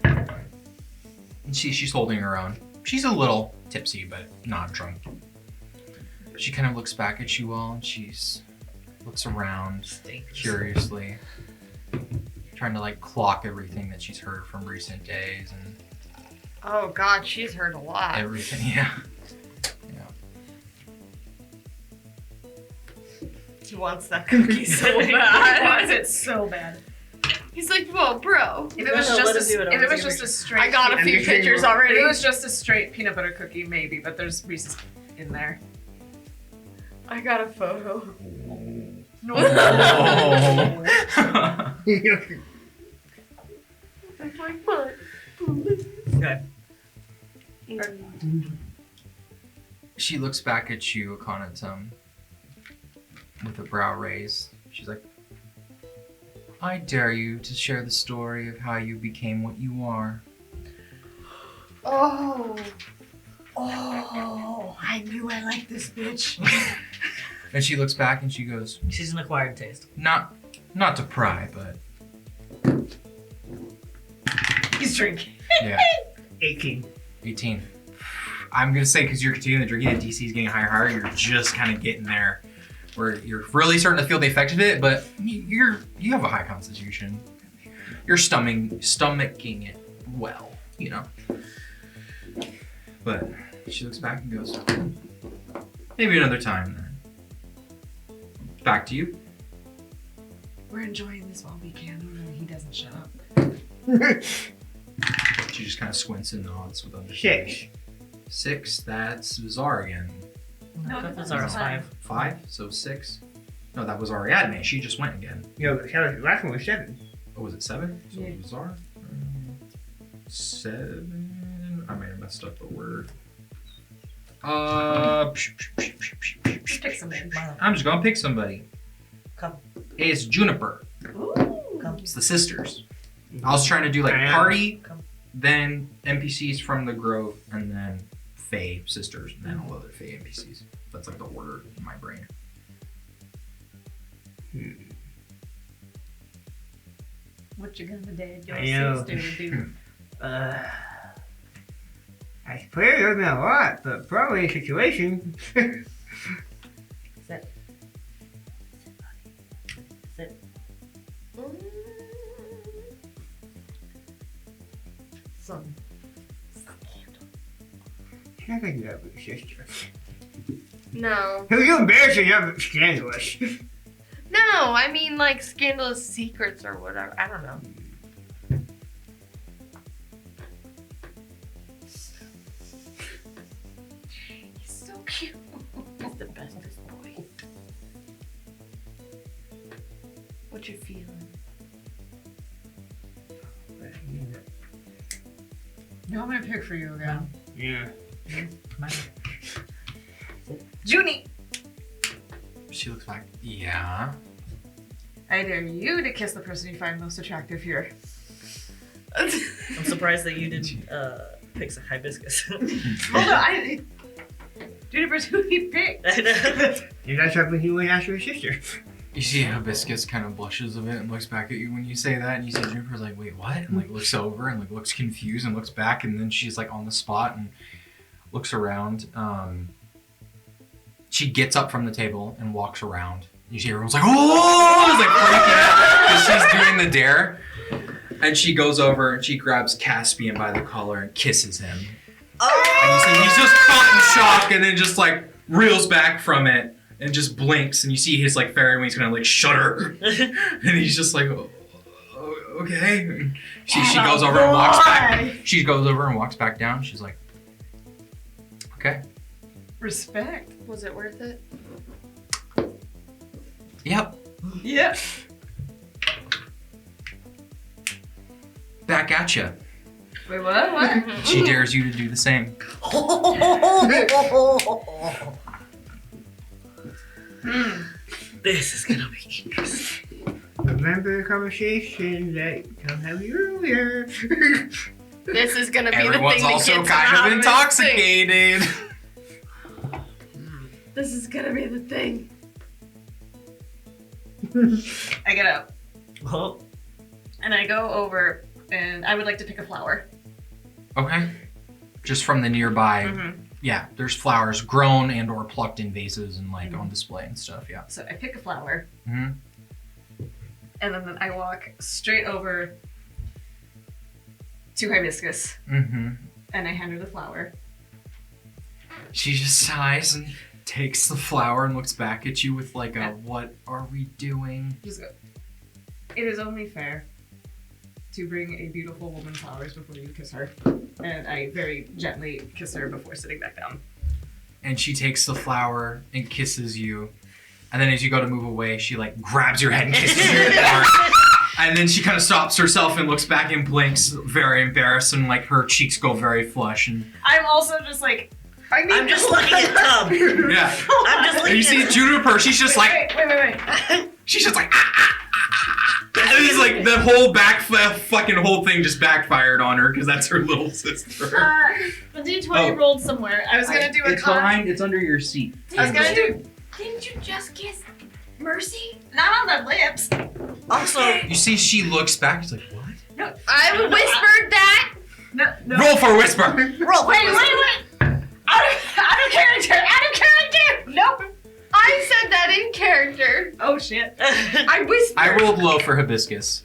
And she's holding her own. She's a little tipsy, but not drunk. She kind of looks back at you all and looks around curiously, trying to like clock everything that she's heard from recent days and Oh God, she's heard a lot. everything. Yeah. He wants that cookie so bad. He wants it so bad. He's like, whoa, bro. If it was No, let him just do it. if it was just a straight, I got a few I'm pictures just- already. If it was just a straight peanut butter cookie, maybe, but there's Reese's in there. I got a photo. No. It's like, what? Okay. She looks back at you, Aconitum, with a brow raised. She's like, I dare you to share the story of how you became what you are. Oh. Oh, I knew I liked this bitch. And she looks back and she goes, She's an acquired taste. not to pry, but He's drinking. yeah, 18. 18. I'm gonna say because you're continuing the drinking, the DC is getting higher and higher. You're just kind of getting there, where you're really starting to feel the effect of it. But you have a high constitution. You're stomaching it well, you know. But she looks back and goes, maybe another time then. Back to you. We're enjoying this while we can, and he doesn't shut up. She just kind of squints and nods with understanding. 6. 6, that's Vizar again. No, That that's was ours. fine. 5. 5, so 6. No, that was Ariadne. She just went again. No, the last one was 7. Oh, was it 7? So Yeah. Vizar? 7. I might have messed up a word. Just pick something. I'm just gonna pick somebody. Come. Hey, it's Juniper. Ooh. Come. It's the sisters. I was trying to do like I am. party, Come. then NPCs from the Grove, and then Fey sisters, and then all other Fey NPCs. That's like the order in my brain. What you gonna do? Your I know. sister do. I suppose it wasn't a lot, but probably a situation. Sit. Sit. Son. Sounds like you have a sister. No. It was embarrassing, not scandalous. No, I mean like scandalous secrets or whatever. I don't know. He's so cute. He's the bestest boy. What you feeling? No, I'm gonna pick for you again. Yeah. Come on. Junie, She looks back. Yeah. I dare you to kiss the person you find most attractive here. I'm surprised that you didn't pick some hibiscus. Hold on, Juniper's who he picked. I know. And that's something he went after his sister. You see Hibiscus kind of blushes a bit and looks back at you when you say that, and you see Juniper's like, wait, what? And like looks over and like looks confused and looks back, and then she's like on the spot and looks around. She gets up from the table and walks around. You see everyone's like, oh! It's like freaking out because she's doing the dare. And she goes over and she grabs Caspian by the collar and kisses him. And you see he's just caught in shock and then just like reels back from it and just blinks, and you see his like fairy wings kind of like shudder. And he's just like, oh, okay. And she goes over and walks back. She goes over and walks back down. She's like, okay. Respect. Was it worth it? Yep. Yeah. Back at you. Wait, what? She dares you to do the same. This is gonna be interesting. Remember the conversation that I have you earlier? This is gonna be Everyone's the thing also that gets kind out of this thing. intoxicated. This is gonna be the thing. I get up Oh, and I go over and I would like to pick a flower. Okay. Just from the nearby. Mm-hmm. Yeah, there's flowers grown and or plucked in vases and like on display and stuff. Yeah. So I pick a flower hmm and then I walk straight over to Hibiscus hmm and I hand her the flower. She just sighs and takes the flower and looks back at you with like a, what are we doing? Just go. It is only fair to bring a beautiful woman flowers before you kiss her. And I very gently kiss her before sitting back down. And she takes the flower and kisses you. And then as you go to move away, she like grabs your head and kisses you in the arm. And then she kind of stops herself and looks back and blinks, very embarrassed, and like her cheeks go very flush. And I'm also just like, I'm just looking at Tub. yeah, I'm just and looking you see at Juniper. She's just like, wait. she's just like, and it's like the whole fucking whole thing just backfired on her because that's her little sister. The D20 rolled somewhere. I was gonna do a It's con. behind. It's under your seat. I was gonna do Didn't you just kiss Mercy? not on the lips. Also, You see, she looks back. She's like, what? No, I whispered that. no. Roll for a whisper. roll. Wait. Out of character. Nope. I said that in character. Oh shit. I whispered. I rolled low for hibiscus.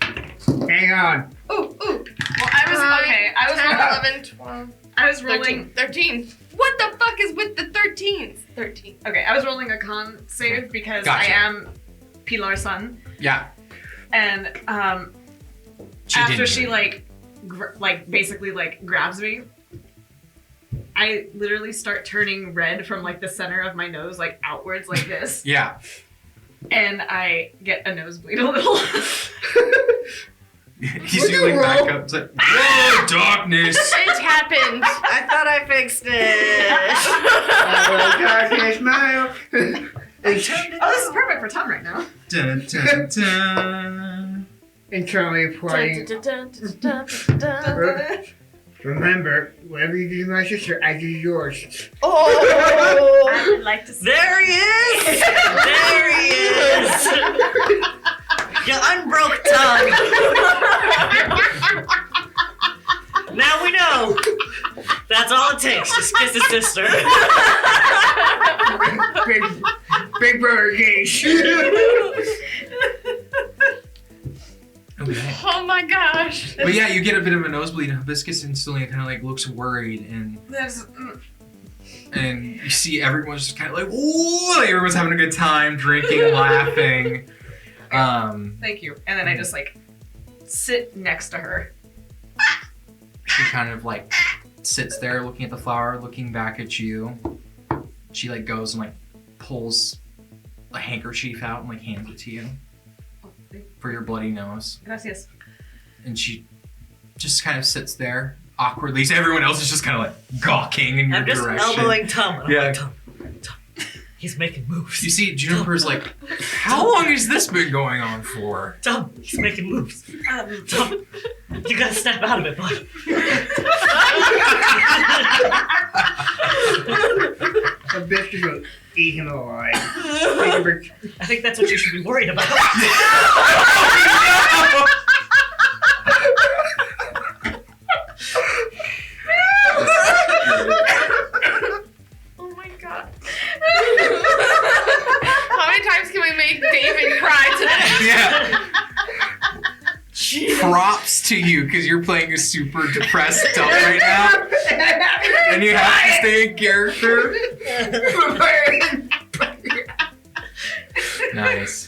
Hang on. Ooh. Well, I was okay. 10, 11, 12, I was rolling. 13. What the fuck is with the 13s? 13. Okay, I was rolling a con save because Gotcha. I am Pilar's son, Yeah. and She after didn't she hear like basically like grabs me, I literally start turning red from like the center of my nose like outwards like this, you. Yeah. and I get a nosebleed a little. You see, like, back up. It's like, whoa, darkness. It happened. I thought I fixed it. Darkness, smile. Oh, this is perfect for Tom right now. Dun, dun, dun. Internally applying. Remember, whatever you do to my sister, I do yours. I would like to see. There he is. There he is. You unbroke tongue. Now we know. That's all it takes. Just kiss his sister. Big brother Gage. Okay. Oh my gosh. But yeah, you get a bit of a nosebleed, and Hibiscus instantly kind of like looks worried, and you see everyone's just kind of like, ooh, like everyone's having a good time, drinking, laughing. Thank you. And then I just like sit next to her. She kind of like sits there looking at the flower, looking back at you. She like goes and like pulls a handkerchief out and like hands it to you for your bloody nose. Gracias. And she just kind of sits there awkwardly. So everyone else is just kind of like gawking in your I'm just direction. elbowing Tom. I'm Yeah. like, Tom. He's making moves. You see, Juniper's like, how long has this been going on for? Tom, he's making moves. Tom, you gotta snap out of it, bud. The bitch is gonna eat him alive. I think that's what you should be worried about. Oh my god. How many times can we make David cry today? Yeah. Props to you, because you're playing a super depressed Tom right now. And you have to stay in character. Nice.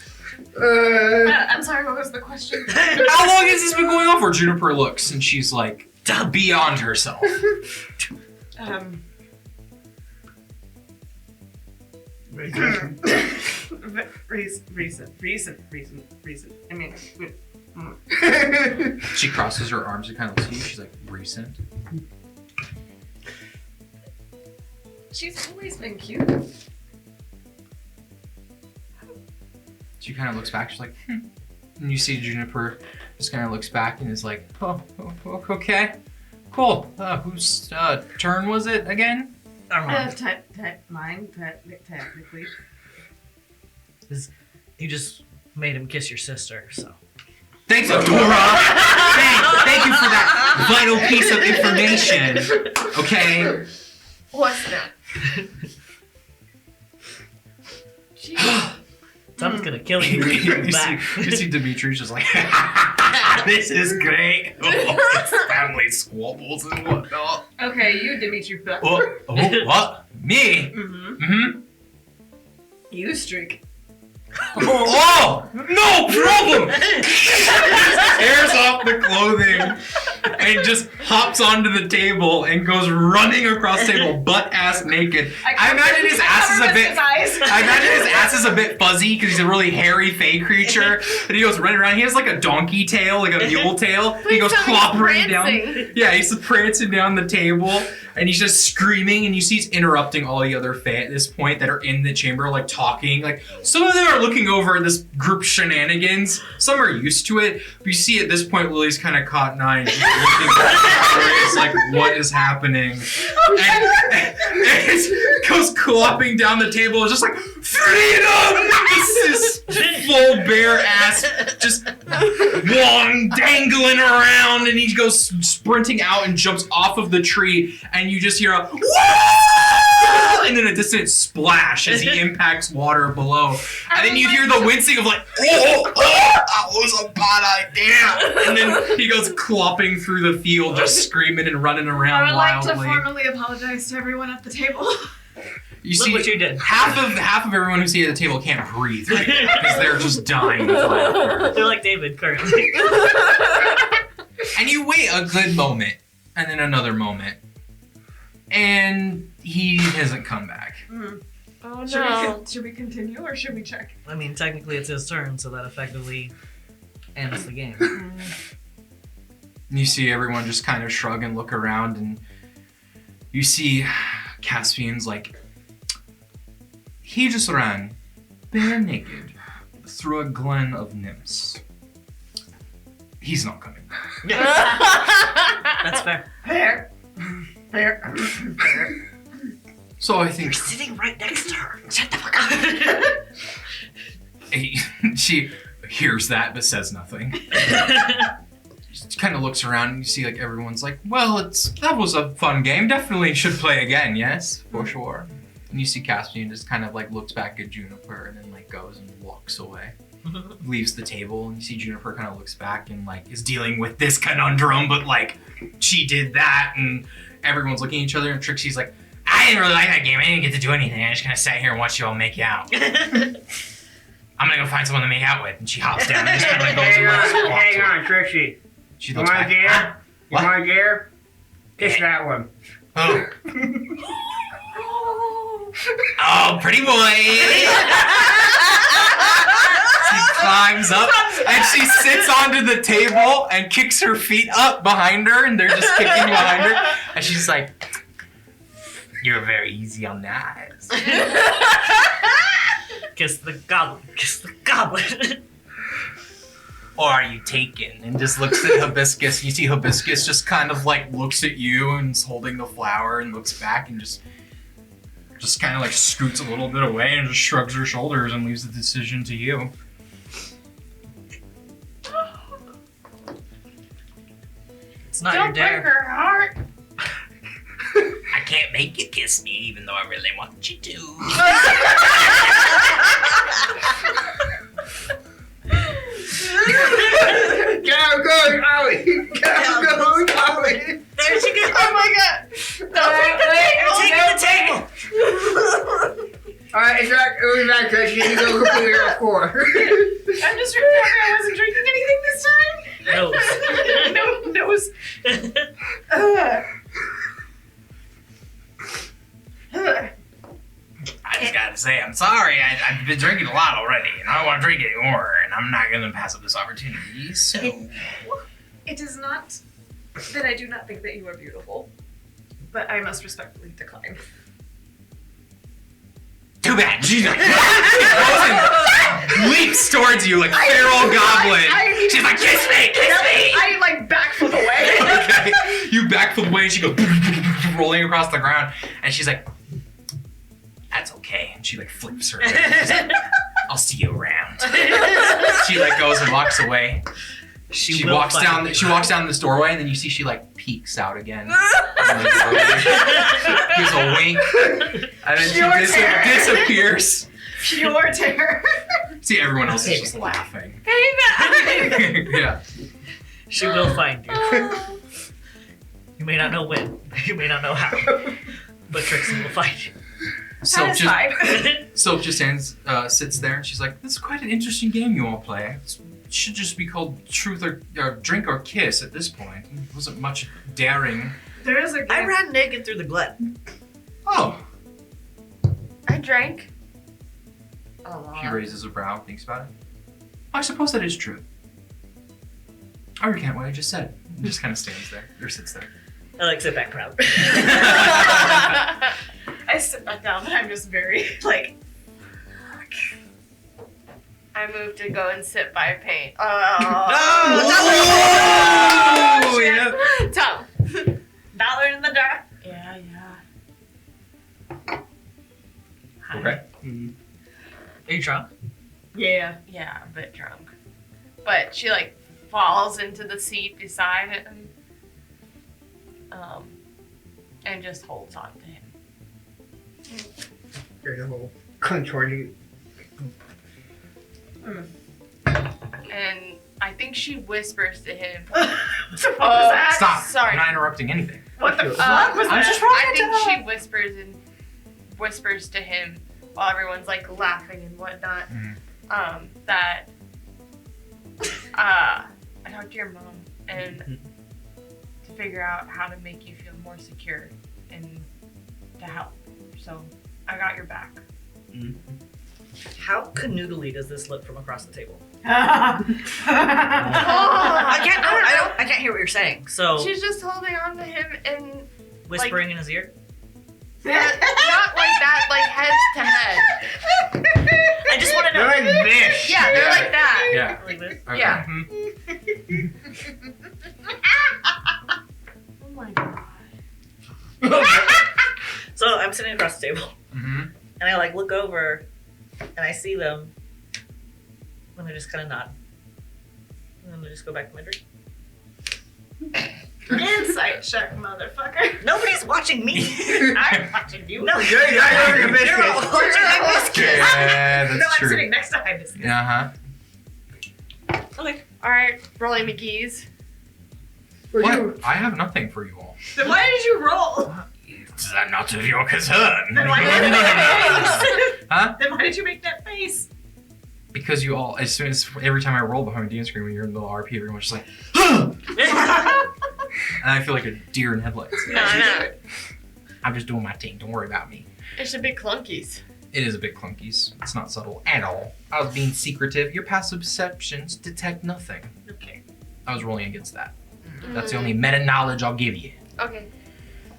I'm sorry, what was the question? How long has this been going on for? Juniper looks, and she's like, beyond herself. Recent. I mean, She crosses her arms and kind of looks at you. She's like, recent. She's always been cute. She kind of looks back. She's like, And you see Juniper just kind of looks back and is like, oh, okay, cool. Whose turn was it again? Armand. Mine, technically. You just made him kiss your sister, so. Thanks, Adora! Thank you for that vital piece of information. Okay? What's that? Something's gonna kill you. You see Dimitri's just like, this is great. Family squabbles and whatnot. Okay, you, Dimitri. What? Me? Mm-hmm. You streak. Oh, no problem! Tears off the clothing and just hops onto the table and goes running across the table, butt-ass naked. I imagine his ass is a bit fuzzy because he's a really hairy fey creature. And he goes running around. He has like a donkey tail, like a mule tail. He goes clobbering down. Yeah, he's prancing down the table. And he's just screaming, and you see he's interrupting all the other Fae at this point that are in the chamber, like talking. Like some of them are looking over at this group shenanigans. Some are used to it. But you see at this point, Lily's kind of caught an eye and she's looking it's like, what is happening? And it goes clopping down the table. It's just like, freedom! This is full bare ass, just long dangling around, and he goes sprinting out and jumps off of the tree. And you just hear a whoa! And then a distant splash as he impacts water below. And then you hear the wincing of like, oh, that was a bad idea. And then he goes clopping through the field, just screaming and running around I would like wildly. to formally apologize to everyone at the table. You Look see, what you did. half of everyone who's at the table can't breathe right now because they're just dying of laughter. They're like David currently. And you wait a good moment, and then another moment. And he hasn't come back. Oh Should we continue or should we check? I mean, technically it's his turn, so that effectively ends the game. And you see everyone just kind of shrug and look around, and you see Caspian's like, he just ran bare naked through a glen of nymphs. He's not coming back. That's fair. Fair. So I think You're sitting right next to her. Shut the fuck up. she hears that but says nothing. She kind of looks around and you see like everyone's like, well, that was a fun game. Definitely should play again, yes, for sure. And you see Caspian just kind of like looks back at Juniper and then like goes and walks away. Leaves the table, and you see Juniper kind of looks back and like is dealing with this conundrum, but like she did that, and everyone's looking at each other, and Trixie's like, I didn't really like that game. I didn't get to do anything. I just kind of sat here and watched you all make out. I'm gonna go find someone to make out with, and she hops down and just kind of like goes and walks Hang away. on, Trixie. She You looks want back. a dare? Huh? You What? want a dare? Kiss that one. Oh. Oh, pretty boy. She climbs up and she sits onto the table and kicks her feet up behind her, and they're just kicking behind her. And she's like, you're very easy on the eyes. Kiss the goblin. Kiss the goblin. Or are you taken? And just looks at Hibiscus. You see Hibiscus just kind of like looks at you and is holding the flower and looks back and just kind of like scoots a little bit away and just shrugs her shoulders and leaves the decision to you. It's not Don't your dare. break her heart. I can't make you kiss me even though I really want you to. Go, Ollie! Go, Ollie! There she goes. Oh my god. You're taking the table. Alright, it'll be back, Trixie. You go completely off core. I'm just remembering I wasn't drinking anything this time. Nose. Nose. I just got to say I'm sorry. I've been drinking a lot already, and I don't want to drink anymore, and I'm not going to pass up this opportunity, so... It is not that I do not think that you are beautiful, but I must respectfully decline. Too bad. She's like, leaps towards you like feral goblin. She's like, kiss me. I like backflip away. Okay. You backflip away, and she goes rolling across the ground, and she's like, that's okay. And she like flips her hair. She's like, I'll see you around. She like goes and walks away. She walks down this doorway, and then you see she like peeks out again. Gives a wink, and then she disappears. Pure terror. See, everyone else is just laughing. Yeah. She will find you. You may not know when. You may not know how. But Trixie will find you. Silk just sits there, and she's like, "This is quite an interesting game you all play. It should just be called Truth or Drink or Kiss at this point. It wasn't much daring." There is a game. I ran naked through the glen. Oh. I drank. She raises a brow, thinks about it. I suppose that is true. I recant what I just said. And just kind of stands there, or sits there. I like sit back proud. I sit back down, and I'm just very like. I moved to go and sit by paint. Oh, yeah. Tom. Dollar in the dark. Yeah. Okay. Are you drunk? Yeah. Yeah, a bit drunk. But she like falls into the seat beside him. And just holds on to him. There's a whole contorting. And I think she whispers to him. Stop. Sorry. I'm not interrupting anything. What the fuck was that? I think she whispers to him while everyone's like laughing and whatnot. That I talked to your mom and to figure out how to make you feel more secure and to help. So I got your back. How canoodly does this look from across the table? I can't hear what you're saying. So She's just holding on to him and whispering in his ear. not like that, like head to head. I just want to know. They're like this. Yeah, they're like that. Yeah. Like this. Okay. Yeah. Mhm. Oh my god. So I'm sitting across the table, and I like look over, and I see them, and I just kind of nod, and then I just go back to my drink. Insight check, motherfucker. Nobody's watching me. I'm watching you. No, You're you're all watching my biscuits. Yeah, that's No, I'm true. sitting next to Ibis. Okay. Alright, rolling McGee's. What? I have nothing for you all. Then why did you roll? Is that not of your concern? Then why did you make that face? Huh? Then why did you make that face? Because you all, as soon as every time I roll behind the screen when you're in the RP, everyone's just like, and I feel like a deer in headlights. No. I'm just doing my thing. Don't worry about me. It should be clunkies. It is a bit clunkies. It's not subtle at all. I was being secretive. Your passive perceptions detect nothing. Okay. I was rolling against that. That's the only meta knowledge I'll give you. Okay.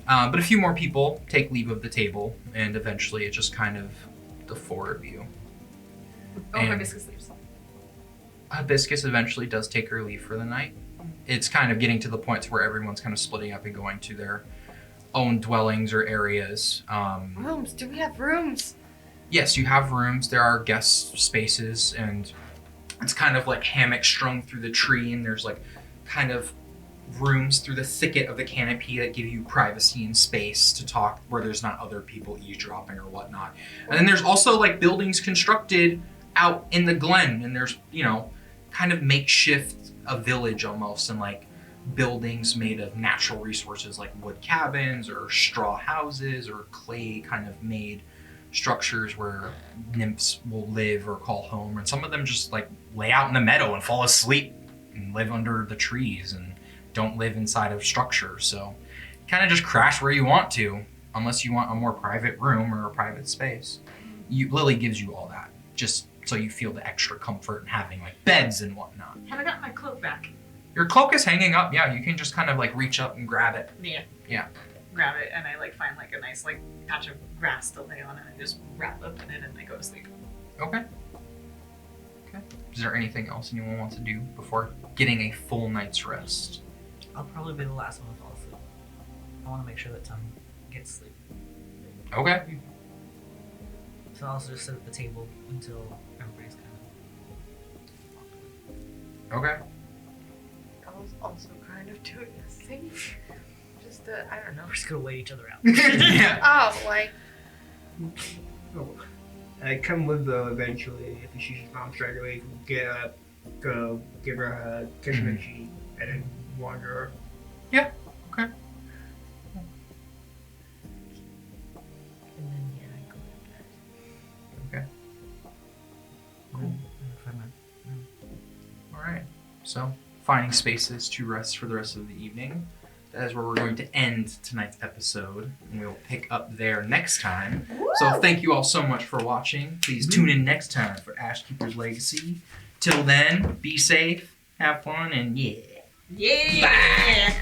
But a few more people take leave of the table, and eventually it's just kind of the four of you. Oh, And Hibiscus leaves. Hibiscus eventually does take her leave for the night. It's kind of getting to the point where everyone's kind of splitting up and going to their own dwellings or areas. Rooms. Do we have rooms? Yes, you have rooms. There are guest spaces, and it's kind of like hammocks strung through the tree, and there's like kind of rooms through the thicket of the canopy that give you privacy and space to talk where there's not other people eavesdropping or whatnot. And then there's also like buildings constructed out in the glen, and there's, you know, kind of makeshift a village almost, and like buildings made of natural resources like wood cabins or straw houses or clay kind of made structures where nymphs will live or call home, and some of them just like lay out in the meadow and fall asleep and live under the trees and don't live inside of structures. So kind of just crash where you want to, unless you want a more private room or a private space. Lily gives you all that, just so you feel the extra comfort in having like beds and whatnot. Have I got my cloak back? Your cloak is hanging up. Yeah, you can just kind of like reach up and grab it. Yeah. Yeah. Grab it, and I like find like a nice like patch of grass to lay on, and I just wrap up in it, and I go to sleep. Okay. Okay. Is there anything else anyone wants to do before getting a full night's rest? I'll probably be the last one to fall asleep. I want to make sure that Tom gets sleep. Okay. So I'll also just sit at the table until everybody's kind of Okay. I was also kind of doing the same. Just, I don't know. we're just gonna wait each other out. Yeah. Oh, like, Oh. I come with though eventually if she sees mom straight away. Get up, go, give her a hug, kiss her on the cheek, and then wander. Okay. and then yeah, I go to bed. Okay. Cool. Find my- All right. So, finding spaces to rest for the rest of the evening. That is where we're going to end tonight's episode, and we'll pick up there next time. So, thank you all so much for watching. Please tune in next time for Ashkeeper's Legacy. Till then, be safe, have fun, and yeah. Yeah.